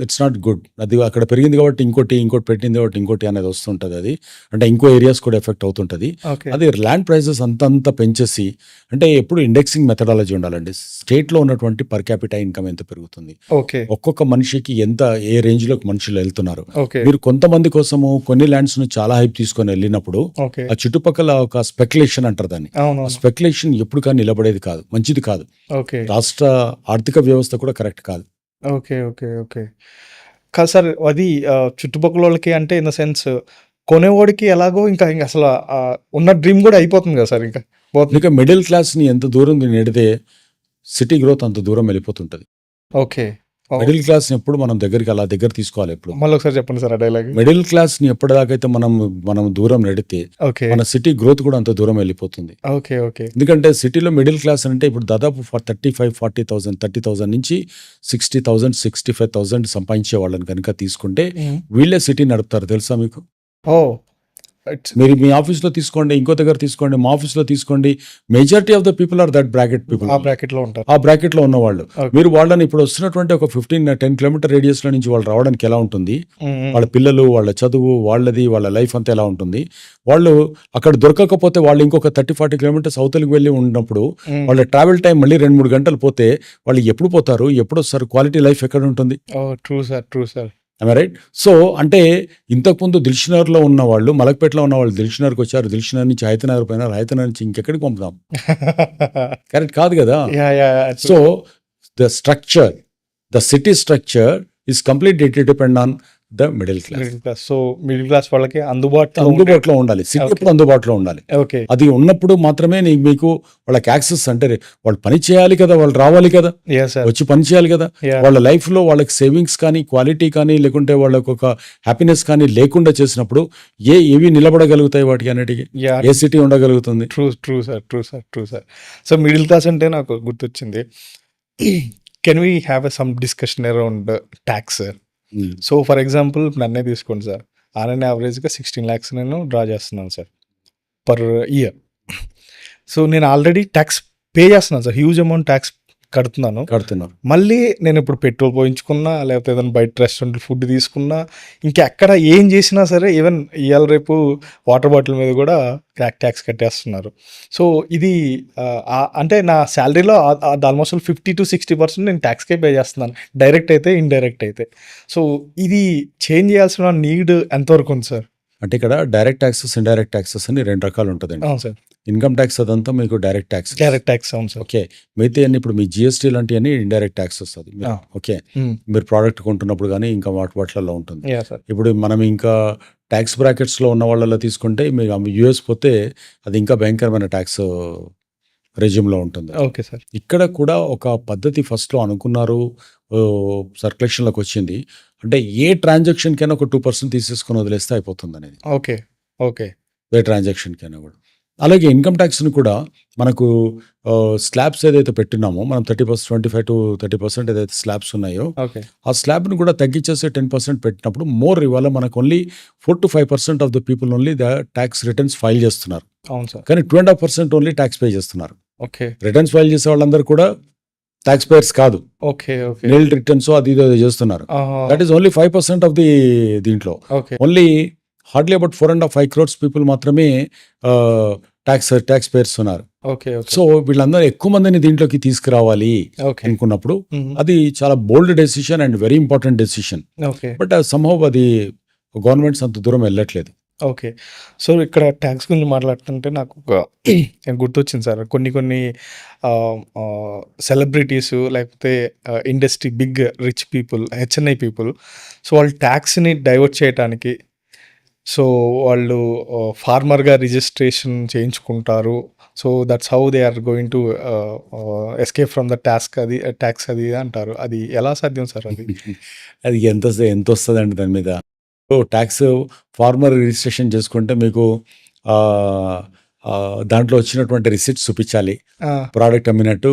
ఇట్స్ నాట్ గుడ్. అది అక్కడ పెరిగింది కాబట్టి ఇంకోటి పెట్టింది కాబట్టి ఇంకోటి అనేది వస్తుంటుంది. అది అంటే ఇంకో ఏరియాస్ కూడా ఎఫెక్ట్ అవుతుంటుంది. ఓకే. అది ల్యాండ్ ప్రైసెస్ అంతంత పెంచేసి అంటే ఎప్పుడు ఇండెక్సింగ్ మెథడాలజీ ఉండాలండి. స్టేట్లో ఉన్నటువంటి పర్ క్యాపిటల్ ఇన్కమ్ ఎంత పెరుగుతుంది, ఓకే. ఒక్కొక్క మనిషికి ఎంత ఏ రేంజ్లోకి మనుషులు వెళ్తున్నారు. ఓకే. మీరు కొంతమంది కోసము కొన్ని ల్యాండ్స్ను చాలా హైప్ తీసుకొని వెళ్ళినప్పుడు ఓకే. ఆ చుట్టుపక్కల ఒక స్పెక్యులేషన్ అంటారు దాన్ని. అవును. స్పెక్యులేషన్ ఎప్పుడు కానీ నిలబడేది కాదు, మంచిది కాదు. ఓకే. రాష్ట్ర ఆర్థిక వ్యవస్థ కూడా కరెక్ట్ కాదు. ఓకే. ఓకే. ఓకే. కాదు సార్ అది చుట్టుపక్కలోళ్ళకి అంటే ఇన్ ద సెన్స్ కొనేవాడికి ఎలాగో ఇంకా అసలు ఉన్న డ్రీమ్ కూడా అయిపోతుంది కదా సార్ ఇంకా పోతుంది. ఇంకా మిడిల్ క్లాస్‌ని ఎంత దూరం నెడితే సిటీ గ్రోత్ అంత దూరం వెళ్ళిపోతుంటది. ఓకే. మిడిల్ క్లాస్‌ని ఎప్పుడు మనం అలా దగ్గర తీసుకోవాలి ఎప్పుడు. మళ్ళొకసారి చెప్పండి సార్ ఆ డైలాగ్. మిడిల్ క్లాస్‌ని ఎప్పటిదాకైతే మనం దూరం నెడితే ఓకే. మన సిటీ గ్రోత్ కూడా అంత దూరం వెళ్ళిపోతుంది. ఓకే. ఓకే. ఎందుకంటే సిటీలో మిడిల్ క్లాస్ అంటే ఇప్పుడు దాదాపు 35-40,000 30,000 నుంచి 60,000 65,000 సంపాదించే వాళ్ళని కనుక తీసుకుంటే వీళ్ళే సిటీ నడుపుతారు తెలుసా మీకు? ఓహ్! మీరు మీ ఆఫీస్‌లో తీసుకోండి, ఇంకో దగ్గర తీసుకోండి, మా ఆఫీస్‌లో తీసుకోండి. Majority of the people are that bracket people. ఆ బ్రాకెట్‌లో ఉంటారు. ఆ బ్రాకెట్‌లో ఉన్నవాళ్ళు. ఓకే. మీరు వాళ్ళని ఇప్పుడు వస్తున్నటువంటి ఒక 10 కిలోమీటర్ రేడియస్‌లో నుంచి వాళ్ళు రావడానికి ఎలా ఉంటుంది? వాళ్ళ పిల్లలు, వాళ్ళ చదువు, వాళ్ళ లైఫ్ అంతా ఎలా ఉంటుంది? వాళ్ళు అక్కడ దొరకకపోతే వాళ్ళు ఇంకొక 30-40 కిలోమీటర్స్ అవతలికి వెళ్ళి ఉన్నప్పుడు వాళ్ళ ట్రావెల్ టైం మళ్ళీ 2-3 గంటలు పోతే వాళ్ళు ఎప్పుడు పోతారు? ఎప్పుడు వస్తారు? క్వాలిటీ లైఫ్ ఎక్కడ ఉంటుంది? Oh! True sir. True sir. I right? So అంటే ఇంతకుముందు దిల్షునగర్‌లో ఉన్నవాళ్ళు, మలక్పేటలో ఉన్నవాళ్ళు దిల్షునగర్‌కి వచ్చారు. దిల్షునగర్ నుంచి హైతనగర్ పోయినారు. హైతనగర్ నుంచి ఇంకెక్కడికి పంపుదాం? కరెక్ట్ కాదు కదా! Yeah! So the city structure is completely depend on the middle class. Middle class. So middle class వాళ్ళకి అందుబాటులో ఉండాలి. సిటీ ఎప్పుడు అందుబాటులో ఉండాలి. ఓకే. అది ఉన్నప్పుడు మాత్రమే మీకు వాళ్ళకి యాక్సెస్ అంటే వాళ్ళు పని చేయాలి కదా, వాళ్ళు రావాలి కదా, యెస్ సార్. వచ్చి పని చేయాలి కదా. Yeah. వాళ్ళ లైఫ్లో వాళ్ళకి సేవింగ్స్ కానీ క్వాలిటీ కానీ లేకుంటే వాళ్ళకు ఒక హ్యాపీనెస్ కానీ లేకుండా చేసినప్పుడు ఏవి నిలబడగలుగుతాయి వాటికి అన్నిటికీ? యాహ్! ఏ సిటీ ఉండగలుగుతుంది? True sir. So middle class అంటే నాకు గుర్తొచ్చింది. Can we have some discussion around tax? So for example నన్నే తీసుకోండి సార్. ఆన్ యావరేజ్గా 16 lakhs నేను డ్రా చేస్తున్నాను సార్ పర్ ఇయర్. సో నేను ఆల్రెడీ ట్యాక్స్ పే చేస్తున్నాను సార్. హ్యూజ్ అమౌంట్ ట్యాక్స్ కడుతున్నారు. మళ్ళీ నేను ఇప్పుడు పెట్రోల్ పోయించుకున్నా లేకపోతే ఏదైనా బయట రెస్టారెంట్ ఫుడ్ తీసుకున్నా ఇంకా ఎక్కడ ఏం చేసినా సరే ఈవెన్ ఇవాళ రేపు వాటర్ బాటిల్ మీద కూడా ట్యాక్స్ కట్టేస్తున్నారు. సో ఇది అంటే నా శాలరీలో ఆల్మోస్ట్ 50-60% నేను ట్యాక్స్కే పే చేస్తున్నాను, డైరెక్ట్ అయితే ఇండైరెక్ట్ అయితే. సో ఇది చేంజ్ చేయాల్సిన నీడ్ ఎంతవరకు ఉంది సార్? అంటే ఇక్కడ డైరెక్ట్ ట్యాక్సెస్, ఇండైరెక్ట్ ట్యాక్సెస్ అని 2 రకాలు ఉంటుందండి. అవును సార్. ఇన్కమ్ ట్యాక్స్ అదంతా మీకు డైరెక్ట్ ట్యాక్స్. అవును సార్. ఓకే. మిగతా అన్ని ఇప్పుడు మీ జిఎస్టీ లాంటివన్నీ ఇండైరెక్ట్ ట్యాక్స్ వస్తుంది. ఓకే. మీరు ప్రోడక్ట్ కొంటున్నప్పుడు కానీ ఇంకా వాటిలలో ఉంటుంది. ఇప్పుడు మనం ఇంకా ట్యాక్స్ బ్రాకెట్స్లో ఉన్న వాళ్ళలో తీసుకుంటే మీకు యూఎస్ పోతే అది ఇంకా భయంకరమైన ట్యాక్స్ రెజ్యూమ్లో ఉంటుంది. Okay sir. ఇక్కడ కూడా ఒక పద్ధతి ఫస్ట్లో అనుకున్నారు, సర్క్యులేషన్లోకి వచ్చింది. అంటే ఏ ట్రాన్సాక్షన్కైనా ఒక 2% తీసేసుకొని వదిలేస్తే అయిపోతుంది అనేది. ఓకే. ఏ ట్రాన్సాక్షన్కైనా కూడా. అలాగే ఇన్కమ్ ట్యాక్స్ని కూడా మనకు స్లాబ్స్ ఏదైతే పెట్టినామో మనం 25-30% ఏదైతే స్లాబ్స్ ఉన్నాయో ఆ స్లాబ్ని కూడా తగ్గించేసి 10% పెట్టినప్పుడు మోర్ ఇవాళ మనకు only 4-5% of the people only the tax returns file చేస్తున్నారు. అవును సార్. కానీ 2.5% ఓన్లీ ట్యాక్స్ పే చేస్తున్నారు. ఓకే. రిటర్న్స్ ఫైల్ చేసే వాళ్ళందరూ కూడా ట్యాక్స్ పేయర్స్ కాదు, ఓకే. ఓకే. నిల్ రిటర్న్స్ అది ఇది చేస్తున్నారు. Aha! That is only 5% of the దీంట్లో. Okay. Only hardly about 4.5 crores people మాత్రమే ట్యాక్స్ పేయర్స్ ఉన్నారు. ఓకే. ఓకే. సో వీళ్ళందరూ ఎక్కువ మందిని దీంట్లోకి తీసుకురావాలి ఓకే. అనుకున్నప్పుడు హుహు. అది చాలా బోల్డ్ decision and very important decision. Okay. But somehow అది గవర్నమెంట్స్ అంత దూరం వెళ్ళట్లేదు. ఓకే. సో, ఇక్కడ ట్యాక్స్ గురించి మాట్లాడుతుంటే నాకు గుర్తొచ్చింది సార్. కొన్ని సెలబ్రిటీస్ లేకపోతే industry big rich people, HNI people, so, వాళ్ళు ట్యాక్స్‌ని డైవర్ట్ చేయటానికి సో, వాళ్ళు ఫార్మర్‌గా రిజిస్ట్రేషన్ చేయించుకుంటారు. So, that's how they are going to escape from the tax అది ఇది అంటారు. అది ఎలా సాధ్యం సార్ అది? అది ఎంత వస్తుందండి దాని మీద. ట్యాక్స్ ఫార్మర్ రిజిస్ట్రేషన్ చేసుకుంటే మీకు దాంట్లో వచ్చినటువంటి రిసిప్ట్స్ చూపించాలి. ఆ! ప్రోడక్ట్ అమ్మినట్టు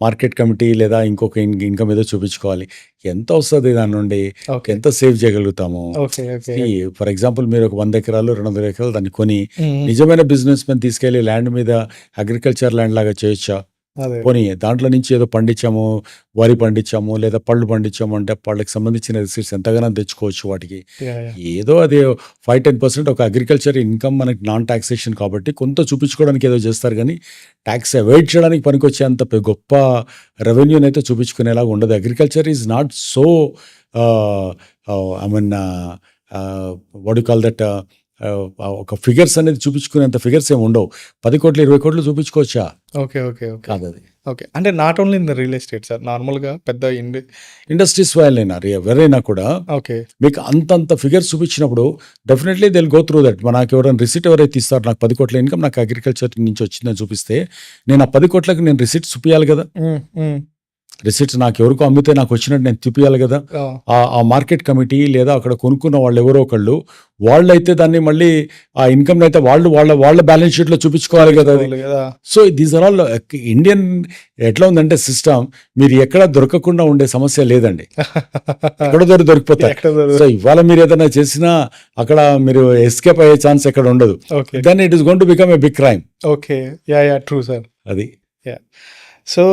మార్కెట్ కమిటీ లేదా ఇంకొక ఇన్కమ్ ఏదో చూపించుకోవాలి. ఎంత వస్తుంది దాని నుండి, ఓకే. ఎంత సేవ్ చేయగలుగుతాము. ఓకే. ఓకే. ఫర్ ఎగ్జాంపుల్ మీరు ఒక 100 ఎకరాలు 200 ఎకరాలు దాన్ని కొని హ్మ్. నిజమైన బిజినెస్ మెన్ తీసుకెళ్లి ల్యాండ్ మీద అగ్రికల్చర్ ల్యాండ్ లాగా చేయొచ్చా? అదే. పోనీ దాంట్లో నుంచి ఏదో పండించాము, వరి పండించాము లేదా పళ్ళు పండించాము అంటే పళ్ళకి సంబంధించిన రిసీట్స్ ఎంతగానో తెచ్చుకోవచ్చు వాటికి. యాహ్! యాహ్! ఏదో అది 5-10% ఒక అగ్రికల్చర్ ఇన్కమ్ మనకి నాన్ టాక్సేషన్ కాబట్టి కొంత చూపించుకోవడానికి ఏదో చేస్తారు కానీ ట్యాక్స్ అవాయిడ్ చేయడానికి పనికొచ్చేంత గొప్ప రెవెన్యూని అయితే చూపించుకునేలాగా ఉండదు. Agriculture is not so I mean what you call that ఒక ఫిగర్స్ అనేది చూపించుకునేంత ఫిగర్స్ ఏమి ఉండవు. 10 కోట్లు 20 కోట్లు చూపించుకోవచ్చా? ఓకే. ఓకే. ఓకే. కాదు అది. ఓకే. అంటే not only in the real estate sir. నార్మల్‌గా పెద్ద ఇండస్ట్రీస్ వాళ్ళైనా ఎవరైనా కూడా ఓకే. మీకు అంతంత ఫిగర్స్ చూపించినప్పుడు definitely they will go through that. నాకు ఎవరైనా రిసిట్ ఎవరైతే ఇస్తారు, నాకు 10 కోట్ల ఇన్కమ్ నాకు అగ్రికల్చర్ నుంచి వచ్చిందని చూపిస్తే నేను ఆ 10 కోట్లకు నేను రిసిట్స్ చూపించాలి కదా. హ్మ్. హ్మ్. రిసిట్స్ నాకు ఎవరికో అమ్మితే నాకు వచ్చినట్టు నేను చూపించాలి కదా. ఆ! ఆ మార్కెట్ కమిటీ లేదా అక్కడ కొనుక్కున్న వాళ్ళు ఎవరో ఒకళ్ళు వాళ్ళైతే దాన్ని మళ్ళీ ఆ ఇన్కమ్ అయితే వాళ్ళ బ్యాలెన్స్ షీట్ లో చూపించుకోవాలి కదా అది. అవును కదా! So these are all Indian ఎట్లా ఉందంటే సిస్టమ్, మీరు ఎక్కడ దొరకకుండా ఉండే సమస్య లేదండి. ఎక్కడ దొరికిపోతారు. ఎక్కడ సో ఇవాళ మీరు ఏదైనా చేసినా అక్కడ మీరు ఎస్కేప్ అయ్యే ఛాన్స్ ఎక్కడ ఉండదు. Okay. Then it is going to become a big crime. Okay. Yeah! Yeah! True sir. అది సో,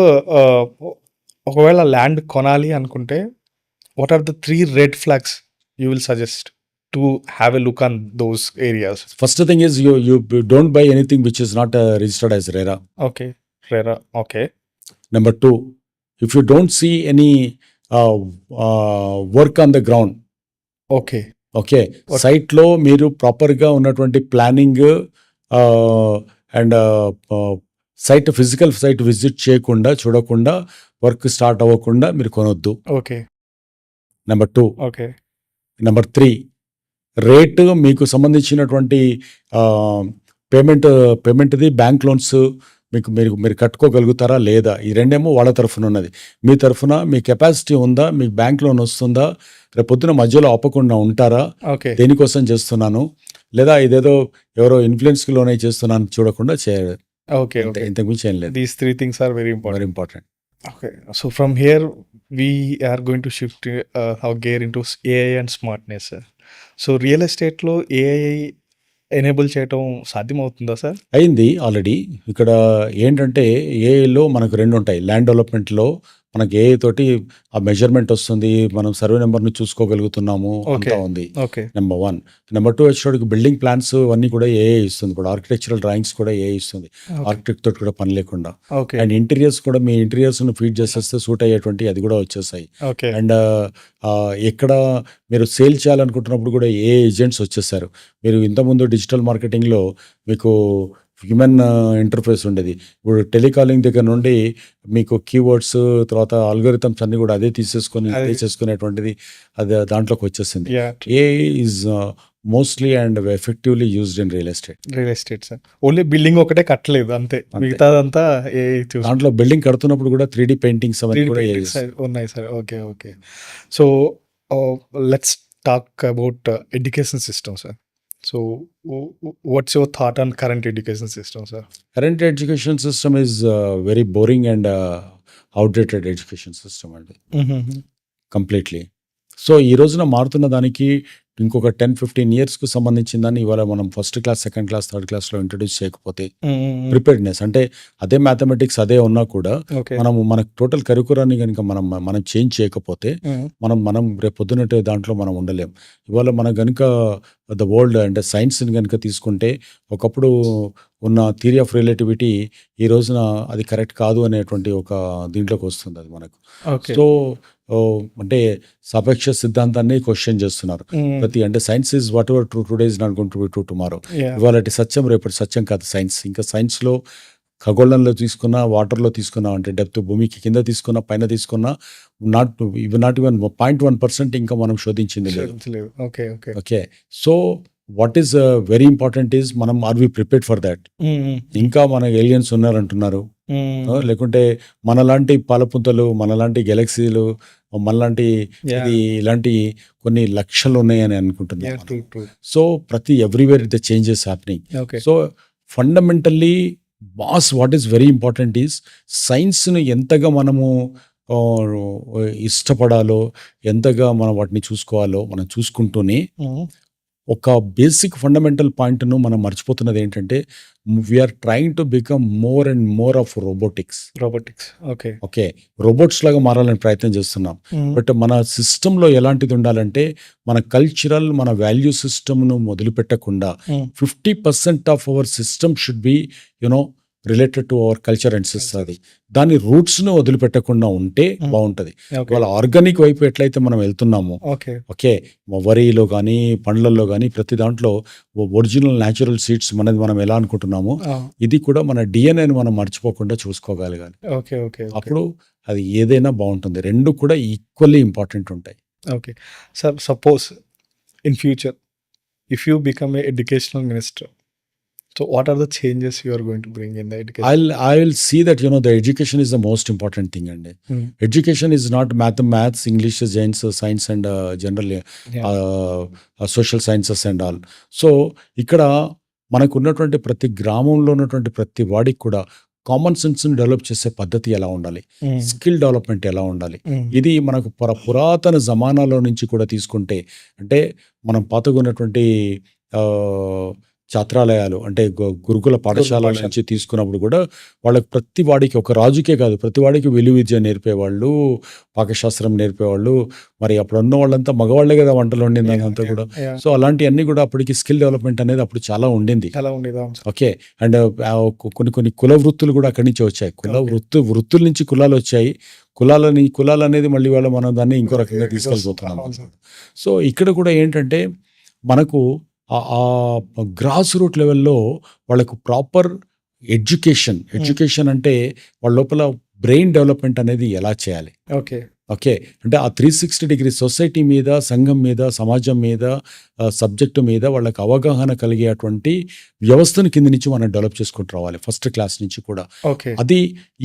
ఒకవేళ ల్యాండ్ కొనాలి అనుకుంటే what are the 3 red flags you will suggest to have a look on those areas? First thing is you don't buy anything which is not registered as RERA. Okay. RERA. Okay. Number 2, if you don't see any work on the ground, okay. Okay, సైట్లో మీరు ప్రాపర్గా ఉన్నటువంటి planning and physical site visit చేయకుండా చూడకుండా work start అవ్వకుండా మీరు కొనొద్దు. Okay. Number 2. Okay. Number 3, rate మీకు సంబంధించినటువంటి పేమెంట్ది బ్యాంక్ లోన్స్ మీరు కట్టుకోగలుగుతారా లేదా, ఈ రెండేమో వాళ్ళ తరఫున ఉన్నది. మీ తరఫున మీ కెపాసిటీ ఉందా, మీకు బ్యాంక్ లోన్ వస్తుందా, రేపు పొద్దున మధ్యలో ఆపకుండా ఉంటారా, ఓకే. దేనికోసం చేస్తున్నాను, లేదా ఇదేదో ఎవరో ఇన్ఫ్లుయెన్స్కి లోనే చేస్తున్నాను చూడకుండా చేయాలి. ఓకే. ఓకే. ఇంతకు మించి ఏం లేదు. These 3 things are very important. Very important. Okay, so from here we are going to shift our gear into AI and smartness. So real estate లో AI ఎనేబుల్ చేయటం సాధ్యమవుతుందా సార్? అయింది ఆల్రెడీ. ఇక్కడ ఏంటంటే ఏఐలో మనకు 2 ఉంటాయి. ల్యాండ్ డెవలప్మెంట్లో మనకి ఏఐ తోటి ఆ మెజర్మెంట్ వస్తుంది, మనం సర్వే నెంబర్ని చూసుకోగలుగుతున్నాము, అంతా ఉంది. ఓకే. నెంబర్ 1. నెంబర్ 2 వచ్చేటికి బిల్డింగ్ ప్లాన్స్ అన్నీ కూడా ఏఐ ఇస్తుంది. ఇప్పుడు ఆర్కిటెక్చరల్ డ్రాయింగ్స్ కూడా ఏఐ ఇస్తుంది, ఆర్కిటెక్ట్ తోటి కూడా పని లేకుండా. ఓకే. అండ్ ఇంటీరియర్స్ కూడా మీ ఇంటీరియర్స్ను ఫీడ్ చేసేస్తే సూట్ అయ్యేటువంటి అది కూడా వచ్చేసాయి. ఓకే. అండ్ ఎక్కడ మీరు సేల్ చేయాలనుకుంటున్నప్పుడు కూడా ఏ ఏజెంట్స్ వచ్చేసారు. మీరు ఇంతకుముందు డిజిటల్ మార్కెటింగ్లో మీకు హ్యూమన్ ఇంటర్ఫేస్ ఉండేది. ఇప్పుడు టెలికాలింగ్ దగ్గర నుండి మీకు కీవర్డ్స్ తర్వాత ఆల్గోరిథమ్స్ అన్ని కూడా అదే అదే చేసుకునేటువంటిది అది దాంట్లోకి వచ్చేసింది. AI is mostly and effectively used in real estate sir. Only building ఒకటే కట్టలేదు అంతే, మిగతాదంతా ఏఐ చూసి. దాంట్లో బిల్డింగ్ కడుతున్నప్పుడు కూడా 3D పెయింటింగ్స్ అవన్నీ కూడా ఉన్నాయి sir. Okay. Okay. So let's talk about education system sir. So what's your thought on current education system sir? Current education system is very boring and outdated education system అండి, completely. So ఈ రోజున మారుతున్న దానికి ఇంకొక 10-15 ఇయర్స్‌కు సంబంధించిన దాన్ని ఇవాళ మనం first class, second class, third క్లాస్‌లో ఇంట్రొడ్యూస్ చేయకపోతే ప్రిపేర్డ్‌నెస్ అంటే అదే మ్యాథమెటిక్స్ అదే ఉన్నా కూడా ఓకే. మన టోటల్ కరిక్యులాన్ని గనుక మనం చేంజ్ చేయకపోతే మనం రేపు పొద్దున్నటి దాంట్లో మనం ఉండలేం. ఇవాళ మనం గనుక ద వరల్డ్ అంటే సైన్స్‌ని గనుక తీసుకుంటే ఒకప్పుడు ఉన్న థియరీ ఆఫ్ రిలేటివిటీ ఈ రోజున అది కరెక్ట్ కాదు అనేటువంటి ఒక దీంట్లోకి వస్తుంది అది మనకు. ఓకే. సో అంటే సాపేక్ష సిద్ధాంతాన్ని క్వశ్చన్ చేస్తున్నారు. అంటే science is whatever true today is not going to be true tomorrow. Yah! ఇవాళటి సత్యం రేపటి సత్యం కాదు సైన్స్. ఇంకా సైన్స్‌లో ఖగోళంలో తీసుకున్నా, వాటర్‌లో తీసుకున్నా అంటే డెప్త్ భూమికి కింద తీసుకున్నా, పైన తీసుకున్నా నాట్ ఈవెన్ 0.1% ఇంకా మనం శోధించింది లేదు. లేదు. Okay. Okay. Okay. So what is very important is మనం are we prepared for thought. ఇంకా మన ఏలియన్స్ ఉన్నారంటున్నారు. లేకుంటే మనలాంటి పాలపుంతలు, మనలాంటి గెలాక్సీలు, మనలాంటి యాహ్! ఇది ఇలాంటి కొన్ని లక్షలు ఉన్నాయని అనుకుంటున్నాం యాహ్! మనం. True. True. So everywhere the changes happening. Okay. So fundamentally what is very important is సైన్స్‌ని ఎంతగా మనము ఇష్టపడాలో, ఎంతగా మనం వాటిని చూసుకోవాలో మనం చూసుకుంటూనే ఒక బేసిక్ ఫండమెంటల్ పాయింట్‌ను మనం మర్చిపోతున్నది ఏంటంటే we are trying to become more and more of robotics. Robotics. Okay. Okay. Robots లాగా మారాలని ప్రయత్నం చేస్తున్నాం. బట్ మన సిస్టమ్‌లో ఎలాంటిది ఉండాలంటే మన కల్చరల్, మన వాల్యూ సిస్టమ్‌ను మొదలుపెట్టకుండా 50% of our system should be related to our culture and అది. దాని రూట్స్‌ను వదిలిపెట్టకుండా ఉంటే బావుంటది. ఓకే. ఇవాళ ఆర్గానిక్ వైపు ఎట్లయితే మనం వెళ్తున్నామో ఓకే. ఓకే. వరిలో గానీ, పండ్లల్లో గానీ ప్రతి దాంట్లో ఒరిజినల్ న్యాచురల్ సీడ్స్ మనది మనం ఎలా అనుకుంటున్నామో ఇది కూడా మన డీఎన్ఏని మనం మర్చిపోకుండా చూసుకోగలగాలి. ఓకే. ఓకే. ఓకే. అప్పుడు అది ఏదైనా బావుంటుంది. 2 కూడా ఈక్వల్లీ ఇంపార్టెంట్ ఉంటాయి. Okay. Sir suppose in future if you become a educational minister, so what are the changes you are going to bring in the education? I will see that the education is the most important thing అండి. Education is not maths, English, science and general social sciences and all. So ఇక్కడ మనకు ఉన్నటువంటి ప్రతి గ్రామంలో ఉన్నటువంటి ప్రతి వాడికి కూడా కామన్ సెన్స్‌ని డెవలప్ చేసే పద్ధతి ఎలా ఉండాలి, స్కిల్ డెవలప్‌మెంట్ ఎలా ఉండాలి, ఇది మనకు పురాతన జమానాలో నుంచి కూడా తీసుకుంటే అంటే మనం పాతగా ఉన్నటువంటి ఛాత్రాలయాలు అంటే గురుకుల పాఠశాలల నుంచి తీసుకున్నప్పుడు కూడా వాళ్ళకి ప్రతి వాడికి ఒక రాజుకే కాదు ప్రతి వాడికి విలువిద్య నేర్పేవాళ్ళు, పాకశాస్త్రం నేర్పేవాళ్ళు. మరి అప్పుడు ఉన్న వాళ్ళంతా మగవాళ్లే కదా వంటలు వండింది అదంతా కూడా. సో అలాంటివన్నీ కూడా అప్పటికి స్కిల్ డెవలప్మెంట్ అనేది అప్పుడు చాలా ఉండింది. ఓకే. అండ్ కొన్ని కుల వృత్తులు కూడా అక్కడి నుంచి వచ్చాయి. వృత్తుల నుంచి కులాలు వచ్చాయి. కులాలు అనేది మళ్ళీ మనం దాన్ని ఇంకో రకంగా తీసుకెళ్ళిపోతున్నాం. సో ఇక్కడ కూడా ఏంటంటే మనకు ఆ గ్రాస్ రూట్ లెవెల్లో వాళ్ళకు ప్రాపర్ ఎడ్యుకేషన్ అంటే వాళ్ళ లోపల బ్రెయిన్ డెవలప్మెంట్ అనేది ఎలా చేయాలి. ఓకే. ఓకే. అంటే ఆ 360 డిగ్రీ సొసైటీ మీద, సంఘం మీద, సమాజం మీద, సబ్జెక్టు మీద వాళ్ళకి అవగాహన కలిగేటువంటి వ్యవస్థను కింద నుంచి మనం డెవలప్ చేసుకుంటూ రావాలి ఫస్ట్ క్లాస్ నుంచి కూడా. అది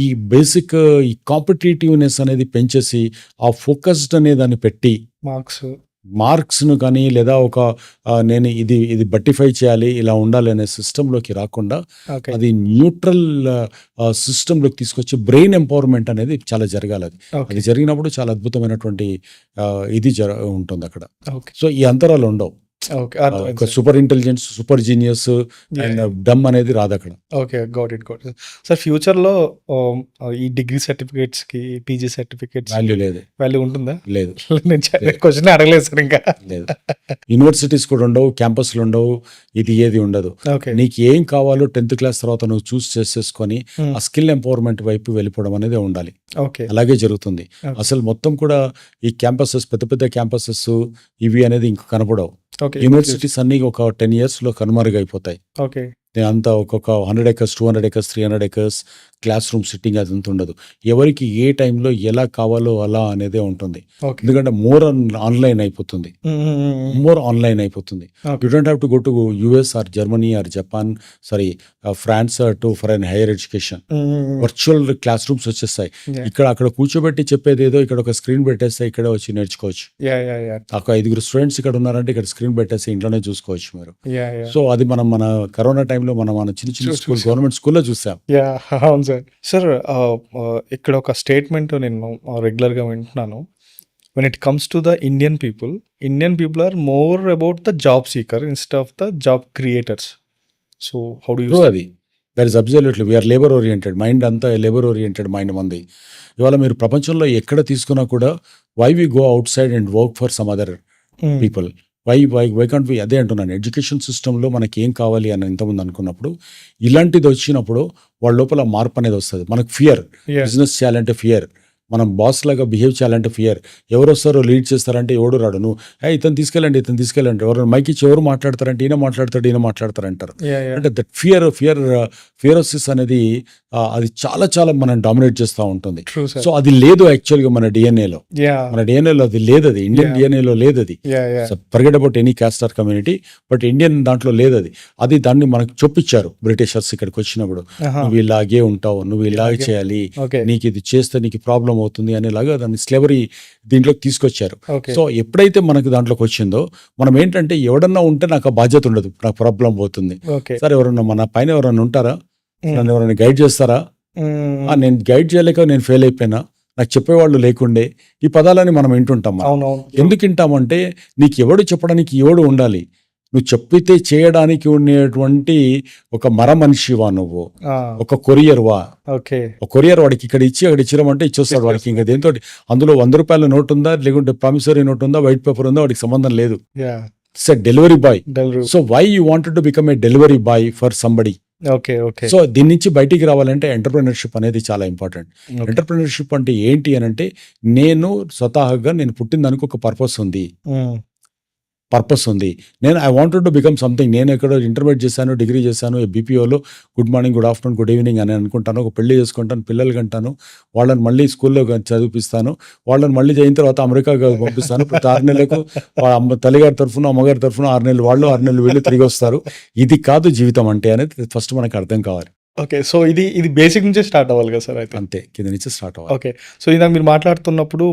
ఈ బేసిక్ ఈ కాంపిటేటివ్నెస్ అనేది పెంచేసి ఆ ఫోకస్డ్ అనే దాన్ని పెట్టి మార్క్స్ను కానీ లేదా ఒక నేను ఇది బట్టిఫై చేయాలి ఇలా ఉండాలి అనే సిస్టంలోకి రాకుండా అది న్యూట్రల్ సిస్టంలోకి తీసుకొచ్చి బ్రెయిన్ ఎంపవర్మెంట్ అనేది చాలా జరగాలి. అది జరిగినప్పుడు చాలా అద్భుతమైనటువంటి ఇది ఉంటుంది అక్కడ. సో ఈ అంతరాలు ఉండవు. Super intelligence, super genius and dumb అనేది రాదు అక్కడ. ఓకే. Got it. సార్ ఫ్యూచర్లో ఈ డిగ్రీ సర్టిఫికేట్స్ కి, పీజీ సర్టిఫికేట్స్ వాల్యూ ఉంటుందా? లేదు. నేను క్వశ్చన్ అడగలేదు సార్. ఇంకా లేదు. యూనివర్సిటీస్ కూడా ఉండవు, క్యాంపస్లు ఉండవు, ఇది ఏది ఉండదు. నీకు ఏం కావాలో 10th క్లాస్ తర్వాత నువ్వు చూస్ చేసేసుకొని ఆ స్కిల్ ఎంపవర్మెంట్ వైపు వెళ్ళిపోవడం అనేది ఉండాలి. అలాగే జరుగుతుంది. అసలు మొత్తం కూడా ఈ క్యాంపసెస్, పెద్ద పెద్ద క్యాంపసెస్ ఇవి అనేది ఇంక కనపడవు. యూనివర్సిటీస్ అన్ని ఒక 10 years లో కనుమరుగైపోతాయి. అంతా ఒక్కొక్క 100 acres, 200 acres, 300 acres class room sitting అదంతా ఉండదు. ఎవరికి ఏ టైంలో ఎలా కావాలో అలా అనేదే ఉంటుంది. ఎందుకంటే మోర్ ఆన్లైన్ అయిపోతుంది. You don't have to go to US or Germany or Japan France for an higher education. Virtual classrooms వచ్చేస్తాయి. అక్కడ కూర్చోబెట్టి చెప్పేది ఏదో ఇక్కడ ఒక స్క్రీన్ పెట్టేస్తే ఇక్కడ వచ్చి నేర్చుకోవచ్చు. ఒక 5 స్టూడెంట్స్ ఇక్కడ ఉన్నారంటే ఇక్కడ స్క్రీన్ పెట్టేస్తే ఇంట్లోనే చూసుకోవచ్చు మీరు. సో అది మన కరోనా టైంలో మనం చిన్న స్కూల్, గవర్నమెంట్ స్కూల్లో చూసాం. సార్ ఇక్కడ ఒక స్టేట్మెంట్ నేను రెగ్యులర్గా వింటున్నాను. when it comes to the Indian people are more about the job seeker instead of the job creators. So how do you true అది. That is absolutely we are labour oriented mind, అంతా labour oriented mind మంది. ఇవాళ మీరు ప్రపంచంలో ఎక్కడ తీసుకున్నా కూడా why we go outside and work for some other people, why can't we, అదే అంటున్నాను. ఎడ్యుకేషన్ సిస్టంలో మనకి ఏం కావాలి అని ఇంతకుముందు అనుకున్నప్పుడు ఇలాంటిది వచ్చినప్పుడు వాళ్ళ లోపల మార్పు అనేది వస్తుంది. మనకు ఫియర్, బిజినెస్ చేయాలంటే ఫియర్, మనం బాస్ లాగా బిహేవ్ చేయాలంటే ఫియర్, ఎవరు వస్తారో లీడ్ చేస్తారంటే ఎవడు రాడు, నువ్వు ఇతను తీసుకెళ్ళండి ఎవరు మైక్ ఇచ్చి ఎవరు మాట్లాడతారంటే ఈయన మాట్లాడతారంటారు. అంటే దట్ ఫియరోసిస్ అనేది అది చాలా చాలా మనం డామినేట్ చేస్తూ ఉంటుంది. సో అది లేదు యాక్చువల్గా మన డిఎన్ఏలో అది లేదు, అది ఇండియన్ డిఎన్ఏలో లేదు. అది forget about any caste or community, but Indian దాంట్లో లేదు. అది దాన్ని మనకు చొప్పించారు బ్రిటిషర్స్ ఇక్కడికి వచ్చినప్పుడు. నువ్వు ఇలాగే ఉంటావు, నువ్వు ఇలాగే చేయాలి, నీకు ఇది చేస్తే నీకు ప్రాబ్లం అవుతుంది అనేలాగా దాన్ని స్లేవరీ దీంట్లోకి తీసుకొచ్చారు. సో ఎప్పుడైతే మనకు దాంట్లోకి వచ్చిందో మనం ఏంటంటే ఎవడన్నా ఉంటే నాకు ఆ బాధ్యత ఉండదు, నాకు ప్రాబ్లం పోతుంది. సరే ఎవరన్నా మన పైన ఎవరన్నా ఉంటారా, నన్ను ఎవరైనా గైడ్ చేస్తారా, నేను గైడ్ చేయలేక నేను ఫెయిల్ అయిపోయినా, నాకు చెప్పేవాళ్ళు లేకుండే, ఈ పదాలని మనం వింటుంటాం. ఎందుకు వింటామంటే నీకు ఎవడు చెప్పడానికి ఎవడు ఉండాలి, నువ్వు చెప్పితే చేయడానికి ఉండేటువంటి ఒక మనిషివా నువ్వు, ఒక కొరియర్ వా. ఒక కొరియర్ వాడికి ఇక్కడ ఇచ్చి అక్కడ ఇచ్చిరమంటే ఇచ్చేస్తాడు వాడికి. ఇంకా దేంతో అందులో 100 రూపాయల నోట్ ఉందా, లేకుంటే ప్రామిసరీ నోట్ ఉందా, వైట్ పేపర్ ఉందా, వాడికి సంబంధం లేదు. It's a delivery boy. So why you wanted to become a delivery boy for somebody. So దీని నుంచి బయటికి రావాలంటే ఎంటర్‌ప్రెన్యూర్‌షిప్ అనేది చాలా ఇంపార్టెంట్. ఎంటర్‌ప్రెన్యూర్‌షిప్ అంటే ఏంటి అని అంటే, నేను స్వతహాగా నేను పుట్టిన దానికి ఒక పర్పస్ ఉంది. నేను I wanted to become something. నేను ఎక్కడో ఇంటర్మీడియట్ చేశాను, డిగ్రీ చేశాను, బీపీఓలో good morning, good afternoon, good evening అని అనుకుంటాను. ఒక పెళ్లి చేసుకుంటాను, పిల్లలు కంటాను, వాళ్ళని మళ్ళీ స్కూల్లో చదివిపిస్తాను, వాళ్ళని మళ్ళీ అయిన తర్వాత అమెరికా పంపిస్తాను. ప్రతి 6 నెలలకు తల్లిగారి తరఫున అమ్మగారి తరఫున 6 నెలలు వాళ్ళు 6 నెలలు వీళ్ళు తిరిగి వస్తారు. ఇది కాదు జీవితం అంటే అనేది ఫస్ట్ మనకు అర్థం కావాలి. సో ఇది బేసిక్ నుంచే స్టార్ట్ అవ్వాలి కదా సార్? అయితే అంతే, కింద నుంచి స్టార్ట్ అవ్వాలి. సో ఇందాక మీరు మాట్లాడుతున్నప్పుడు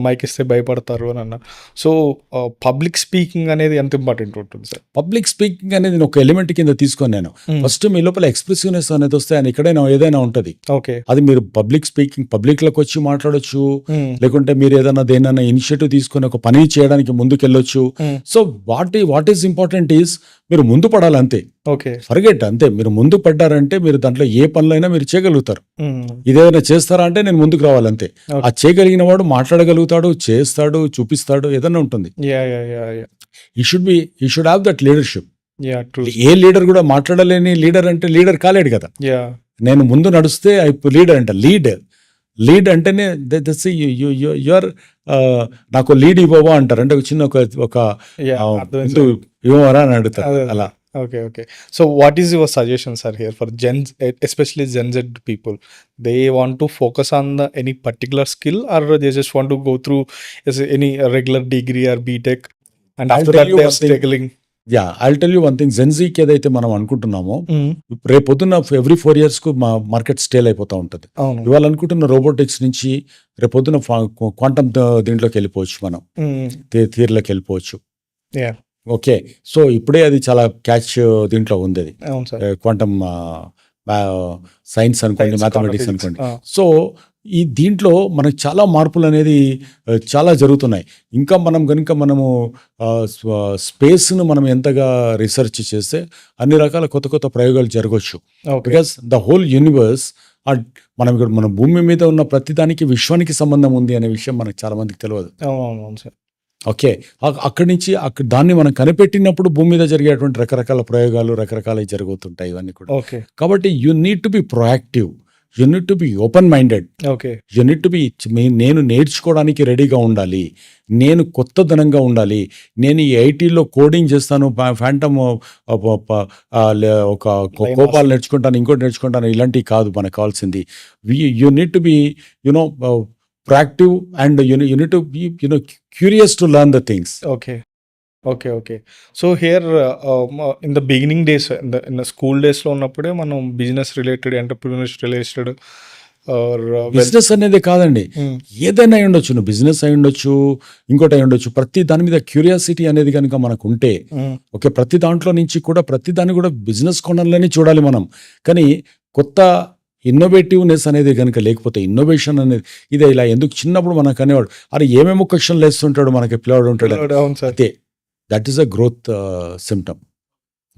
మైక్ ఇస్తే భయపడతారు అని అన్నారు. సో పబ్లిక్ స్పీకింగ్ అనేది ఎంత ఇంపార్టెంట్ ఉంటుంది సార్? పబ్లిక్ స్పీకింగ్ అనేది ఒక ఎలిమెంట్ కింద తీసుకొని నేను ఫస్ట్ మీ లోపల ఎక్స్ప్రెసివ్నెస్ అనేది వస్తే అని ఎక్కడైనా ఏదైనా ఉంటుంది. అది మీరు పబ్లిక్ స్పీకింగ్ పబ్లిక్లోకి వచ్చి మాట్లాడొచ్చు, లేకుంటే మీరు ఏదైనా దేనైనా ఇనిషియేటివ్ తీసుకొని ఒక పని చేయడానికి ముందుకెళ్ళొచ్చు. So what is important is మీరు ముందు పడాలి అంతే. ఫర్గెట్ అంతే. మీరు ముందు పడ్డారంటే మీరు దాంట్లో ఏ పనులైనా మీరు చేయగలుగుతారు. ఇదేదైనా చేస్తారా అంటే నేను ముందుకు రావాలంతే. ఆ చేయగలిగిన వాడు మాట్లాడగలుగుతాడు, చేస్తాడు, చూపిస్తాడు, ఏదైనా ఉంటుంది. ఈ should have that leadership. A leader కూడా మాట్లాడలేని లీడర్ అంటే లీడర్ కాలేడు కదా. నేను ముందు నడుస్తే లీడర్ అంట. లీడ్ అంటేనే యువర్ నాకు లీడ్ ఇవ్వవా అంటారు. అంటే చిన్న ఒక ఇవ్వరా అని అడుగుతారు అలా. So what is your suggestion, sir, here for especially Gen Z people? They want to focus on any particular skill, or they just want to go through any regular degree or BTech and after that they are struggling? I'll tell you one thing. Gen Z కి ఏదైతే మనం అనుకుంటున్నామో రేపొద్దున every 4 years కు market stale అయిపోతూ ఉంటుంది. ఇవాళ అనుకుంటున్న రోబోటిక్స్ నుంచి రేపొద్దున క్వాంటమ్ దీంట్లోకి వెళ్ళిపోవచ్చు, మనం థియరీలోకి వెళ్ళిపోవచ్చు. ఓకే, సో ఇప్పుడే అది చాలా క్యాచ్ దీంట్లో ఉంది. అది క్వాంటమ్ సైన్స్ అనుకోండి, మ్యాథమెటిక్స్ అనుకోండి. సో ఈ దీంట్లో మనకు చాలా మార్పులు అనేది చాలా జరుగుతున్నాయి. ఇంకా మనము స్పేస్ను మనం ఎంతగా రీసెర్చ్ చేస్తే అన్ని రకాల కొత్త ప్రయోగాలు జరగవచ్చు. బికాస్ ద హోల్ యూనివర్స్, మనం ఇక్కడ మన భూమి మీద ఉన్న ప్రతిదానికి విశ్వానికి సంబంధం ఉంది అనే విషయం మనకు చాలా మందికి తెలియదు. ఓకే, అక్కడి నుంచి దాన్ని మనం కనిపెట్టినప్పుడు భూమి మీద జరిగేటువంటి రకరకాల ప్రయోగాలు రకరకాల జరుగుతుంటాయి ఇవన్నీ కూడా. కాబట్టి you need to B proactive, you need to be open minded, you need to B నేను నేర్చుకోవడానికి రెడీగా ఉండాలి, నేను కొత్తదనంగా ఉండాలి. నేను ఈ ఐటీలో కోడింగ్ చేస్తాను, ఫ్యాంటమ్ ఒక కోపాలు నేర్చుకుంటాను, ఇంకోటి నేర్చుకుంటాను, ఇలాంటివి కాదు మనకు కావాల్సింది. You need to B proactive and you need to be curious to learn the things. Okay. So here in the beginning days, in the school days లో ఉన్నప్పుడే మనం business related, entrepreneurship related business అనేది కాదండి, ఏదైనా అయి ఉండొచ్చు. నువ్వు business అయి ఉండొచ్చు, ఇంకోటి అయి ఉండొచ్చు. ప్రతి దాని మీద క్యూరియాసిటీ అనేది కనుక మనకు ఉంటే, ఓకే, ప్రతి దాంట్లో నుంచి కూడా ప్రతి దాన్ని కూడా బిజినెస్ కోణంలోనే చూడాలి మనం. కానీ కొత్త ఇన్నోవేటివ్నెస్ అనేది కనుక లేకపోతే, ఇన్నోవేషన్ అనేది ఇదే ఇలా ఎందుకు చిన్నప్పుడు మనకు అనేవాడు, అరే ఏమేమో క్వశ్చన్లు వేస్తుంటాడు మనకి పిల్లవాడు ఉంటాడు, అవును సార్. అదే that is a growth symptom.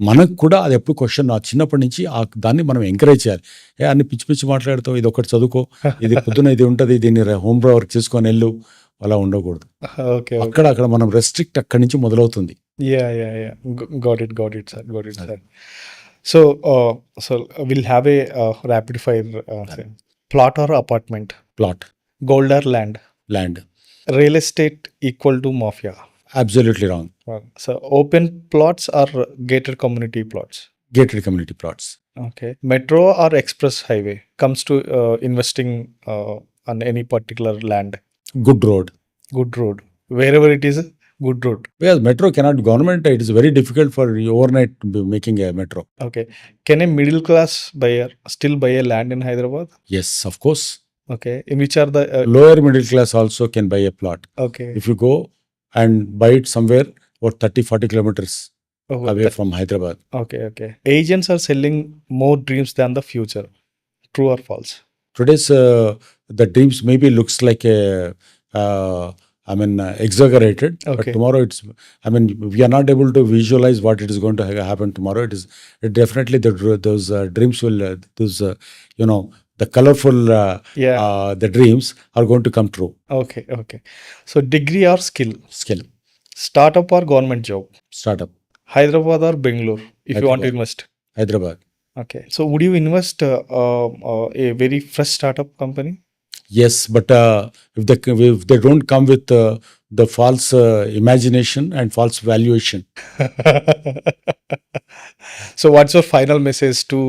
మనకు కూడా అది ఎప్పుడు క్వశ్చన్ చిన్నప్పటి నుంచి దాన్ని మనం ఎంకరేజ్ చేయాలి. అన్ని పిచ్చి పిచ్చి మాట్లాడుతావు, ఇది ఒకటి చదువుకో, ఇది పొద్దున ఇది ఉంటుంది, దీన్ని హోమ్ వర్క్ చేసుకొని వెళ్ళు, అలా ఉండకూడదు. ఓకే. అక్కడ మనం రెస్ట్రిక్ట్ అక్కడి నుంచి మొదలవుతుంది. Yeah. Got it, sir. So, we'll have a rapid fire. Plot or apartment? Plot, Gold or land? Land. Real estate equal to mafia? Absolutely wrong. So, open plots or gated community plots? Gated community plots. Okay. Metro or express highway comes to investing on any particular land? Good road. Good road. Wherever it is, good road. Because metro cannot, government, it is very difficult for overnight making a metro. Okay. Can a middle class buyer still buy a land in Hyderabad? Yes, of course. Okay. In which are the Lower middle class also can buy a plot. okay. If you go and buy it somewhere about 30-40 kilometers Oh, away from Hyderabad. okay. Agents are selling more dreams than the future. True or false? Today's the dreams maybe looks like a exaggerated, but Okay. tomorrow we are not able to visualize what it is going to happen tomorrow. It definitely those dreams will the colorful Yeah. the dreams are going to come true. Okay. So degree or skill? Skill. Startup or government job? Startup. Hyderabad or Bangalore if you want to Hyderabad. invest? Hyderabad. Okay. So would you invest a very fresh startup company? Yes, but if they don't come with the false imagination and false valuation. So what's your final message to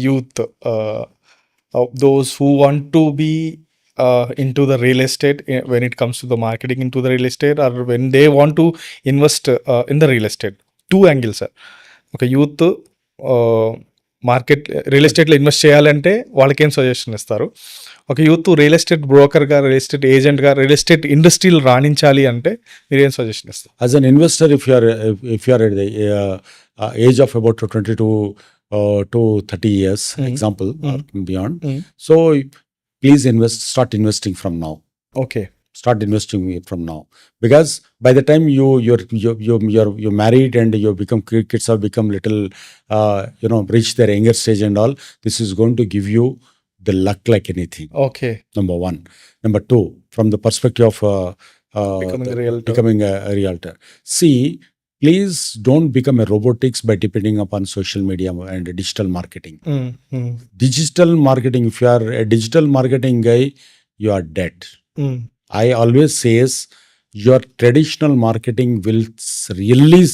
youth, those who want to be into the real estate when it comes to the marketing into the real estate, or when they want to invest in the real estate? Two angles, sir. ఒక youth market real ఎస్టేట్లో invest చేయాలంటే వాళ్ళకేం suggestion ఇస్తారు? ఒక youth real estate బ్రోకర్గా, real estate ఏజెంట్గా, real estate ఇండస్ట్రీలో రాణించాలి అంటే మీరు ఏం సజెషన్ ఇస్తారు? As an investor, if you are at the age of about 22 to 30 years, example, or beyond, so please start investing from now. Okay. Start investing from now, because by the time you're married and you become kids have become little reach their younger stage and all, this is going to give you the luck like anything. Okay. Number one. Number two, from the perspective of becoming a a realtor, see, please don't become a robotics by depending upon social media and digital marketing. Digital marketing, if you are a digital marketing guy, you are dead. I always says your traditional marketing will really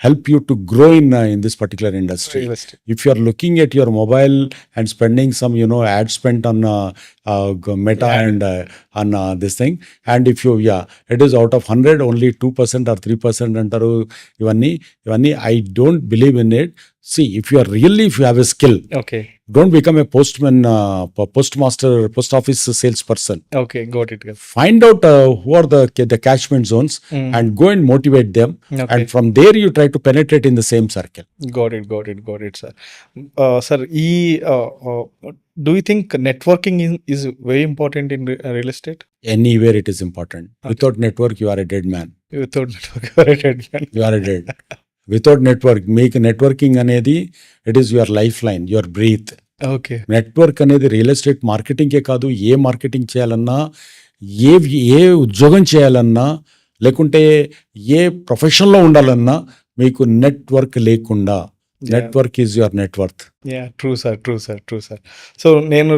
help you to grow in this particular industry. Real estate. If you are looking at your mobile and spending some ad spent on Meta and on this thing, and if you it is out of 100 only 2% or 3% antaru, ivanni I don't believe in it. See, if you have a skill, Okay. don't become a postman, postmaster, post office salesperson. Okay. Got it. Find out who are the catchment zones and go and motivate them. Okay. And from there you try to penetrate in the same circle. Got it, sir. Sir, do you think networking is very important in real estate? Anywhere it is important. Without network, you are a dead man. Without network, you are a dead man. You are a dead. Without network, make networking anedi, it is your lifeline, your breath. Okay. Network అనేది real estate మార్కెటింగ్కే కాదు, ఏ marketing చేయాలన్నా, ఏ ఉద్యోగం చేయాలన్నా, లేకుంటే ఏ ప్రొఫెషన్లో ఉండాలన్నా, మీకు network లేకుండా, network is your network. True sir. So నేను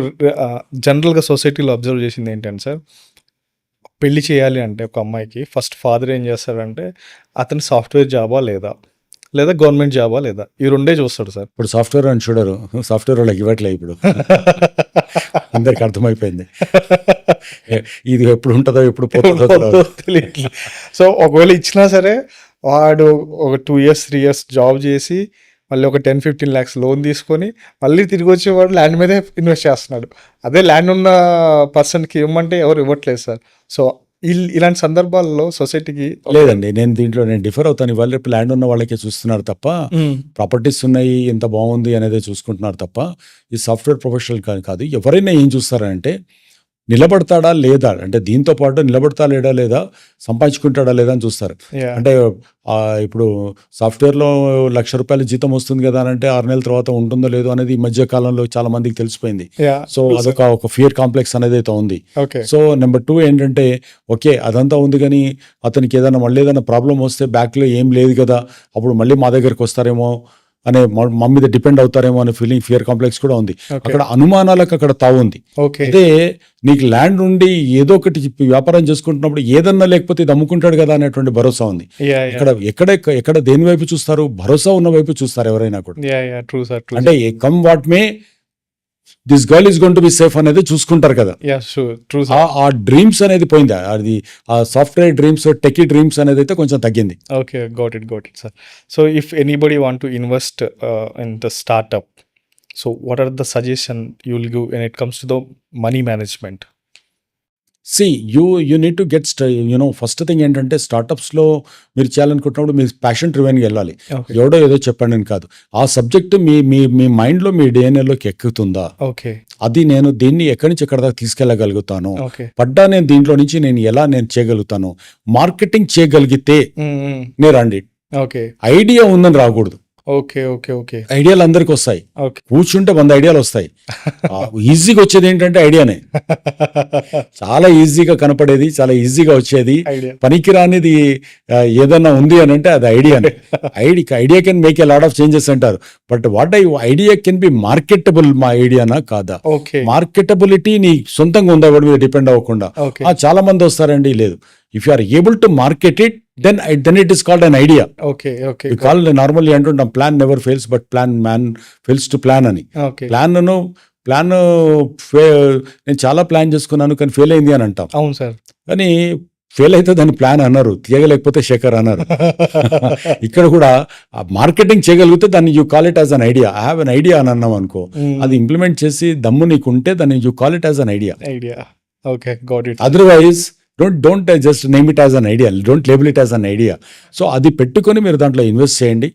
జనరల్గా సొసైటీలో అబ్జర్వ్ చేసింది ఏంటంటే సార్, పెళ్లి చేయాలి అంటే ఒక అమ్మాయికి ఫస్ట్ ఫాదర్ ఏం చేస్తాడంటే అతని సాఫ్ట్వేర్ జాబా లేదా గవర్నమెంట్ జాబా లేదా, ఈ రెండే చూస్తాడు సార్. ఇప్పుడు సాఫ్ట్వేర్ అని చూడరు, సాఫ్ట్వేర్ వాళ్ళకి ఇవ్వట్లే ఇప్పుడు. అందరికి అర్థమైపోయింది ఇది ఎప్పుడు ఉంటుందో ఎప్పుడు పోతుందో తెలియట్లేదు. సో ఒకవేళ ఇచ్చినా సరే వాడు ఒక 2 years 3 years జాబ్ చేసి మళ్ళీ ఒక 10-15 lakhs లోన్ తీసుకొని మళ్ళీ తిరిగి వచ్చేవాడు ల్యాండ్ మీదే ఇన్వెస్ట్ చేస్తున్నాడు. అదే ల్యాండ్ ఉన్న పర్సన్కి ఇవ్వమంటే ఎవరు ఇవ్వట్లేదు సార్. సో ఇలాంటి సందర్భాల్లో సొసైటీకి లేదండి, నేను డిఫర్ అవుతాను. ఇవాళ రేపు ల్యాండ్ ఉన్న వాళ్ళకే చూస్తున్నారు తప్ప, ప్రాపర్టీస్ ఉన్నాయి ఎంత బాగుంది అనేది చూసుకుంటున్నారు తప్ప, ఈ సాఫ్ట్వేర్ ప్రొఫెషనల్ కాదు. ఎవరైనా ఏం చూస్తారంటే నిలబడతాడా లేదా, అంటే దీంతో పాటు నిలబడతా లేదా సంపాదించుకుంటాడా లేదా అని చూస్తారు. అంటే ఇప్పుడు సాఫ్ట్వేర్లో ₹1,00,000 జీతం వస్తుంది కదా అని అంటే 6 నెలల తర్వాత ఉంటుందో లేదో అనేది ఈ మధ్య కాలంలో చాలా మందికి తెలిసిపోయింది. సో అదొక ఫియర్ కాంప్లెక్స్ అనేది అయితే ఉంది. సో నెంబర్ 2 ఏంటంటే ఓకే అదంతా ఉంది కానీ అతనికి మళ్ళీ ఏదైనా ప్రాబ్లం వస్తే బ్యాక్లో ఏం లేదు కదా, అప్పుడు మళ్ళీ మా దగ్గరికి వస్తారేమో అనే, మా మీద డిపెండ్ అవుతారేమో అనే ఫియర్ కాంప్లెక్స్ కూడా ఉంది. అక్కడ అనుమానాలకు అక్కడ తావు ఉంది. అయితే నీకు ల్యాండ్ ఉండి ఏదో ఒకటి వ్యాపారం చేసుకుంటున్నప్పుడు ఏదన్నా లేకపోతే ఇది అమ్ముకుంటాడు కదా అనేటువంటి భరోసా ఉంది. ఎక్కడ దేని వైపు చూస్తారు? భరోసా ఉన్న వైపు చూస్తారు ఎవరైనా కూడా. అంటే come what may this girl is going to be safe అనేది చూసుకుంటారు కదా. ఆ డ్రీమ్స్ అనేది పోయింది. అది ఆ సాఫ్ట్వేర్ డ్రీమ్స్, టెకీ డ్రీమ్స్ అనేది అయితే కొంచెం తగ్గింది. Okay, got it sir. So if anybody want to invest in the startup, so what are the suggestion you will give when it comes to the money management? See you need to get first thing ఏంటంటే స్టార్టప్స్లో మీరు చేయాలనుకుంటున్నప్పుడు మీరు passion డ్రివెన్గా వెళ్ళాలి. ఎవడో ఏదో చెప్పండి అని కాదు. ఆ సబ్జెక్ట్ మీ మైండ్లో మీ డిఎన్ఏలోకి ఎక్కుతుందా, అది నేను దీన్ని ఎక్కడి నుంచి ఎక్కడ దాకా తీసుకెళ్ళగలుగుతాను, పడ్డా నేను దీంట్లో నుంచి నేను చేయగలుగుతాను, మార్కెటింగ్ చేయగలిగితే నేను రండి. ఐడియా ఉందని రాకూడదు. ఐడియాలు అందరికి వస్తాయి, కూర్చుంటే 100 ఐడియాలు వస్తాయి. ఈజీగా వచ్చేది ఏంటంటే ఐడియానే. చాలా ఈజీగా కనపడేది, చాలా ఈజీగా వచ్చేది, పనికిరానిది ఏదన్నా ఉంది అని అంటే అది ఐడియానే. Idea can make a lot of changes అంటారు. But what idea can be marketable. మా ఐడియానా కాదా? మార్కెటబిలిటీ నీ సొంతంగా ఉందా వాడి మీద డిపెండ్ అవ్వకుండా. చాలా మంది వస్తారండి, లేదు. If you are able to market it, then it is called an idea. We call normally అంటుంటాం plan never fails, but man fails to plan అని. ప్లాన్ నేను చాలా ప్లాన్ చేసుకున్నాను కానీ ఫెయిల్ అయింది అని అంటాం. అవును సార్. కానీ ఫెయిల్ అయితే దాన్ని ప్లాన్ అన్నారు, తీయగలేకపోతే శేఖర్ అన్నారు. ఇక్కడ కూడా మార్కెటింగ్ చేయగలిగితే దాన్ని you call it as an idea. I have an idea అని అన్నాం అనుకో, అది ఇంప్లిమెంట్ చేసి దమ్ము నీకుంటే దాన్ని you call it as an idea. Otherwise don't just name it as an idea, don't label it as an idea. So అది పెట్టుకొని మీరు దాంట్లో ఇన్వెస్ట్ చేయండి.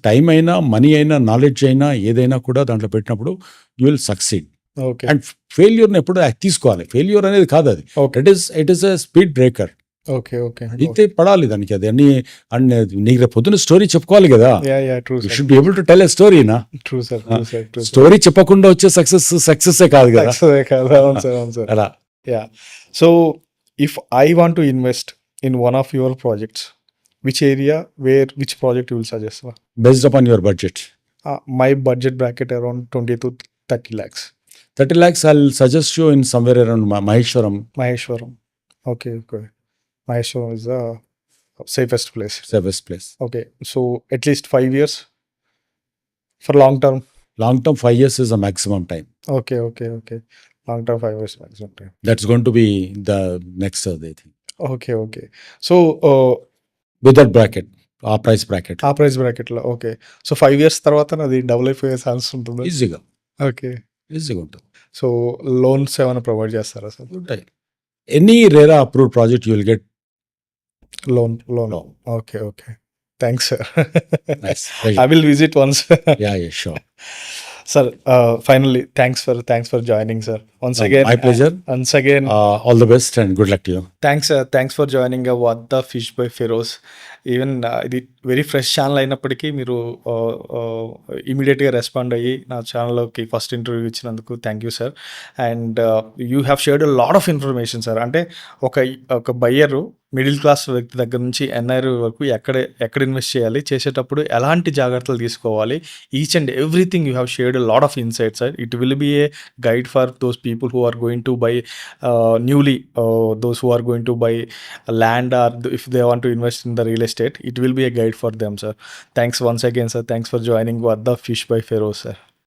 టైం అయినా, మనీ అయినా, నాలెడ్జ్ అయినా, ఏదైనా కూడా దాంట్లో పెట్టినప్పుడు యూ విల్ సక్సీడ్. అండ్ ఫెయిల్యూర్ని ఎప్పుడు తీసుకోవాలి. ఫెయిల్యూర్ అనేది కాదు అది, it is a speed breaker. అయితే పడాలి దానికి. అది నీకు పొద్దున స్టోరీ చెప్పుకోవాలి కదా. You should be able to tell a story నా. స్టోరీ చెప్పకుండా వచ్చే సక్సెస్ కాదు కదా. అలా. So if I want to invest in one of your projects, which project you will suggest? Based upon your budget. My budget bracket around 20 to 30 lakhs. 30 lakhs I'll suggest you in somewhere around Maheshwaram. Okay. Maheshwaram is the safest place. Okay, so at least 5 years for long term. 5 years is the maximum time. Okay. Long term 5 years maximum time. That's going to be the next I think. Okay. So with that bracket, ఆ price bracket లో. Okay. So 5 years తర్వాత అది double అయిపోయే chance ఉంటుంది ఈజీగా. Okay, ఈజీగా ఉంటుంది. So loans ఏమైనా ప్రొవైడ్ చేస్తారా సార్? ఉంటాయి. Any RERA approved project you will get loan. Okay. Thanks sir. I will visit once. Yeah, sure. Sir, finally, thanks for joining, sir. Once again, my pleasure. Once again, all the best and good luck to you. Thanks for joining What the Fish by Feroz. Even ఇది very fresh channel అయినప్పటికీ మీరు ఇమీడియట్గా respond అయ్యి నా ఛానల్లోకి first interview ఇచ్చినందుకు thank you sir. And you have shared a lot of information sir. అంటే ఒక బయ్యరు మిడిల్ క్లాస్ వ్యక్తి దగ్గర నుంచి ఎన్ఐఆర్ వరకు ఎక్కడ ఇన్వెస్ట్ చేయాలి, చేసేటప్పుడు ఎలాంటి జాగ్రత్తలు తీసుకోవాలి, each and everything you have shared a lot of insight sir. It will be a guide for those people who are going to buy newly, those who are going to buy land or if they want to invest in the real estate. It will be a guide for them, sir. Thanks once again, sir. Thanks for joining What the Fish by Feroz, sir.